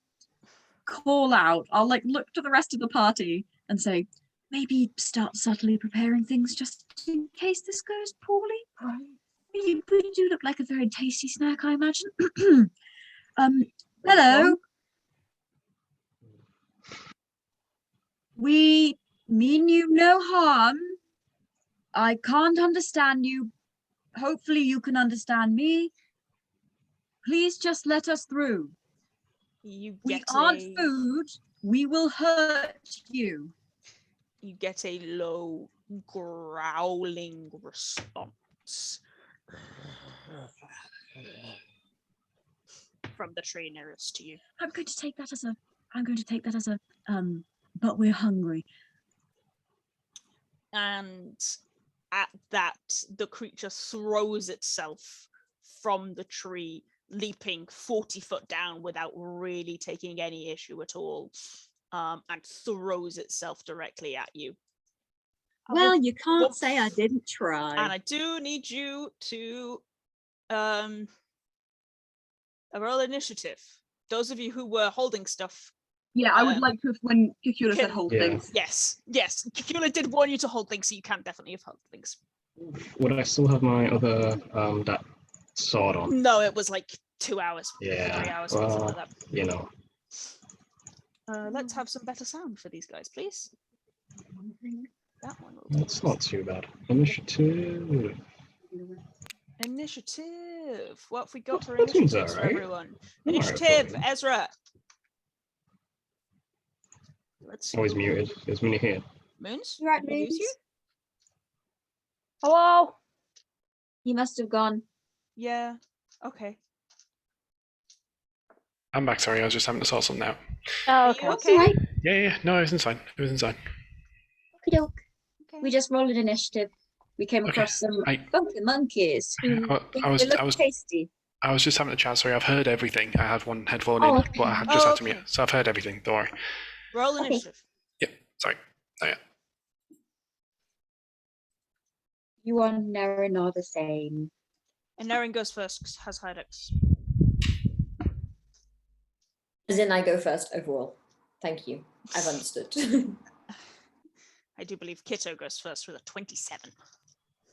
call out. I'll like look to the rest of the party and say, maybe start subtly preparing things just in case this goes poorly. We do look like a very tasty snack, I imagine. Hello. We mean you no harm. I can't understand you. Hopefully you can understand me. Please just let us through. We aren't food. We will hurt you. You get a low growling response from the tree nearest to you. I'm going to take that as a but we're hungry. And at that, the creature throws itself from the tree, leaping 40 foot down without really taking any issue at all, and throws itself directly at you. Well, you can't say I didn't try. And I do need you to roll initiative. Those of you who were holding stuff. Yeah, I would like to, when Cacula said hold things. Yes. Cacula did warn you to hold things, so you can definitely have held things. Would I still have my other that sword on? No, it was like 2 hours. Yeah. 3 hours, something Well, like that. you know. Let's have some better sound for these guys, please. That one will do. That's not too bad. Initiative. Initiative. What have we got for That seems initiatives for alright. everyone? I'm alright Initiative, for it. Ezra. Let's see. Oh, he's muted. Is Minnie here? Moons? You right, Did we lose Moons? you? Hello? He must have gone. Yeah. Okay. I'm back, sorry, I was just having to sort something out. Oh, Are you okay. Right. Yeah, no, it was inside. Okey-doke. Okay. We just rolled an initiative. We came Okay, across some I- funky monkeys who I think was- they look I was- tasty. I was just having a chat, sorry, I've heard everything. I had one headphone Oh, in, okay. but I had Oh, just had to okay. mute, so I've heard everything, don't worry. Roll Okay. initiative. Sorry. Oh, yeah. You and Nerin are the same. And Nerin goes first, 'cause has high dex. As in, I go first overall. Thank you. I've understood. I do believe Kitto goes first with a 27.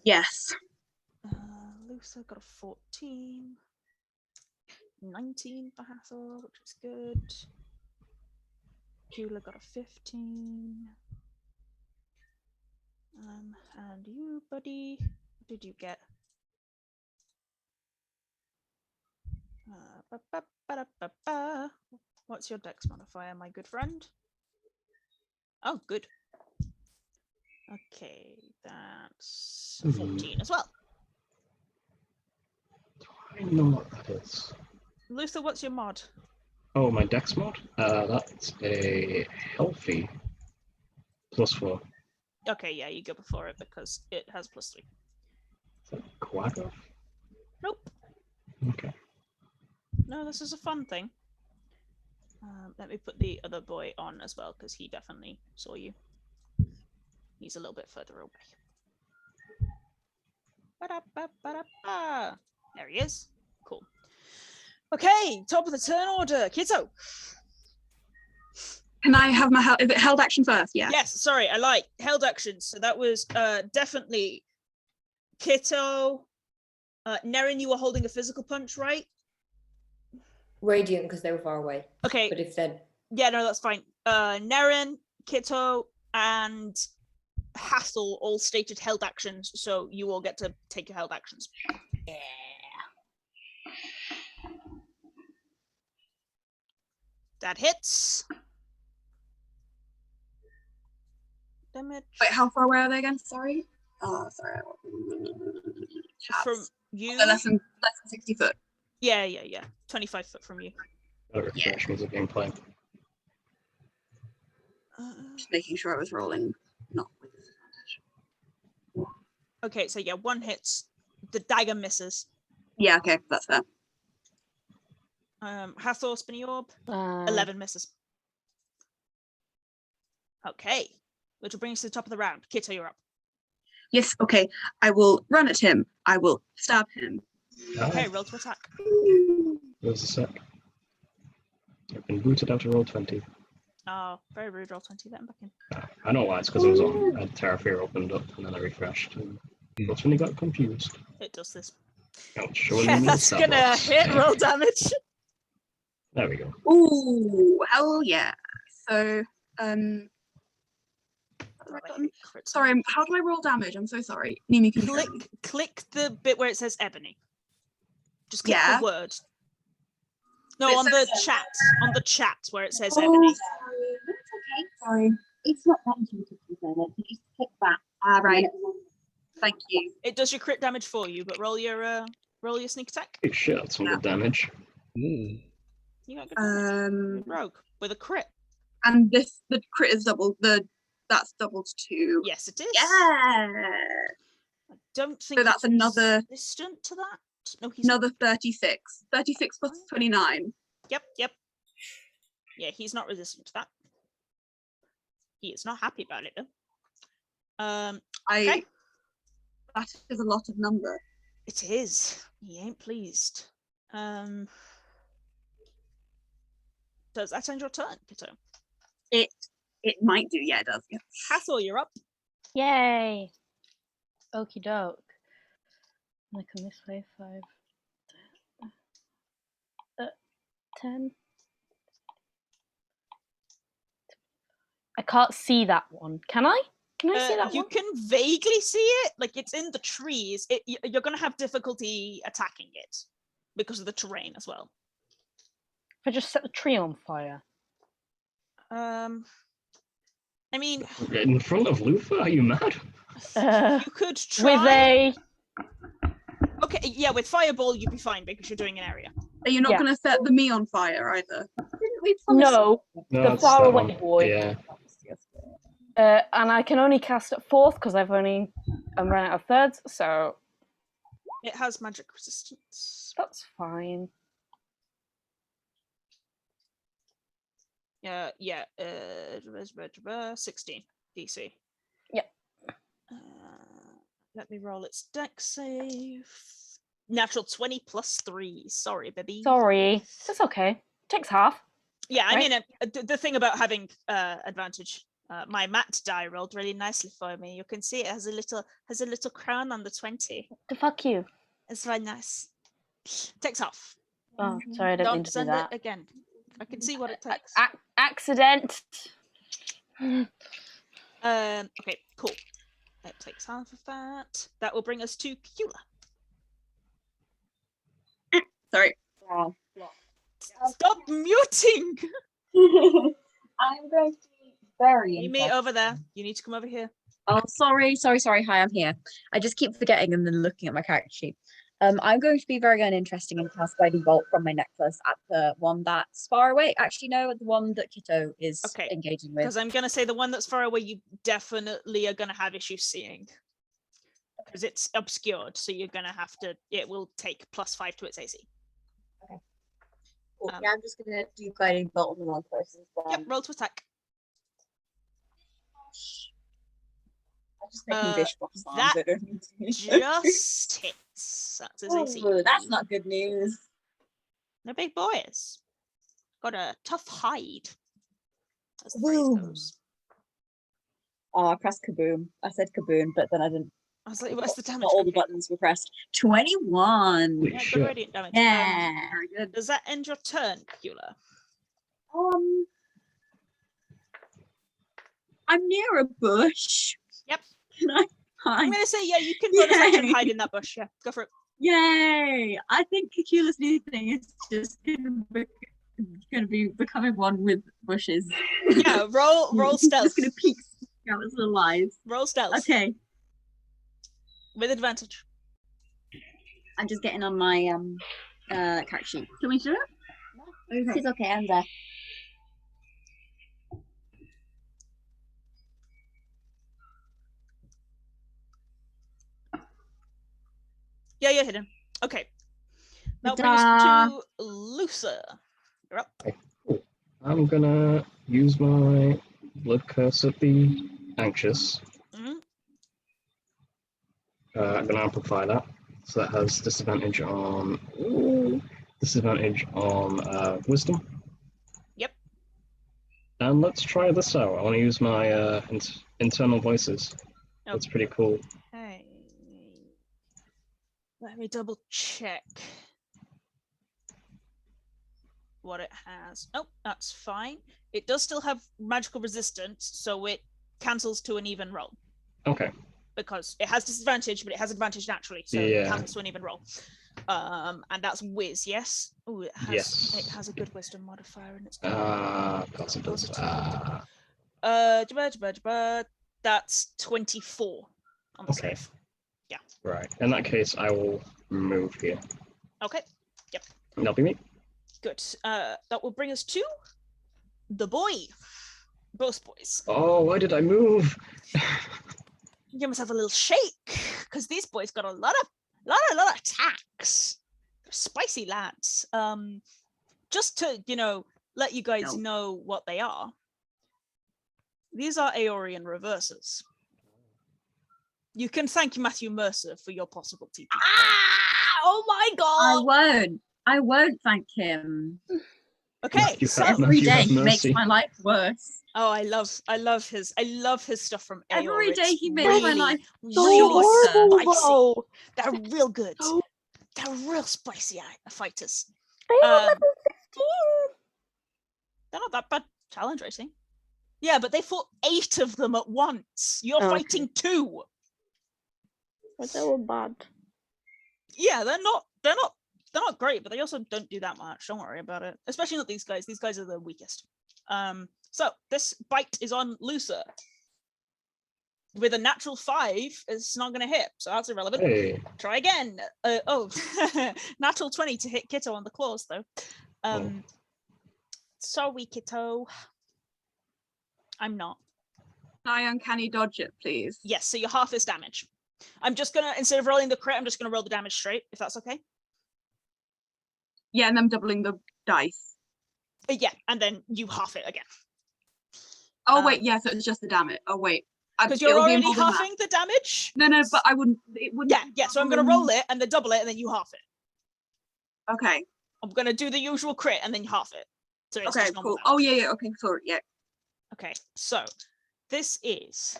Yes. Luther got a 14. 19 for Hathor, which is good. Cacula got a 15. And you, buddy, what did you get? Ba-ba-ba-da-ba-ba. What's your dex modifier, my good friend? Oh, good. Okay, that's 14 as well. I don't know what that is. Luther, what's your mod? Oh, my dex mod? That's a healthy +4. Okay, yeah, you go before it because it has +3. Is that Quagga? Nope. Okay. No, this is a fun thing. Let me put the other boy on as well because he definitely saw you. He's a little bit further away. Ba-da-ba-ba-da-ba. There he is. Cool. Okay, top of the turn order. Kitto. Can I have my is it held action first? Yeah. Yes, sorry, I like held actions. So that was definitely Kitto. Nerin, you were holding a physical punch, right? Radiant, because they were far away. Okay. But if they're... Yeah, no, that's fine. Nerin, Kitto, and Hathor all stated held actions, so you all get to take your held actions. Yeah. That hits. Damage. Wait, how far away are they again? Sorry. Oh, sorry. From you? They're less than 60 foot. Yeah. 25 foot from you. Refreshments of gameplay. Just making sure I was rolling not with disadvantage. Okay, so yeah, one hits. The dagger misses. Yeah, okay, that's fair. Hathor, spinny orb. 11 misses. Okay, which will bring us to the top of the round. Kitto, you're up. Yes, okay. I will run at him. I will stab him. Okay, roll to attack. There's a sec. I've been booted out of roll 20. Oh, very rude. Roll 20. Let him back in. I know why. It's because I was on Terra Fear opened up and then I refreshed and roll 20 got confused. It does this. Ouch. Yeah, that's gonna hit. Roll damage. There we go. Ooh, hell yeah. So, sorry, how do I roll damage? I'm so sorry. Niimi, can you show me? Click the bit where it says ebony. Just click Yeah. the word. No, It on the says- chat. On the chat where it says Oh, ebony. sorry. That's okay. Sorry. It's not that intuitive to be fair. You just click that. Ah, right. Thank you. It does your crit damage for you, but roll your sneak attack. Holy shit, that's some good damage. Mm. You got good damage. Good rogue with a crit. And the crit is double. That's doubled to. Yes, it is. Yeah. I don't think So that's it's another resistant to that. No, he's another 36. 36 plus 29. Yep. Yeah, he's not resistant to that. He is not happy about it though. Okay. That is a lot of number. It is. He ain't pleased. Does that end your turn, Kitto? It might do. Yeah, it does. Yeah. Hathor, you're up. Yay. Okie doke. I come this way, 5. 10. I can't see that one. Can I? Can I see that You one? can vaguely see it. Like it's in the trees. You're going to have difficulty attacking it because of the terrain as well. If I just set the tree on fire. I mean, In front of Luther? Are you mad? you could try. With a... Okay, yeah, with fireball you'd be fine because you're doing an area. Are you not Yeah. going to set the me on fire either? Didn't we promise? No, No, the it's far that away one. boy. Yeah. And I can only cast at 4th because I'm running out of thirds, so It has magic resistance. that's fine. Yeah, 16 DC. Yep. Let me roll its dex save. Natural 20 plus 3. Sorry, baby. Sorry, that's okay. Takes half. Yeah, I Right. mean, the thing about having advantage, my mat die rolled really nicely for me. You can see it has a little crown on the 20. The fuck you. It's very nice. Takes half. Oh, sorry, I didn't mean Don't to do send that. it again. I can see what it takes. Accident. Okay, cool. That takes half of that. That will bring us to Cacula. Sorry. Yeah. Stop muting! I'm going to be very You meet over there. You need to come over here. Oh, sorry. Hi, I'm here. I just keep forgetting and then looking at my character sheet. I'm going to be very uninteresting and cast Guiding Bolt from my necklace at the one that's far away. Actually, no, the one that Kitto is engaging with. Because I'm going to say the one that's far away, you definitely are going to have issues seeing. Because it's obscured, so you're going to have to, it will take +5 to its AC. Cool. Yeah, I'm just going to do Guiding Bolt on the one closest. Yep, roll to attack. I'm just making dishwasher sounds. That I don't need to. just hits. That's his AC. Oh, that's not good news. They're big boys. Got a tough hide. As the phrase goes. Oh, I pressed kaboom. I said kaboom, but then I didn't. I was like, what's the damage? Not all the buttons were pressed. 21. Holy Yeah, shit. good radiant damage. Yeah. Very good. Does that end your turn, Cacula? I'm near a bush. Yep. Can I I'm hide? going to say, yeah, you can bonus action Yay. hide in that bush. Yeah, go for it. Yay! I think Cacula's new thing is just gonna be becoming one with bushes. Yeah, roll stealth. Just gonna peek out its little eyes. Roll stealth. Okay, With advantage. I'm just getting on my character sheet. Can we do it? It's okay, I'm there. Yeah, you're hidden. Okay. Now bring Ta-da. us to Lusa. You're up. I'm gonna use my blood curse at the anxious. Mhm. I'm gonna amplify that, so that has disadvantage on wisdom. And let's try this out. I want to use my internal voices. That's pretty cool. Okay. Let me double check what it has. Oh, that's fine. It does still have magical resistance, so it cancels to an even roll. Okay. Because it has disadvantage, but it has advantage naturally, so it cancels to an even roll. And that's Wiz, yes? Oh, it has a good wisdom modifier in its Of course it does. That's 24 on the save. Yeah. Right. In that case, I will move here. Okay. Yep. That'll be me. Good. That will bring us to the boy. Both boys. Oh, why did I move? You must have a little shake, because these boys got a lot of attacks. They're spicy lads. Just to, let you guys know what they are. These are Aeorian reversers. You can thank Matthew Mercer for your possible TP. Oh my god! I won't thank him. Okay, so every day he makes my life worse. Oh, I love his stuff from Aeor. Every day he makes my life really horrible. spicy. They're real good. They're real spicy fighters. They are level 15. They're not that bad challenge racing. Yeah, but they fought 8 of them at once. You're fighting 2. But they were bad. Yeah, they're not great, but they also don't do that much. Don't worry about it. Especially not these guys. These guys are the weakest. So this bite is on Lucer. With a natural 5, it's not going to hit, so that's irrelevant. Hey. Try again. Natural 20 to hit Kitto on the claws, though. Sorry, Kitto. I'm not. Can I uncanny dodge it, please? Yes, so you're half his damage. I'm just gonna, instead of rolling the crit, I'm just gonna roll the damage straight, if that's okay. Yeah, and I'm doubling the dice. Yeah, and then you half it again. Oh wait, yes, it's just the damage. Oh wait, because you're already halving the damage. No, but I wouldn't. It wouldn't. Yeah. So I'm gonna roll it and then double it, and then you half it. Okay. I'm gonna do the usual crit and then you half it. So it's okay, just cool. Oh yeah. Okay, sorry. Yeah. Okay, so this is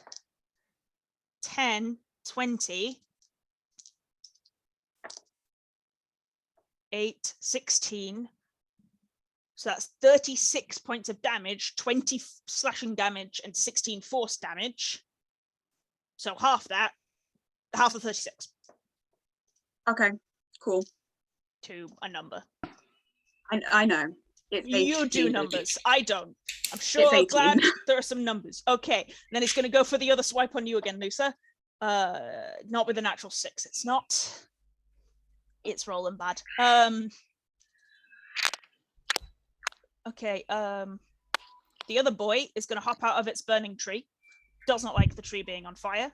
10, 20, 8, 16. So that's 36 points of damage, 20 slashing damage, and 16 force damage. So half that, half of 36. Okay, cool. To a number. I know. You do numbers. I don't. I'm sure glad there are some numbers. Okay, then it's going to go for the other swipe on you again, Lucer. Not with a natural 6. It's not. It's rolling bad. Okay, the other boy is going to hop out of its burning tree. Does not like the tree being on fire.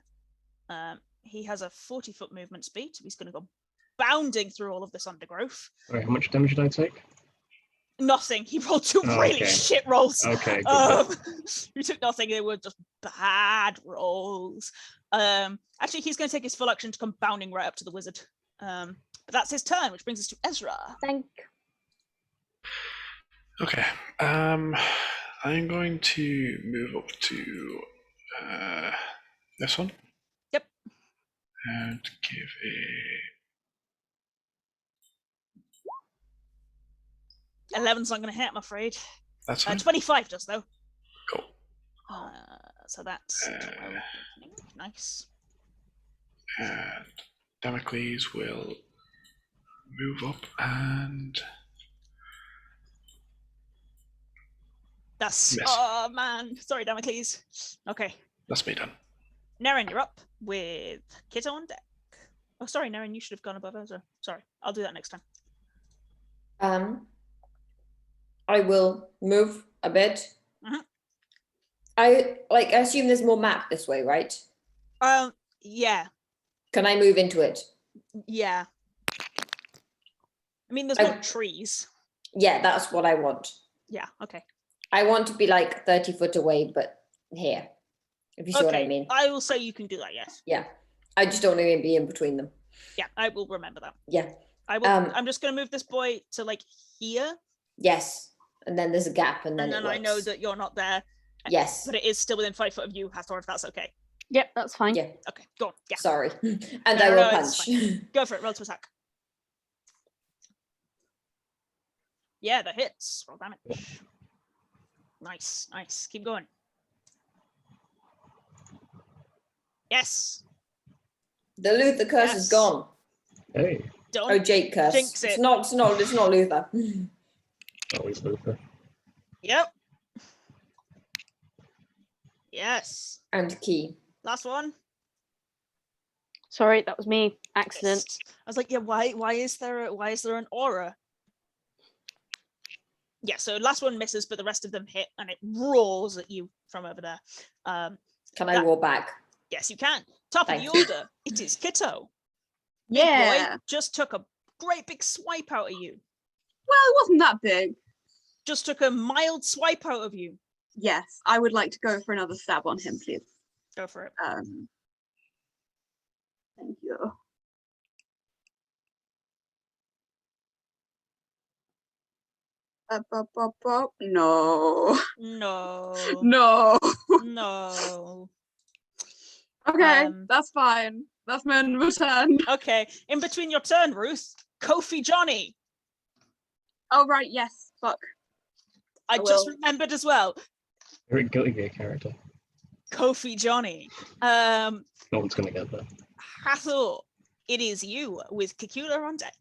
He has a 40-foot movement speed, so he's going to go bounding through all of this undergrowth. Right, how much damage did I take? Nothing. He rolled 2 really shit rolls. Okay, good. You took nothing. They were just bad rolls. Actually, he's going to take his full action to come bounding right up to the wizard. But that's his turn, which brings us to Ezra. Thank. Okay. I'm going to move up to this one. Yep. And give a 11's not going to hit, I'm afraid. That's fine. 25 does, though. Cool. So that's 12. Nice. And Damocles will move up and... That's... Miss. Oh, man. Sorry, Damocles. Okay. That's me done. Nerin, you're up with Kitto on deck. Oh, sorry, Nerin, you should have gone above Ezra. Sorry, I'll do that next time. I will move a bit. Mm-hmm. I assume there's more map this way, right? Yeah. Can I move into it? Yeah. I mean, there's more trees. Yeah, that's what I want. Yeah, okay. I want to be like 30 foot away, but here. If you see what I mean. I will say you can do that, yes. Yeah. I just don't want to be in between them. Yeah, I will remember that. Yeah. I will. I'm just going to move this boy to like here. Yes. And then there's a gap, and then I know that you're not there. Yes. But it is still within 5 foot of you, Hathor, if that's okay. Yep, that's fine. Yeah. Okay, go on. Yeah. Sorry. And No, I no, will it's punch. Go for it. Roll to attack. Yeah, that hits. Roll damage. Nice, nice. Keep going. Yes. The Luther curse is gone. Hey, Don't Oh, Jake curse. jinx it. It's not Luther. always Luther. Yep. Yes. And key. Last one. Sorry, that was me. Accident. Missed. I was like, yeah, why is there an aura? Yeah, so last one misses, but the rest of them hit, and it roars at you from over there. Can I roar back? Yes, you can. Top Thank of the you. order, it is Kitto. Yeah. Boy just took a great big swipe out of you. Well, it wasn't that big. Just took a mild swipe out of you. Yes, I would like to go for another stab on him, please. Go for it. Thank you. No. No. No. No. Okay, that's fine. That's my end of my turn. Okay. In between your turn, Ruth, Kofi Johnny. Oh, right, yes. Fuck. I just remembered as well. Very Guilty Gear character. Kofi Johnny. No one's gonna get that. Hathor, it is you with Cacula on deck.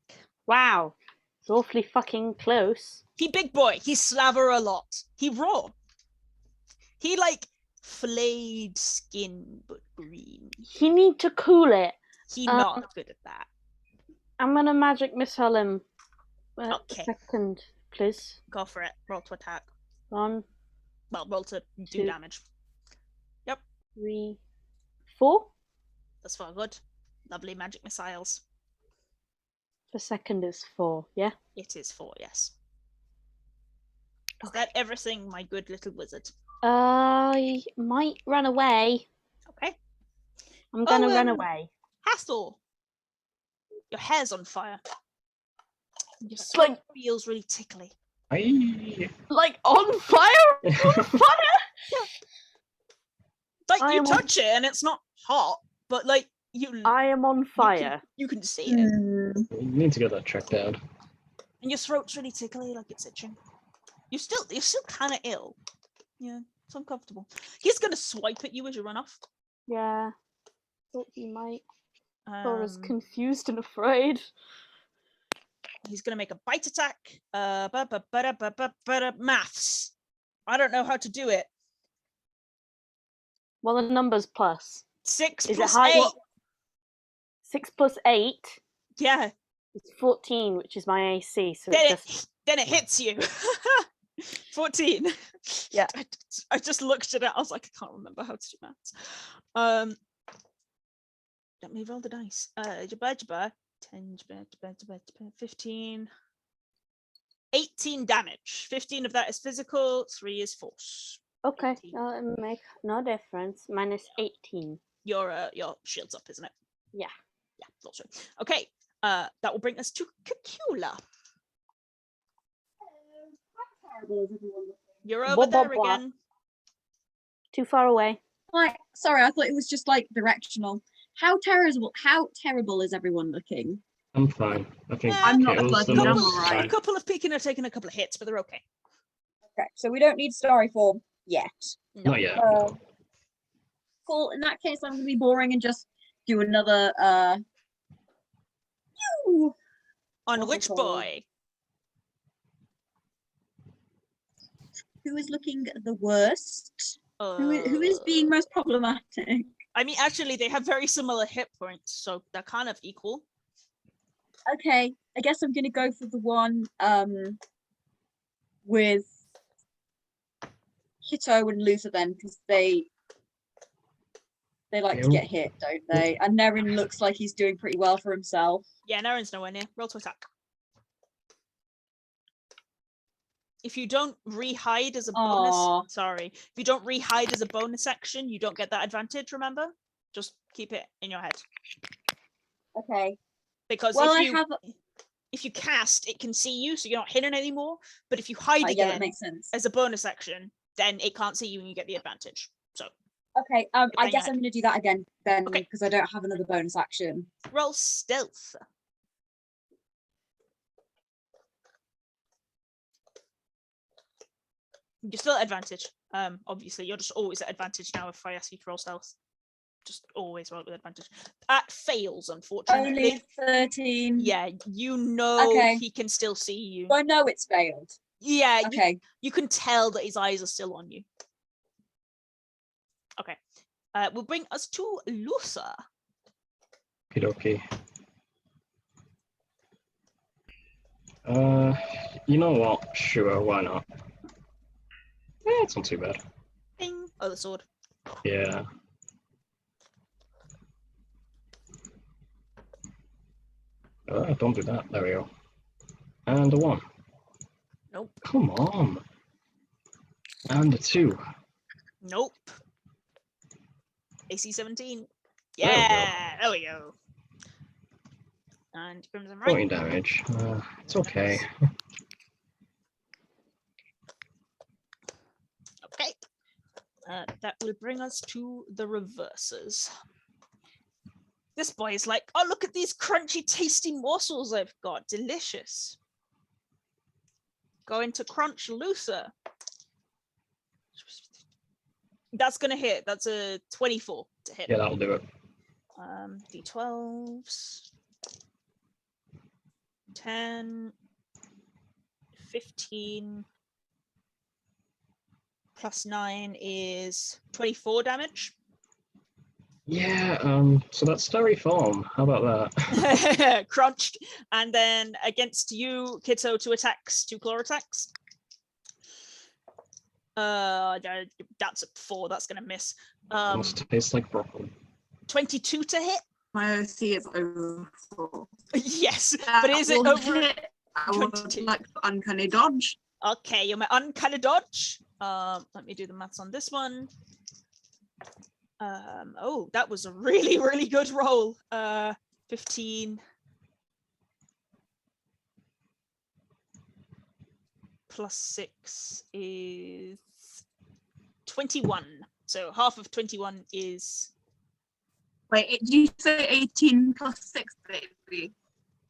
Wow. It's awfully fucking close. He big boy. He slaver a lot. He raw. He like flayed skin but green. He need to cool it. He not good at that. I'm gonna magic missile him. Okay. Second, please. Go for it. Roll to attack. 1, Well, roll to do 2, damage. 3, 4. That's far good. Lovely magic missiles. The second is 4, yeah? It is 4, yes. Is that everything, my good little wizard? I might run away. Okay. I'm gonna run away. Hathor, your hair's on fire. Your skin feels really tickly. Like on fire? On fire? Like I you am touch it and it's not hot, but like I am on fire. You can see it. You need to get that checked out. And your throat's really tickly, like it's itching. You're still kind of ill. Yeah, it's uncomfortable. He's gonna swipe at you as you run off. Yeah. Thought you might. I was confused and afraid. He's gonna make a bite attack. Maths. I don't know how to do it. Well, the number's plus. 6 Is plus it high? 8. 6 plus 8. Yeah. It's 14, which is my AC. So Then it hits you. 14. Yeah. I just looked at it. I was like, I can't remember how to do maths. Let me roll the dice. 10, 15. 18 damage. 15 of that is physical. 3 is force. Okay. 18. It make no difference. Minus 18. Your shield's up, isn't it? Yeah. Yeah, thought so. Okay. That will bring us to Cacula. You're over there again. Too far away. Like, sorry, I thought it was just like directional. How terrible is everyone looking? I'm fine. I think I'm not Kittle's looking, the I'm most alright. A couple of peeking have taken a couple of hits, but they're okay. Okay, so we don't need story form yet. No. Not yet. Cool. In that case, I'm gonna be boring and just do another On What's it which called? boy? Who is looking the worst? Who is being most problematic? I mean, actually, they have very similar hit points, so they're kind of equal. Okay, I guess I'm gonna go for the one with Kitto and Luther then, because they like to get hit, don't they? And Nerin looks like he's doing pretty well for himself. Yeah, Nerin's nowhere near. Roll to attack. If you don't re-hide as a bonus, sorry. If you don't re-hide as a bonus action, you don't get that advantage, remember? Just keep it in your head. Okay. Because Well, if if you cast, it can see you, so you're not hidden anymore. But if you hide Yeah, again that makes sense. as a bonus action, then it can't see you and you get the advantage. So Okay, I Going guess ahead. I'm going to do that again then, Okay. because I don't have another bonus action. roll stealth. You're still at advantage. Obviously, you're just always at advantage now if I ask you to roll stealth. Just always roll with advantage. That fails, unfortunately. Only 13. Yeah, you know Okay. he can still see you. I know it's failed. Yeah, Okay. you can tell that his eyes are still on you. Okay. Will bring us to Lusa. Okie dokie. You know what? Sure, why not? Yeah, it's not too bad. Ding. Oh, the sword. Yeah. Don't do that. There we go. And a 1. Nope. Come on. And a 2. Nope. AC 17. There we go. Yeah, there we go. And Crimson Right. 14 damage. It's okay. Okay. That will bring us to the reverses. This boy is like, oh, look at these crunchy, tasty morsels I've got. Delicious. Going to crunch Lusa. That's going to hit. That's a 24 to hit. Yeah, that'll do it. D12s. 10. 15. Plus 9 is 24 damage. Yeah, so that's styrofoam. How about that? Crunched. And then against you, Kitto, 2 attacks, 2 claw attacks. That's a 4. That's gonna miss. Almost tastes like broccoli. 22 to hit. My OC is over 4. Yes, but is it over? I would 22? like to uncanny dodge. Okay, you're my uncanny dodge. Let me do the maths on this one. Oh, that was a really, really good roll. 15 plus 6 is 21. So half of 21 is... Wait, did you say 18 plus 6, baby?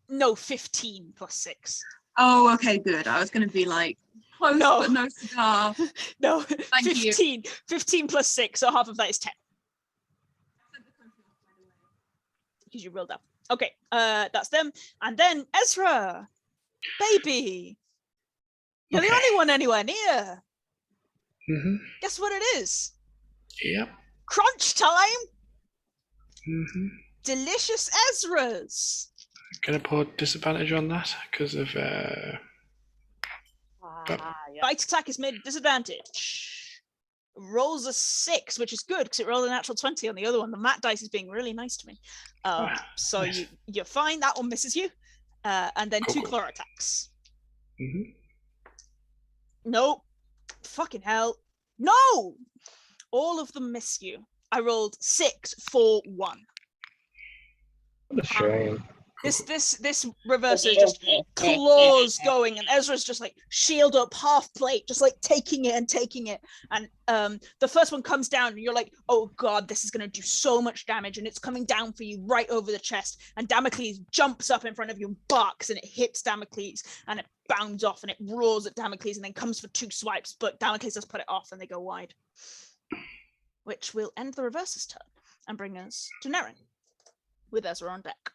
No, 15 plus 6. Oh, okay, good. I was going to be like, close No. but no cigar. No, Thank you. 15. 15 plus 6, so half of that is 10. Because you rolled up. Okay, that's them. And then Ezra, baby. You're the Okay. only one anywhere near. Mm-hmm. Guess what it is? Yep. Crunch time. Mm-hmm. Delicious Ezra's. Gonna put disadvantage on that because of Bite attack is made at disadvantage. Rolls a 6, which is good because it rolled a natural 20 on the other one. The mat dice is being really nice to me. So nice. you're fine. That one misses you. And then Cool, 2 cool. claw attacks. Mm-hmm. Nope. Fucking hell. No! All of them miss you. I rolled 6, 4, 1. What a shame. This reverser is just claws going, and Ezra's just like shield up, half plate, just like taking it and taking it. And the first one comes down, and you're like, oh god, this is gonna do so much damage, and it's coming down for you right over the chest. And Damocles jumps up in front of you and barks, and it hits Damocles, and it bounds off, and it roars at Damocles, and then comes for 2 swipes, but Damocles does put it off, and they go wide. Which will end the reverser's turn and bring us to Nerin with Ezra on deck.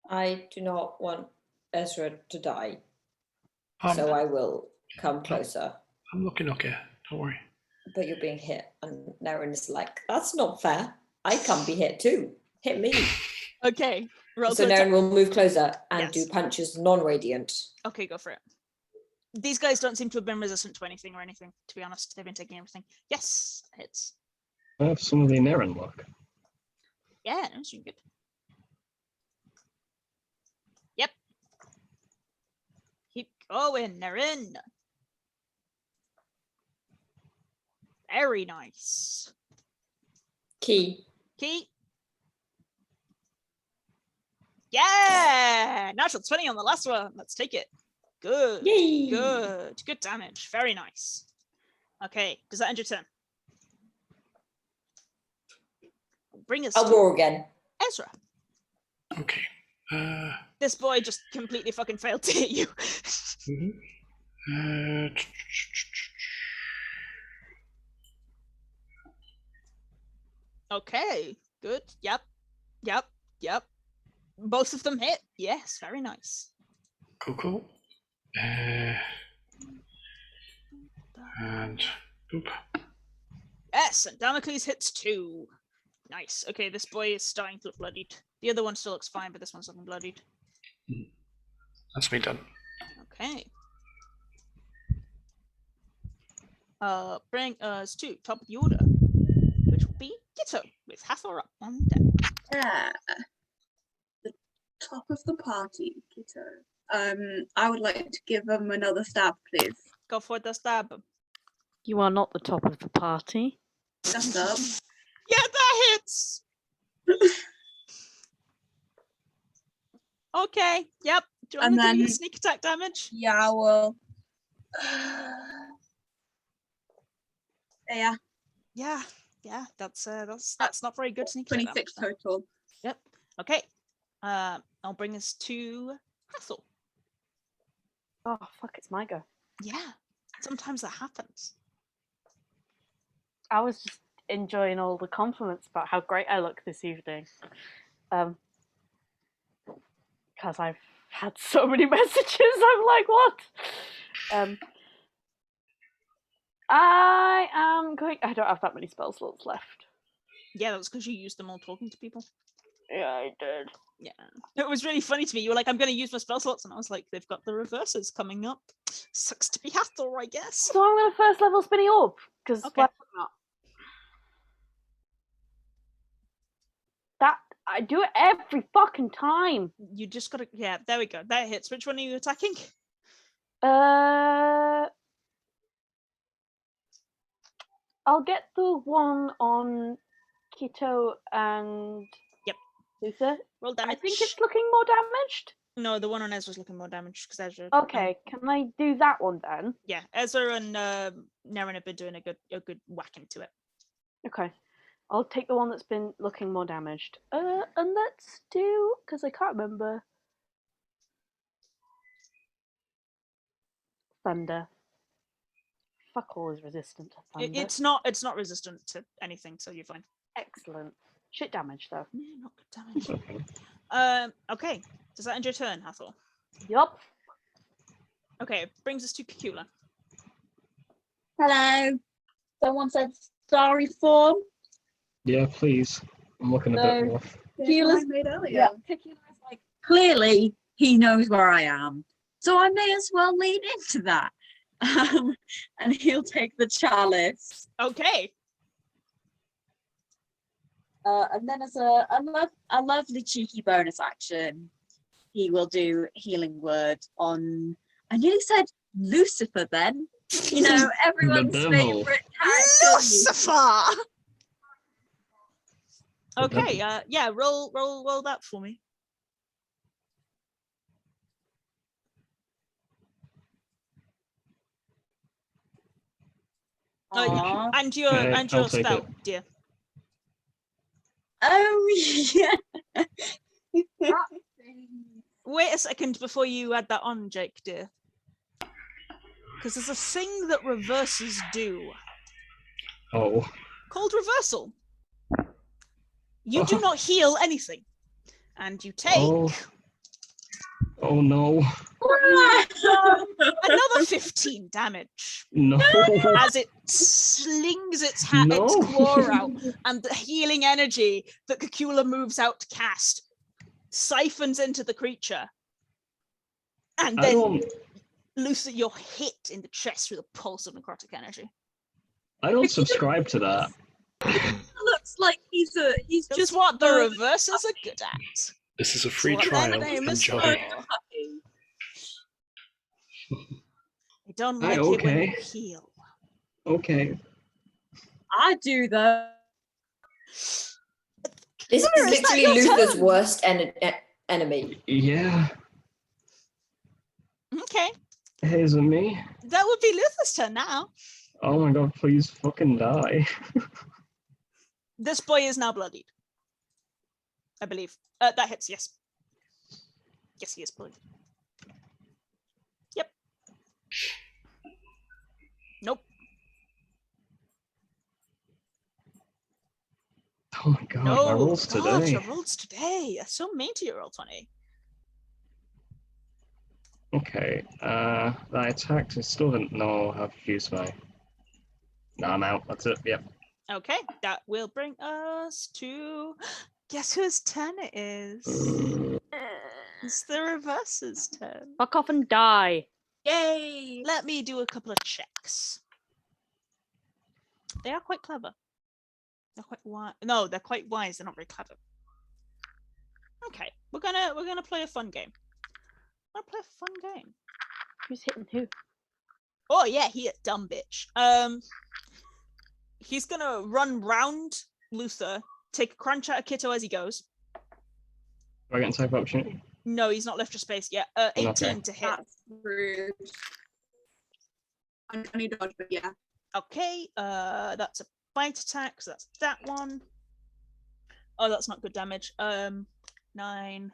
I do not want Ezra to die, Um, so I will come closer. I'm looking okay. Don't worry. But you're being hit, and Nerin is like, that's not fair. I can't be hit too. Hit me. Okay. Roll So to attack. Nerin will move closer and do Yes. punches non-radiant. Okay, go for it. These guys don't seem to have been resistant to anything or anything, to be honest. They've been taking everything. Yes, hits. I have some of the Nerin luck. Yeah, that's good. Yep. Keep going, Nerin. Very nice. Key. Key. Yeah! Natural 20 on the last one. Let's take it. Good. Yay! Good damage. Very nice. Okay, does that end your turn? Bring us I'll to roar again. Ezra. Okay. This boy just completely fucking failed to hit you. Okay, good. Yep. Both of them hit. Yes, very nice. Cool. And boop. Yes, and Damocles hits 2. Nice. Okay, this boy is starting to look bloodied. The other one still looks fine, but this one's looking bloodied. That's me done. Okay. Bring us to top of the order, which will be Kitto with Hathor up on deck. Yeah. The top of the party, Kitto. I would like to give him another stab, please. Go for the stab. You are not the top of the party. Shut up. Yeah, that hits. Okay. Yep. Do you want And me to give you then- sneak attack damage? Yeah, well. Yeah, Yeah. That's not very good sneak attack 26 damage. total. Yep. Okay. I'll bring us to Hathor. Oh, fuck, it's my go. Yeah. Sometimes that happens. I was just enjoying all the compliments about how great I look this evening. Because I've had so many messages, I'm like, what? I don't have that many spell slots left. Yeah, that was because you used them all talking to people. Yeah, I did. Yeah. It was really funny to me. You were like, I'm going to use my spell slots. And I was like, they've got the reverses coming up. Sucks to be Hathor, I guess. So I'm going to first level Spinny Orb, because Okay. why not? That, I do it every fucking time. You just got to... Yeah, there we go. That hits. Which one are you attacking? I'll get the one on Kitto and Yep. Luther. Roll I damage. think it's looking more damaged. No, the one on Ezra's looking more damaged because Ezra... Okay, can I do that one then? Yeah, Ezra and Nerin have been doing a good whacking to it. Okay. I'll take the one that's been looking more damaged. And let's do, because I can't remember. Thunder. Fuck all is resistant to thunder. It's not resistant to anything, so you're fine. Excellent. Shit damage though. Yeah, not good damage. Okay. Okay. Does that end your turn, Hathor? Yup. Okay, brings us to Cacula. Hello. Someone said sorry form. Yeah, please. I'm looking a No. bit rough. Cacula's made earlier. Yeah, Cacula's like, clearly he knows where I am, so I may as well lean into that. And he'll take the chalice. Okay. And then as a lovely cheeky bonus action, he will do healing word on. I nearly said Lucifer then. You know, everyone's devil. favorite character. Lucifer. Okay. Yeah. Roll that for me. Aw. And your Okay, and your I'll take spell, it. dear. Oh yeah. Wait a second before you add that on, Jake, dear. Because there's a thing that reverses do Oh. called reversal. You do not heal anything, and you take Oh no. another 15 damage No. as it slings its No. claw out, and the healing energy that Cacula moves out to cast siphons into the creature, and I then don't Lucy, you're hit in the chest with a pulse of necrotic energy. subscribe to that. Looks like he's That's just what the learned reversals are good at. This is a free What trial. their name is Enjoy. for. puppy. I don't Aye, like it when okay. you heal. Okay. I do though. This is Sarah, is that literally your Luther's turn? worst enemy. Yeah, Okay, it isn't me. that would be Luther's turn now. Oh my god, please fucking die. This boy is now bloodied. I believe. That hits, yes. Yes, he is bloodied. Yep. Nope. Oh my god, my No, rolls God, today. your rolls today. That's so mean to your roll 20. Okay, that attack, I still don't know how to use my... Nah, I'm out, that's it, yep. Okay, that will bring us to... Guess whose turn it is? It's the reverse's turn. Fuck off and die. Yay! Let me do a couple of checks. They are quite clever. They're quite wise. No, they're quite wise. They're not very clever. Okay, we're gonna play a fun game. We're gonna play a fun game. Who's hitting who? Oh yeah, he a dumb bitch. He's gonna run round Luther, take a crunch out of Kitto as he goes. Do I get an attack of opportunity? No, he's not left your space yet. 18 Okay. to hit. That's rude. Uncanny dodge, but yeah. Okay, that's a bite attack, so that's that one. Oh, that's not good damage. 9,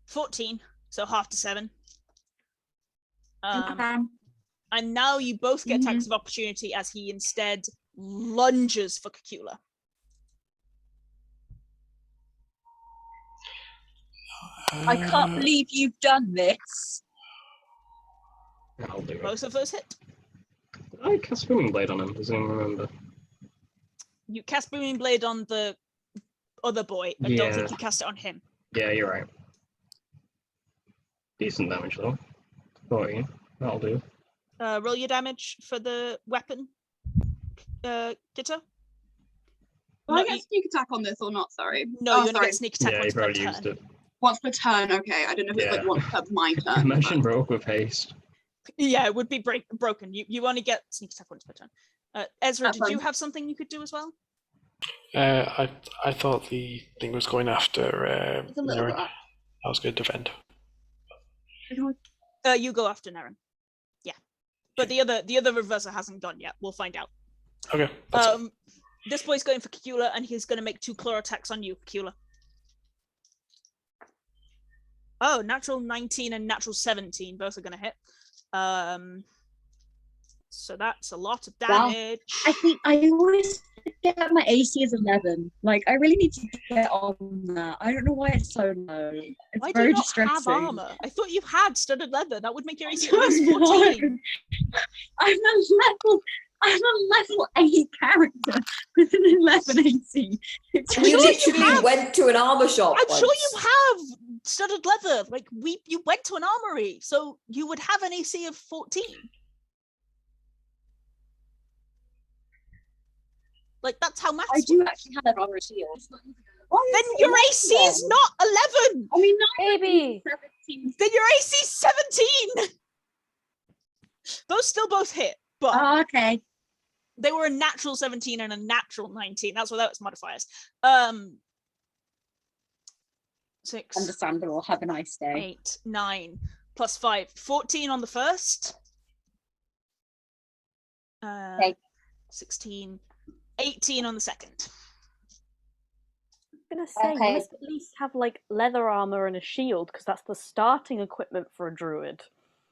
14, so half to 7. And now you both get attacks of opportunity as he instead lunges for Cacula. I can't believe you've done this. I'll do it. Both of those hit. Did I cast Booming Blade on him? Does anyone remember? You cast Booming Blade on the other boy. I don't think you cast it on him. Yeah, you're right. Decent damage though. 14. That'll do. Roll your damage for the weapon, Kitto. Will I get sneak attack on this or not? Sorry. No, you only sorry. get sneak attack Yeah, once you've per already turn. used it. Once per turn, okay. I don't know if it's Yeah. like once per my turn. Imagine Rogue with haste. Yeah, it would be broken. You only get sneak attack once per turn. Ezra, That's did you fine. have something you could do as well? I thought the thing was going after It's a little Nerin. bit up. I was going to defend. You go after Nerin. Yeah, but the other reverser hasn't gone yet. We'll find out. Okay. That's it. This boy's going for Cacula, and he's going to make 2 claw attacks on you, Cacula. Oh, natural 19 and natural 17, both are going to hit. So that's a lot of Wow. damage. I think I always forget my AC is 11. Like, I really need to get on that. I don't know why it's so low. It's Why do very you not distressing. have armor? I thought you had studded leather. That would make your AC I at least don't 14. know. I'm a level 8 character with an 11 AC. It's We sure you literally have. went to an armor shop. I'm sure once. you have studded leather. Like you went to an armory, so you would have an AC of 14. Like that's how maths I do works. actually have that armor shield. Then your AC is not 11. I mean, Baby. 17. Then your AC is 17. Those still both hit, but Oh, okay. they were a natural 17 and a natural 19. That's without its modifiers. 6, Understandable. Have a nice day. 8, 9, plus 5, 14 on the first. Okay. 16, 18 on the second. I'm gonna say Okay. you must at least have like leather armor and a shield because that's the starting equipment for a druid.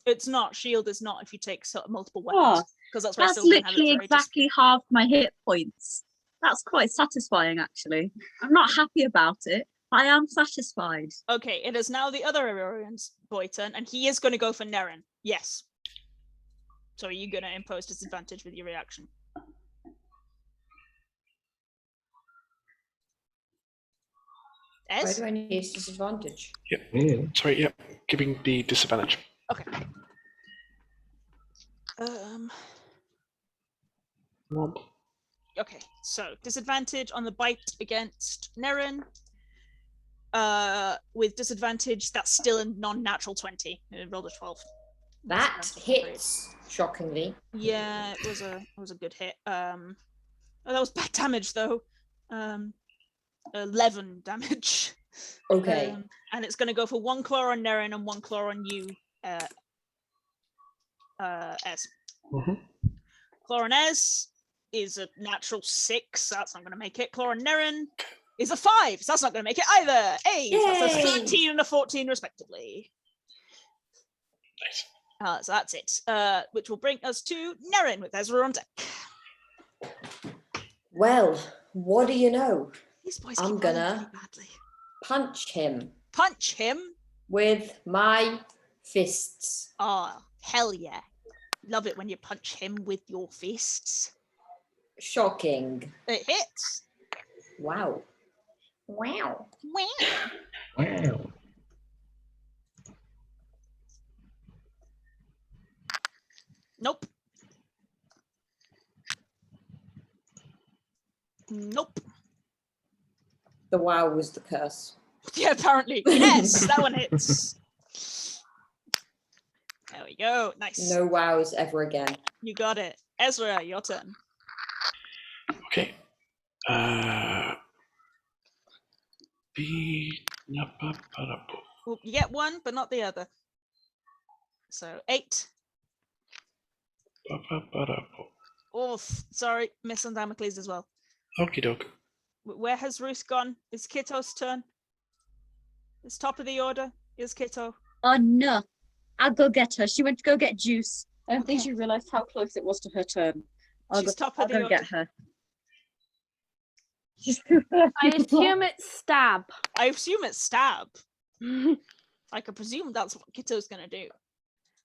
It's not. Shield is not if you take multiple Oh, weapons. Because that's why That's Sylvan had it literally for ages. exactly half my hit points. That's quite satisfying, actually. I'm not happy about it. I am satisfied. Okay, it is now the other Aurorian's boy turn, and he is going to go for Nerin. Yes. So are you going to impose disadvantage with your reaction? Why Ez? do I need disadvantage? Yeah. Sorry, yeah. Giving the disadvantage. Okay. Okay, so disadvantage on the bite against Nerin. With disadvantage, that's still a non-natural 20. It rolled a 12. That Disadvantage. hits, shockingly. Yeah, it was a good hit. Oh, that was bad damage though. 11 damage. Okay. And it's going to go for 1 claw on Nerin and 1 claw on you, Ez. Claw on Ez is a natural 6. So that's not going to make it. Claw on Nerin is a 5. So that's not going to make it either. Hey, so that's a 13 and a 14 respectively. Nice. So that's it. Which will bring us to Nerin with Ezra on deck. Well, what do you know? These boys I'm keep rolling gonna pretty badly. punch him Punch him. with my fists. Oh, hell yeah. Love it when you punch him with your fists. Shocking. It hits. Wow. Wow. Wow. Nope. Nope. The wow was the curse. Yeah, apparently. Yes, that one hits. There we go. Nice. No wows ever again. You got it. Ezra, your turn. Okay. Well, you get one, but not the other. So 8. Oh, sorry. Miss on Damocles as well. Okie doke. Where has Ruth gone? It's Kitto's turn. It's top of the order. Is Kitto. Oh no, I'll go get her. She went to go get juice. I don't think she realised how close it was to her turn. She's top I'll of the go order. get her. I assume it's stab. I assume it's stab. I can presume that's what Kitto's going to do.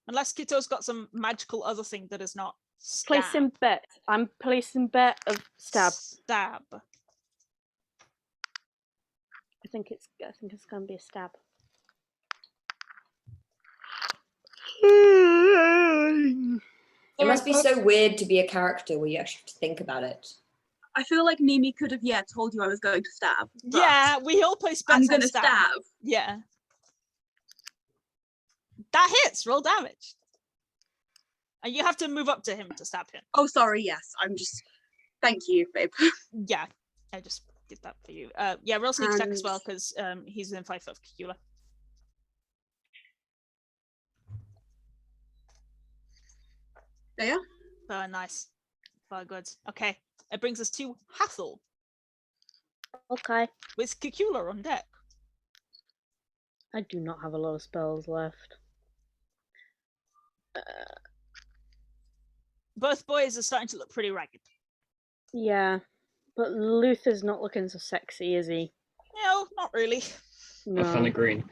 Unless Kitto's got some magical other thing that is not stab. Placing bet. I'm placing bet of stab. Stab. I think it's gonna be a stab. It must be so weird to be a character where you actually have to think about it. I feel like Niimi could have, told you I was going to stab. but Yeah, we all place bets I'm on going to stab. stab. Yeah. That hits. Roll damage. And you have to move up to him to stab him. Oh, sorry, yes. Thank you, babe. Yeah, I just did that for you. Yeah, roll sneak attack as And- well, because he's in 5 foot of Cacula. There. Oh, nice. Very good. Okay, it brings us to Hathor Okay. with Cacula on deck. I do not have a lot of spells left. Both boys are starting to look pretty ragged. Yeah, but Luther's not looking so sexy, is he? No, not really. No. A fan of green.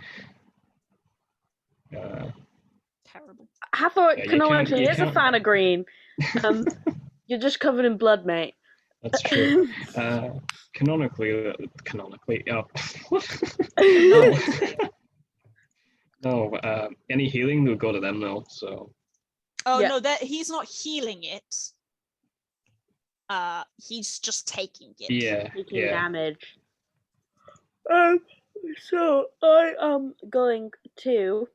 Terrible. Hathor Yeah, you canonically can't- is a fan of green. You're just covered in blood, mate. That's true. Canonically, oh. No, any healing will go to them though. So Oh Yeah. no, that he's not healing it. He's just taking it. yeah, Taking yeah. damage. So I am going to.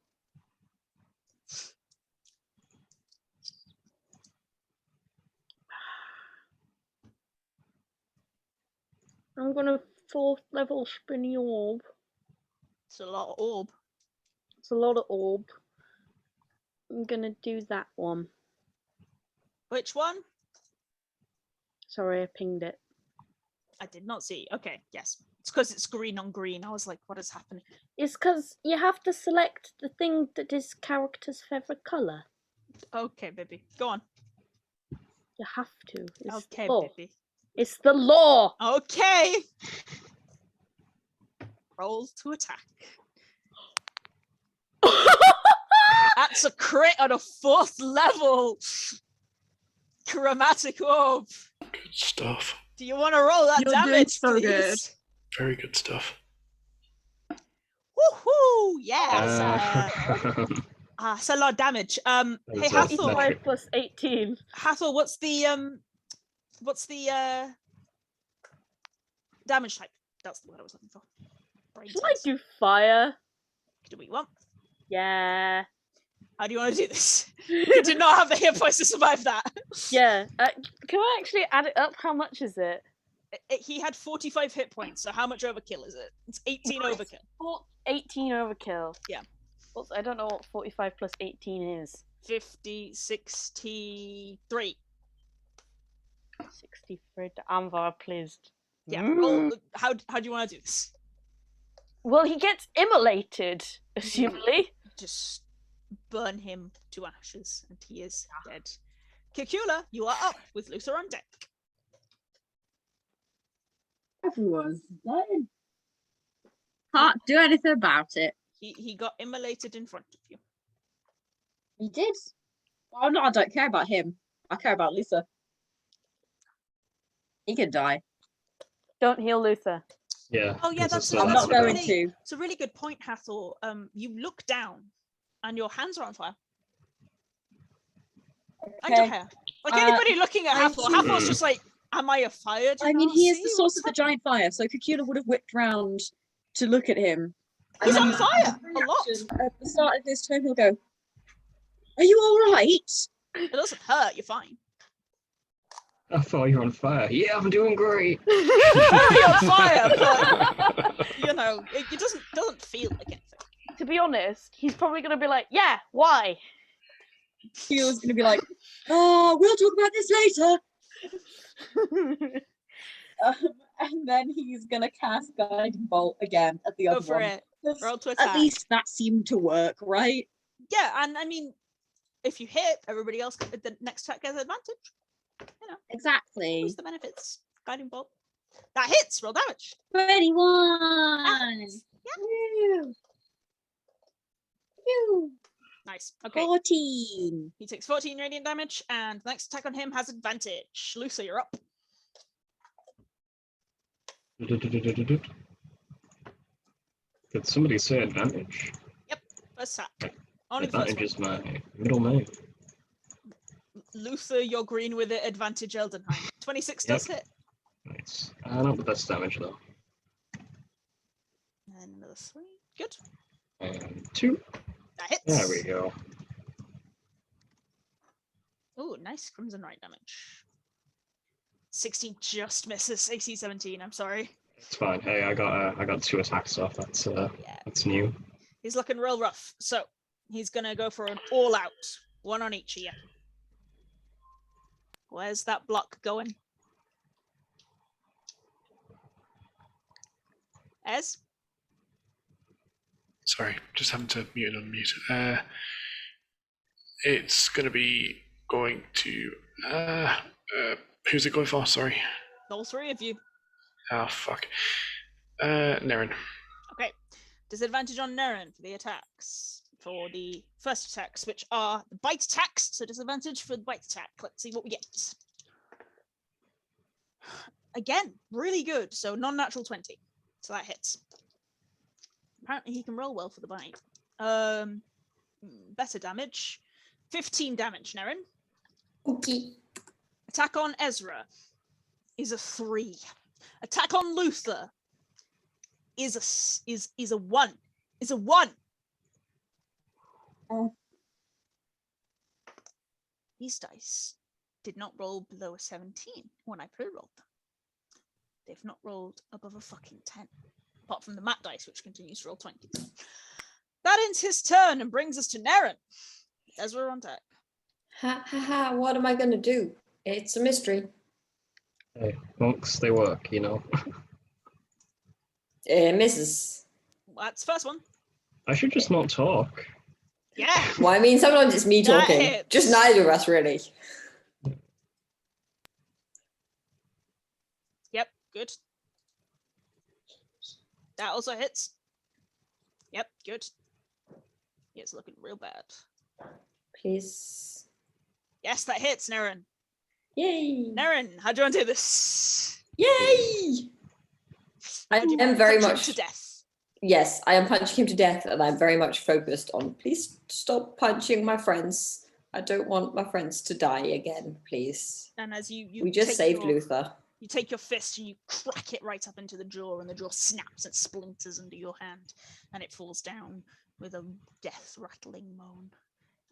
I'm gonna 4th level spinny orb. It's a lot of orb. It's a lot of orb. I'm gonna do that one. Which one? Sorry, I pinged it. I did not see. Okay, yes. It's because it's green on green. I was like, what is happening? It's because you have to select the thing that is character's favourite colour. Okay, baby. Go on. You have to. It's Okay, the law. baby. It's the law! Okay. Roll to attack. That's a crit on a 4th level. Chromatic orb. Good stuff. Do you want to roll that You're doing damage, so please? good. Very good stuff. Woohoo! Yes. It's a lot of damage. Hey That's Hathor. 5 plus 18. Hathor, what's the damage type? That's the word I was looking for. Brain Should I cells. do fire? Do we want? Yeah. How do you want to do this? You did not have the hit points to survive that. Yeah. Can I actually add it up? How much is it? He had 45 hit points, so how much overkill is it? It's 18 overkill. 18 overkill. Yeah. Well, I don't know what 45 plus 18 is. 50, 63. 63. I'm very pleased. Yeah. Roll, how do you want to do this? Well, he gets immolated, assumedly. Just burn him to ashes, and he is dead. Cacula, you are up with Luther on deck. Everyone's dead. Can't do anything about it. He got immolated in front of you. He did. Oh no, I don't care about him. I care about Luther. He can die. Don't heal Luther. Yeah. Oh yeah, that's I'm not going really, to. It's a really good point, Hathor. You look down, and your hands are on fire. And your hair. Like anybody looking at Hathor, Hathor's just like, "Am I a fire?" I mean, he is the source of the giant fire, so Cacula would have whipped round to look at him. He's on fire a lot. At the start of his turn, he'll go, "Are you all right?" It doesn't hurt. You're fine. I thought you were on fire. Yeah, I'm doing great. You're on fire, but you know, it doesn't feel like anything. To be honest, he's probably going to be like, yeah, why? Cacula's going to be like, "Oh, we'll talk about this later." And then he's going to cast Guiding Bolt again at the Go other for one. it. Roll to attack. At least that seemed to work, right? Yeah, and I mean, if you hit, everybody else, the next attack gets advantage. You know, Exactly. what's the benefits? Guiding Bolt. That hits. Roll damage. 21. Yeah. Phew. Nice. Okay. 14. He takes 14 radiant damage, and the next attack on him has advantage. Lucy, you're up. Could somebody say advantage? First attack. Only the first Advantage one. is my middle name. Luther, you're green with it. Advantage Eldenheim. 26 does hit. Nice. Not the best damage though. And another 3. Good. And 2. That hits. There we go. Oh, nice Crimson Right damage. 16 just misses. AC 17. I'm sorry. It's fine. Hey, I got 2 attacks off. That's new. He's looking real rough. So he's gonna go for an all-out. One on each of you. Where's that block going? Ez? Sorry, just having to mute and unmute. It's going to be going to... who's it going for? Sorry. All 3 of you. Oh, fuck. Nerin. Okay. Disadvantage on Nerin for the attacks. For the first attacks, which are the bite attacks. So disadvantage for the bite attack. Let's see what we get. Again, really good. So non-natural 20. So that hits. Apparently he can roll well for the bite. Better damage. 15 damage, Nerin. Okay. Attack on Ezra is a 3. Attack on Luther is a 1. Is a 1. Oh. These dice did not roll below a 17 when I pre-rolled them. They've not rolled above a fucking 10. Apart from the mat dice, which continues to roll 20s. That ends his turn and brings us to Nerin. Ezra on deck. Ha ha ha, what am I going to do? It's a mystery. Hey, monks, they work, you know. Misses. That's the first one. I should just not talk. Yeah. Well, I mean, sometimes it's me That talking. hits. Just neither of us, really. Yep, good. That also hits. Yep, good. Yeah, it's looking real bad. Please. Yes, that hits, Nerin. Yay. Nerin, how do you want to do this? Yay! I Would you am very punch him much... to death. Yes, I am punching him to death, and I'm very much focused on, please stop punching my friends. I don't want my friends to die again, please. And as you We just take saved your, Luther. You take your fist and you crack it right up into the jaw, and the jaw snaps and splinters under your hand, and it falls down with a death rattling moan,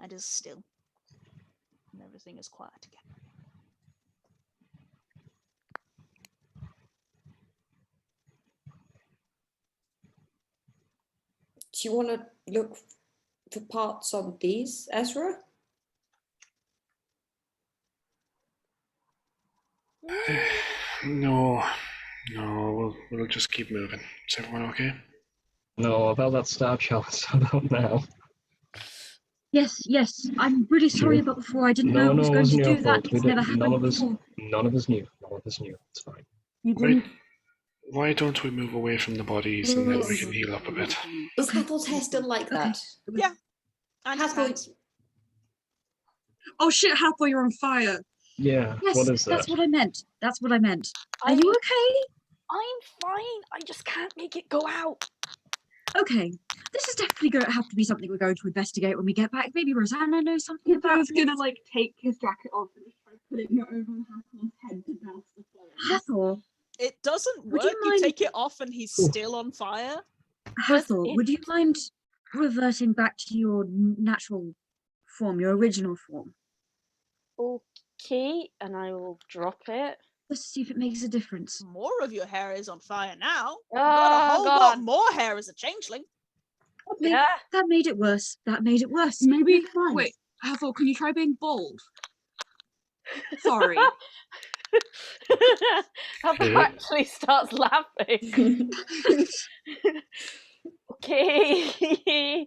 and is still. And everything is quiet again. Do you want to look for parts on these, Ezra? No, we'll just keep moving. Is everyone okay? No, about that star chalice. About now. Yes, I'm really sorry about before. I didn't know it was it going to wasn't your do that. fault. It's never happened None of us before. knew. None of us knew. It's fine. You Why, didn't. why don't we move away from the bodies and then we can heal up a bit? Is Hathor's hair still like that? Yeah. And his Hathor, hands. Oh shit, Hathor, you're on fire. Yeah. Yes, What is that? that's what I meant. That's what I meant. Are you okay? I'm fine. I just can't make it go out. Okay. This is definitely going to have to be something we're going to investigate when we get back. Maybe Rosanna knows something about Kitto's it. gonna like take his jacket off and just try putting it over Hathor's head to douse the flame. Hathor, It doesn't Would work. you You mind- take it off and he's still on fire. Hathor, it- would you mind reverting back to your natural form, your original form? Okay, and I will drop it. Let's see if it makes a difference. More of your hair is on fire now. Oh, You've got a whole lot God. more hair as a changeling. Okay, Yeah. that made it worse. Maybe Never mind. wait, Hathor, can you try being bold? Sorry. Hathor Okay. actually starts laughing. Okay.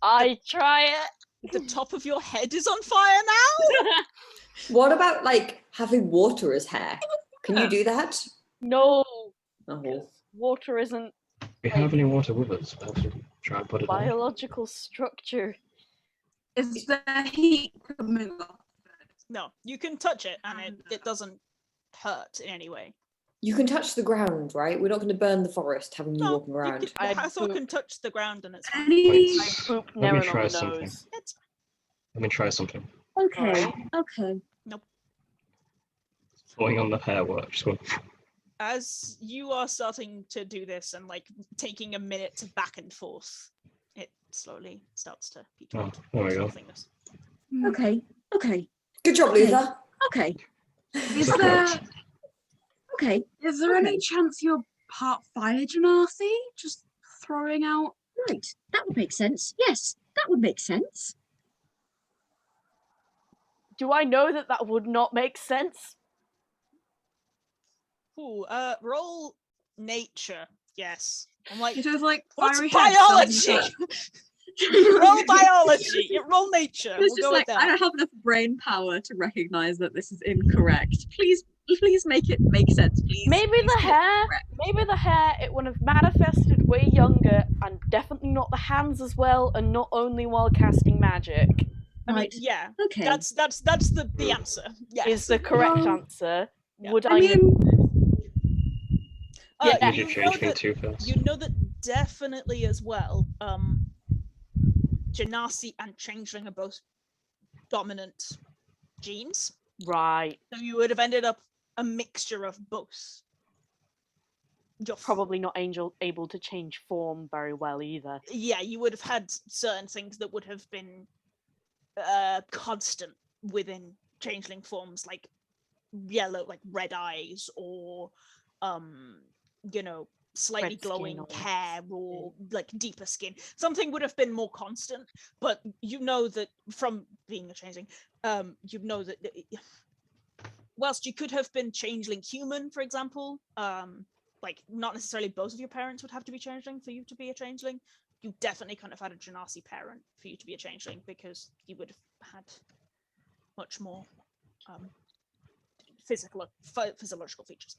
I try it. The top of your head is on fire now. what about like having water as hair? Can you do that? No, Oh. water isn't If we have any water with us, perhaps we can try and put it on. biological structure. Is there heat coming off? No, you can touch it and it doesn't hurt in any way. You can touch the ground, right? We're not going to burn the forest having you No, walking around. I Hathor boop- can touch the ground and it's fine. Any I boop Let me Nerin try on the something. nose. It's Let me try something. Okay, okay. Falling on the hair work. Just going, as you are starting to do this and like taking a minute to back and forth, it slowly starts to peter oh, out. there we go. Nothingness. Okay, okay, Good job, Okay. Luther. okay, is there okay. is there any Okay. chance you're part fire genasi? Just throwing out. Right, that would make sense. Yes, that would make sense. Do I know that that would not make sense? Ooh, roll nature. Yes. I'm like, Kitto's like what's fiery head, biology? Roll biology. Roll nature. It's We'll just go like with I that. don't have enough brain power to recognize that this is incorrect. Please make it make sense, please. Maybe Please the make it hair. correct. Maybe the hair. It would have manifested way younger, and definitely not the hands as well, and not only while casting magic. I mean, Right. yeah. Okay. That's the answer. Yes. Is the correct Well, answer? yeah. Would I I? mean, Yeah. Would you change me too first? You know that definitely as well. Genasi and Changeling are both dominant genes, Right. so you would have ended up a mixture of both. You're Probably not able to change form very well either. yeah, you would have had certain things that would have been constant within changeling forms, like yellow, like red eyes, or slightly Red skin glowing or hair, or like deeper skin. Something would have been more constant, but you know that from being a changeling, you know that whilst you could have been changeling human, for example, like not necessarily both of your parents would have to be changeling for you to be a changeling. You definitely couldn't have had a Genasi parent for you to be a changeling, because you would have had much more physiological features.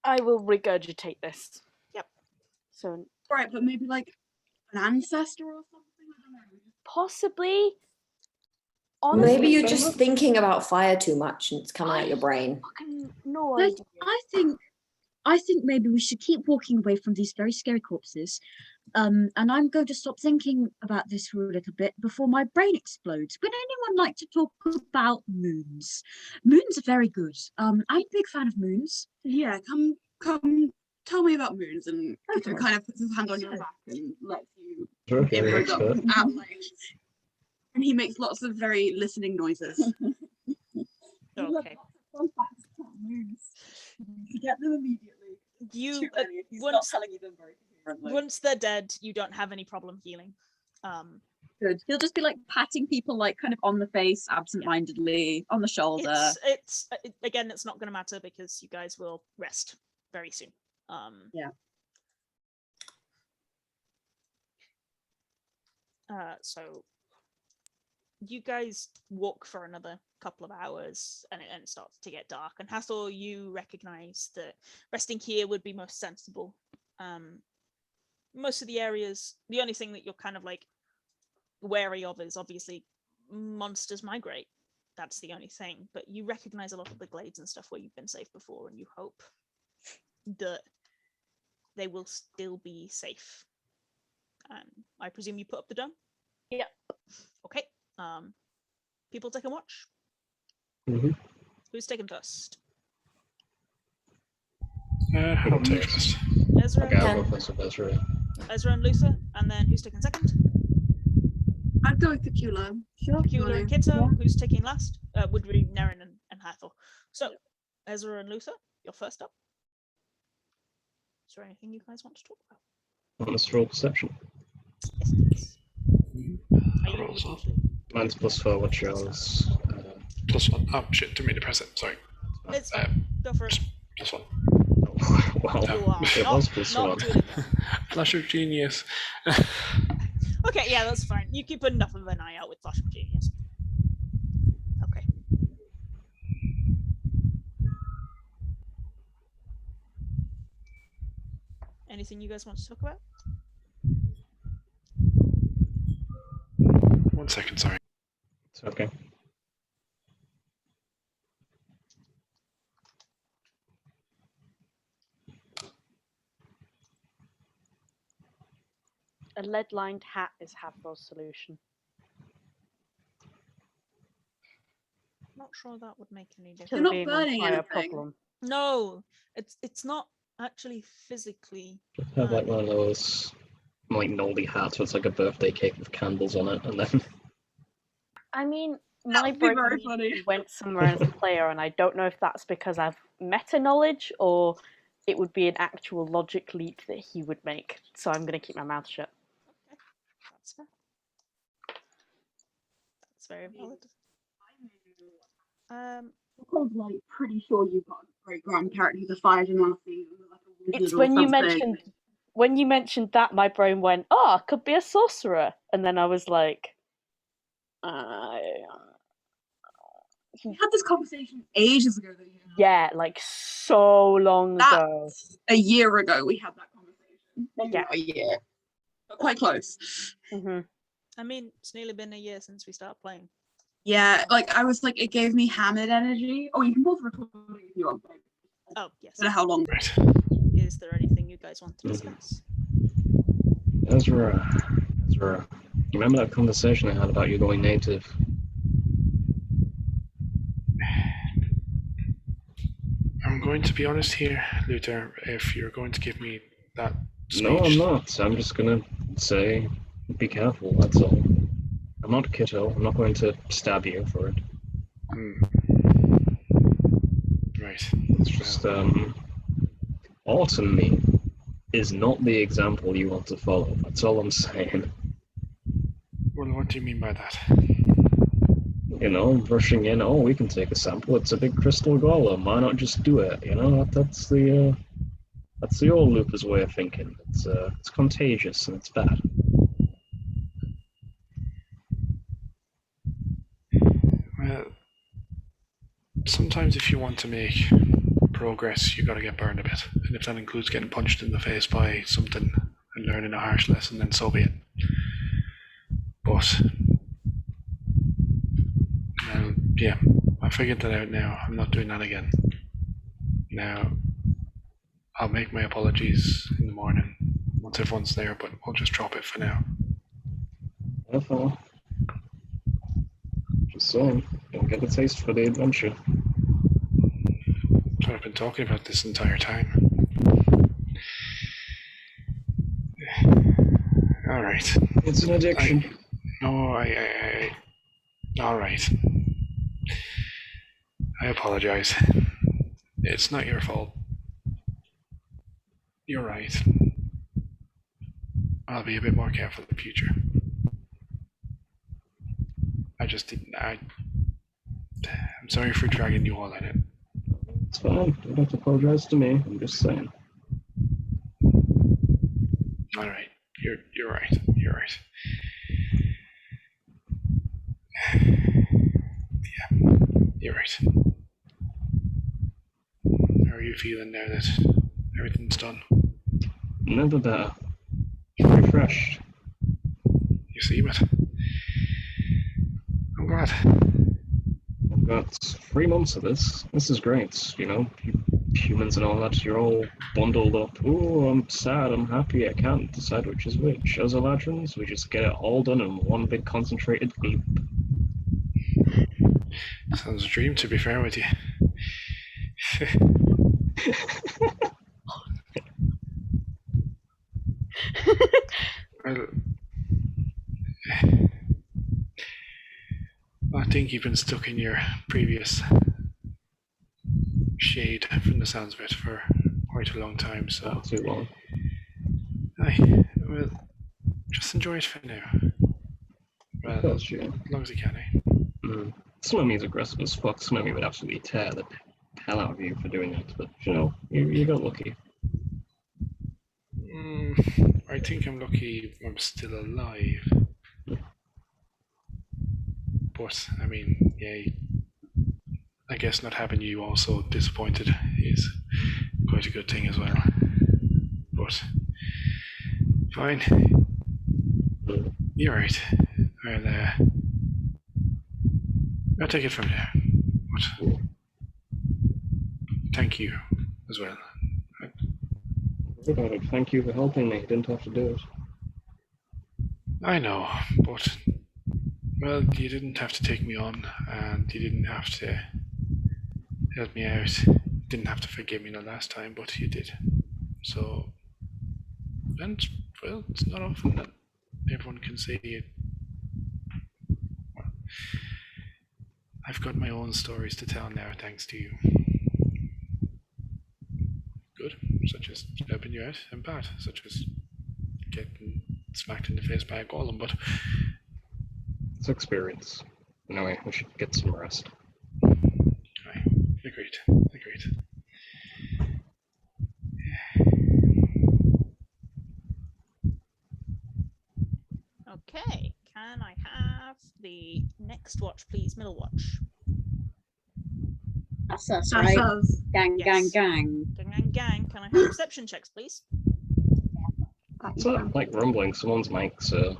I will regurgitate this. Yep. So right, but maybe like an ancestor or something. I don't know. possibly. Honestly, Maybe you're just thinking about fire too much and it's coming out your brain. fucking no I, idea. I think maybe we should keep walking away from these very scary corpses. And I'm going to stop thinking about this for a little bit before my brain explodes. Would anyone like to talk about moons? Moons are very good. I'm a big fan of moons. Yeah, come tell me about moons, and Kitto Okay. kind of puts his hand on your back and lets you Sure, very input expert. out loud. And he makes lots of very listening noises. Okay. Fun facts about moons. You get them immediately. You Too many. He's once not telling you them very clearly. differently. Once they're dead, you don't have any problem healing. Good. He'll just be like patting people like kind of on the face, absent-mindedly, on the shoulder. It's again, it's not going to matter because you guys will rest very soon. Yeah. So you guys walk for another couple of hours and it starts to get dark. And Hathor, you recognize that resting here would be most sensible. Most of the areas, the only thing that you're kind of like wary of is obviously monsters migrate. That's the only thing. But you recognize a lot of the glades and stuff where you've been safe before, and you hope that they will still be safe. I presume you put up the dome? Yeah. Okay. People taking watch? Mm-hmm. Who's taking first? I'll take first. Ezra? Okay, I'll go first with Ezra. Ezra and Luther, and then who's taking second? I'd go with Cacula. Sure. Cacula and Kitto. Who's taking last? Would be Nerin and Hathor. So, Ezra and Luther, you're first up. Is there anything you guys want to talk about? Let's roll perception. Yes, please. Are you Rolls able up. to? Mine's +4, what's yours? +1. Oh shit, didn't mean to press it. Sorry. It's fine. Go for it. +1. Wow, You are it not, was +1. not doing it. Flash of genius. Okay, yeah, that's fine. You keep enough of an eye out with Flash of Genius. Okay. Anything you guys want to talk about? 1 second, sorry. It's okay. A lead-lined hat is Hathor's solution. Not sure that would make any difference. They're not Being on burning fire anything. problem. No, it's not actually physically. Have like one of those like Noldy hats where it's like a birthday cake with candles on it, and then I mean, That my would be brain very funny. went somewhere as a player, and I don't know if that's because I've meta knowledge or it would be an actual logic leap that he would make. So I'm going to keep my mouth shut. Okay, that's fair. That's very valid. I'm like pretty sure you've got a great grandparent who's a fire genasi. Like a wizard It's or when you mentioned that, my brain went, "Oh, could be a sorcerer," and then I was like, We had this conversation ages ago. yeah, like so long ago. That's a year ago we had that conversation. Maybe Yeah. not a year, but quite close. Hmm. I mean, it's nearly been a year since we started playing. Yeah, like I was like, it gave me hammered energy. Oh, you can pause the recording if you want. Like, Oh, yes. I don't know how long. Right. Is there anything you guys want to discuss? Ezra, you remember that conversation I had about you going native? I'm going to be honest here, Luther, if you're going to give me that speech. No, I'm not. I'm just gonna say, be careful, that's all. I'm not Kitto. I'm not going to stab you for it. Right. It's just, Autumn me is not the example you want to follow. That's all I'm saying. Well, what do you mean by that? You know, rushing in, oh, we can take a sample. It's a big crystal golem. Why not just do it? You know, that's the old Luther's way of thinking. It's contagious and it's bad. Well, sometimes if you want to make progress, you gotta get burned a bit. And if that includes getting punched in the face by something and learning a harsh lesson, then so be it. But, yeah, I figured that out now. I'm not doing that again. Now, I'll make my apologies in the morning once everyone's there, but we'll just drop it for now. Therefore, just saying, don't get a taste for the adventure. So I've been talking about this entire time. All right. It's an addiction. All right. I apologize. It's not your fault. You're right. I'll be a bit more careful in the future. I just didn't. I'm sorry for dragging you all in it. It's fine. You don't have to apologize to me. I'm just saying. All right, you're right. You're right. Yeah, you're right. How are you feeling now that everything's done? Never better. Refreshed. You seem it. I'm glad. I've got 3 months of this. This is great. You know, humans and all that, you're all bundled up. Ooh, I'm sad, I'm happy, I can't decide which is which. As Eladrins, we just get it all done in one big concentrated gloop. Sounds a dream, to be fair with you. Well, I think you've been stuck in your previous shade, from the sounds of it, for quite a long time, so... Not too long. Aye, well, just enjoy it for now. Well, Of course, yeah. as long as you can, eh? Some of me is aggressive as fuck, some of me would absolutely tear the hell out of you for doing that, but, you know, you got lucky. I think I'm lucky I'm still alive. But, I mean, yeah, I guess not having you also disappointed is quite a good thing as well. But, fine. You're right. I'll take it from there. But, thank you as well. About it. Thank you for helping me. Didn't have to do it. I know, but, well, you didn't have to take me on, and you didn't have to help me out. You didn't have to forgive me the last time, but you did. So, and, well, it's not often that everyone can say it. Well, I've got my own stories to tell now, thanks to you. Good, such as helping you out, and bad, such as getting smacked in the face by a golem, but... It's experience. Anyway, we should get some rest. Aye, agreed. Okay, can I have the next watch, please? Middle watch. That's us, right? Gang, Yes. gang. Gang. Can I have perception checks, please? What's that? Like rumbling someone's mic, so...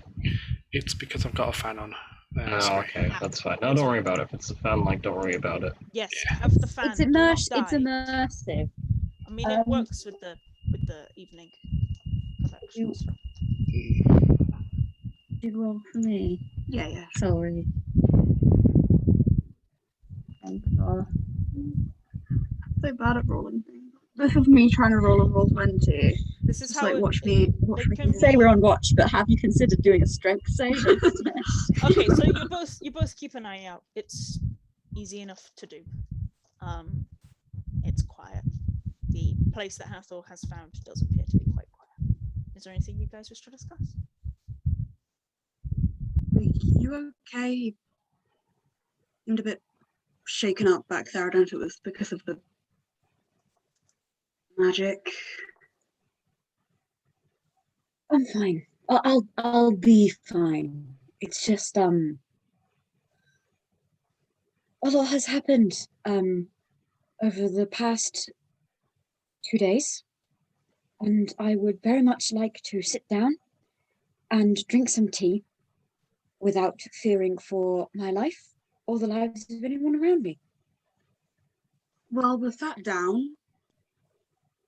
It's because I've got a fan on. Oh, Sorry. okay, that's fine. No, don't worry about it. If it's a fan, like, don't worry about it. Yes, have the fan. It's do not immersive. I mean, it works with the evening productions. Did roll for me. Yeah. Sorry. So bad at rolling things. This is me trying to roll a roll 20. This is Just how like it, watch me. can Say we're on watch, but have you considered doing a strength save? Okay, so you both keep an eye out. It's easy enough to do. It's quiet. The place that Hathor has found does appear to be quite quiet. Is there anything you guys wish to discuss? You okay? You seemed a bit shaken up back there. I don't know if it was because of the magic. I'm fine. I'll be fine. It's just a lot has happened over the past 2 days, and I would very much like to sit down and drink some tea without fearing for my life or the lives of anyone around me. Well, we're sat down,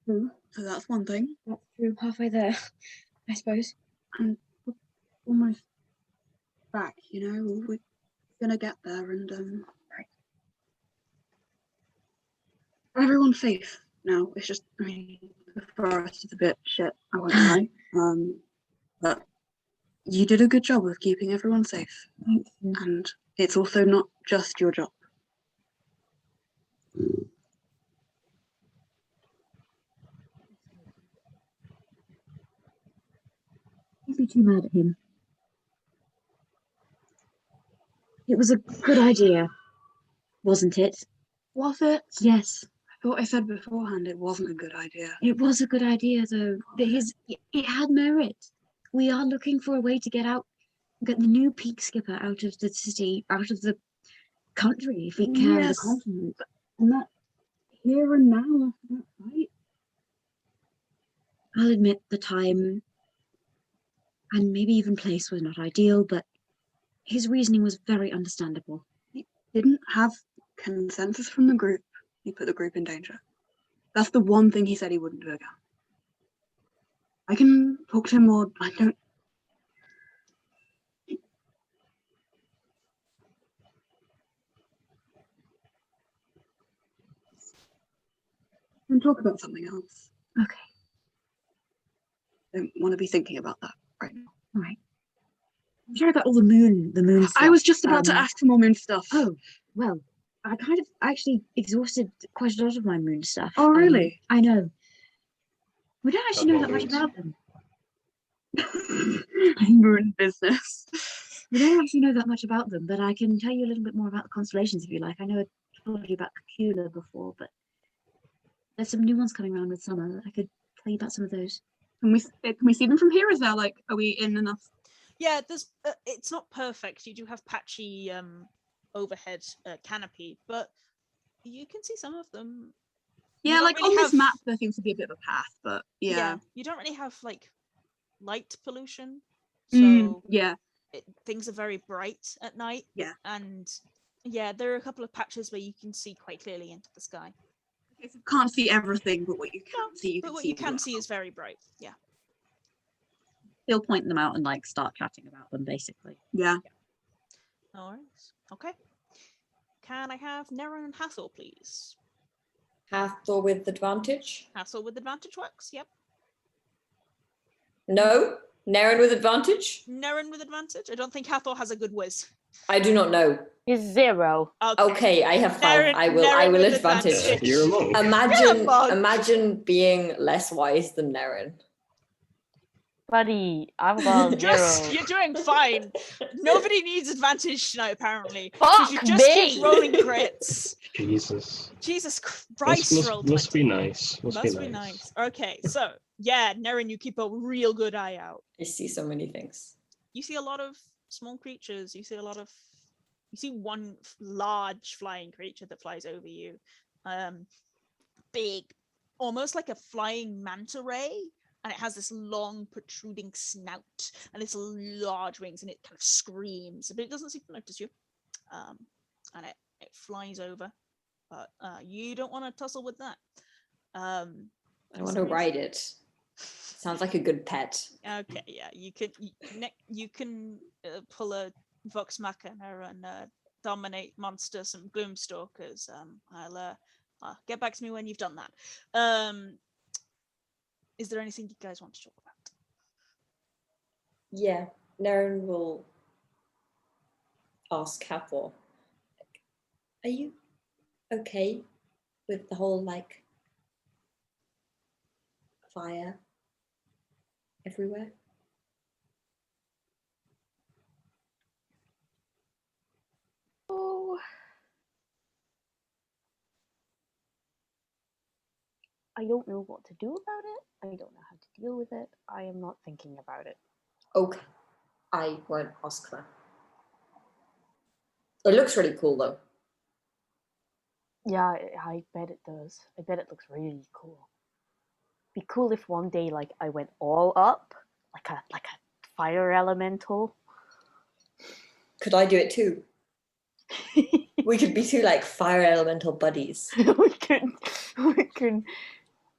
True. so that's one thing. That's true. Halfway there, I suppose. And we're almost back, you know. We're gonna get there, and Right. everyone's safe now. It's just, I mean, the forest is a bit shit. I won't lie. But you did a good job of keeping everyone safe, and it's also not just your job. be too mad at him. It was a good idea, wasn't it? Was it? Yes, I thought I said beforehand it wasn't a good idea. it was a good idea, though. It had merit. We are looking for a way to get the new peak skipper out of the city, out of the country, if we can, Yes. the continent. And that here and now after that fight. I'll admit the time and maybe even place was not ideal, but his reasoning was very understandable. Didn't have consensus from the group. He put the group in danger. That's the one thing he said he wouldn't do again. I can talk to him more. I don't. We can talk about something else. Okay, I don't want to be thinking about that right now. all right. I'm sorry about all the moon stuff. I was just about to ask for more moon stuff. Oh, well, I kind of actually exhausted quite a lot of my moon stuff. Oh, really? I know. We don't actually know that much moons. about them. Moon business. We don't actually know that much about them, but I can tell you a little bit more about the constellations if you like. I know I told you about Cacula before, but there's some new ones coming around with summer. I could tell you about some of those. Can we see them from here? Is there like, are we in enough? Yeah, there's. It's not perfect. You do have patchy overhead canopy, but you can see some of them. You Yeah, don't like really on this have- map, there seems to be a bit of a path, but yeah. You don't really have like light pollution, so Yeah. things are very bright at night. Yeah. And yeah, there are a couple of patches where you can see quite clearly into the sky. If you can't see everything, but what you can see, you But can what see. you can see is very bright. Yeah. He'll point them out and like start chatting about them, basically. Yeah. No worries. Okay. Can I have Nerin and Hathor, please? Hathor with advantage? Hathor with advantage works. Yep. No? Nerin with advantage? Nerin with advantage. I don't think Hathor has a good whiz. I do not know. Is 0. Okay, I have 5. Nerin- I Nerin will with advantage. advantage. You're a monk. monk. Imagine being less wise than Nerin. Buddy, I've got 0. You're doing fine. Nobody needs advantage tonight, apparently. Fuck You just keep me. rolling crits. Jesus. Christ, roll Must 20. be nice. Must be nice. Okay, so yeah, Nerin, you keep a real good eye out. I see so many things. You see a lot of small creatures. You see one large flying creature that flies over you. Big, almost like a flying manta ray. And it has this long protruding snout and this large wings, and it kind of screams, but it doesn't seem to notice you. And it flies over, but you don't want to tussle with that. I want to ride it. Sounds like a good pet. Okay, yeah, you can pull a Vox Machina and dominate monsters and gloomstalkers. I'll get back to me when you've done that. Is there anything you guys want to talk about? Yeah, Nerin will ask Hathor, are you okay with the whole, like, fire everywhere? Oh. I don't know what to do about it. I don't know how to deal with it. I am not thinking about it. Okay, I won't ask that. It looks really cool, though. Yeah, I bet it does. I bet it looks really cool. Be cool if one day, like, I went all up, like a fire elemental. Could I do it too? We could be two, like, fire elemental buddies. we could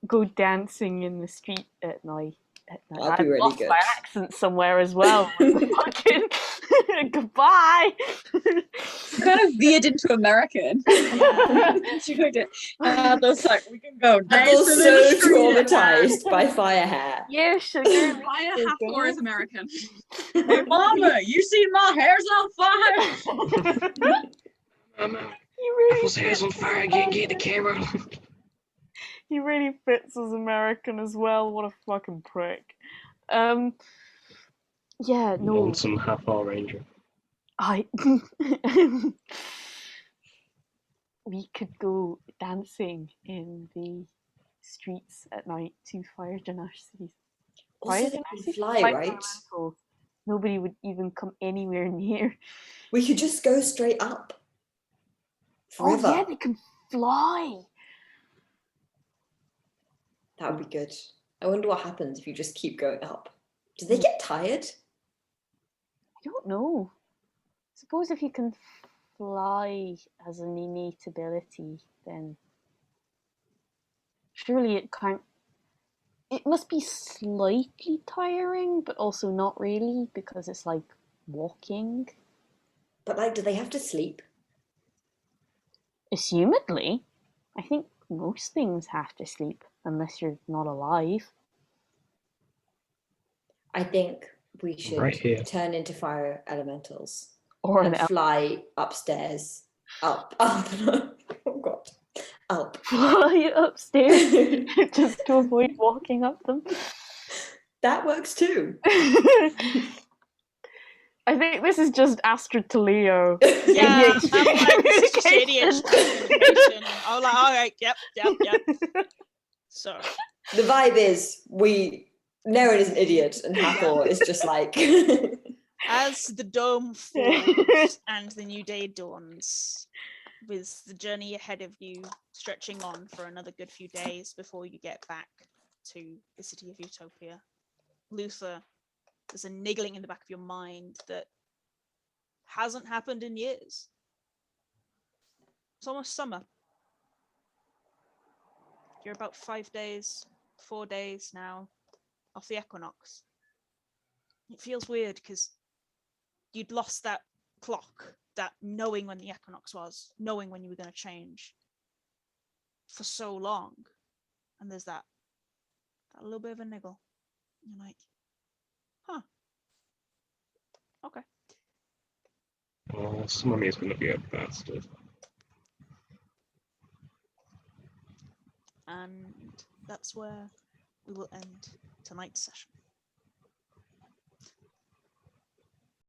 go dancing in the street at night. That'd be really good. My accent somewhere as well. Fucking goodbye. Kind of veered into American. Those like we can go. I feel so traumatized by fire hair. Yeah, sugar. Fire Hathor is American. Hey, mama, you see my hair's on fire. Mama, You really, Apple's hair's on fire. I can't get the camera. he really fits as American as well. What a fucking prick. Yeah, no. Lonesome Hathor Ranger. We could go dancing in the streets at night to fire genocides. Also, they can fly, right? Nobody would even come anywhere near. We could just go straight up. Forever. Oh yeah, they can fly. That would be good. I wonder what happens if you just keep going up. Do they get tired? I don't know. Suppose if you can fly as an innate ability, then surely it can't. It must be slightly tiring, but also not really, because it's like walking. But like, do they have to sleep? Assumedly. I think most things have to sleep, unless you're not alive. I think we should Right here. turn into fire elementals. Or and fly upstairs. Up. Oh god. Up. Fly upstairs just to avoid walking up them. That works too. I think this is just Astrid to Leo. Yeah, I'm like, this is just ADHD communication. I'm like, all right, yep. So the vibe is Nerin is an idiot and Hathor is just like as the dome falls and the new day dawns, with the journey ahead of you stretching on for another good few days before you get back to the city of Utopia, Luther, there's a niggling in the back of your mind that hasn't happened in years. It's almost summer. You're about 4 days now off the equinox. It feels weird because you'd lost that clock, that knowing when the equinox was, knowing when you were going to change for so long. And there's that little bit of a niggle. You're like, huh. Okay. Oh, some of me is going to be a bastard. And that's where we will end tonight's session.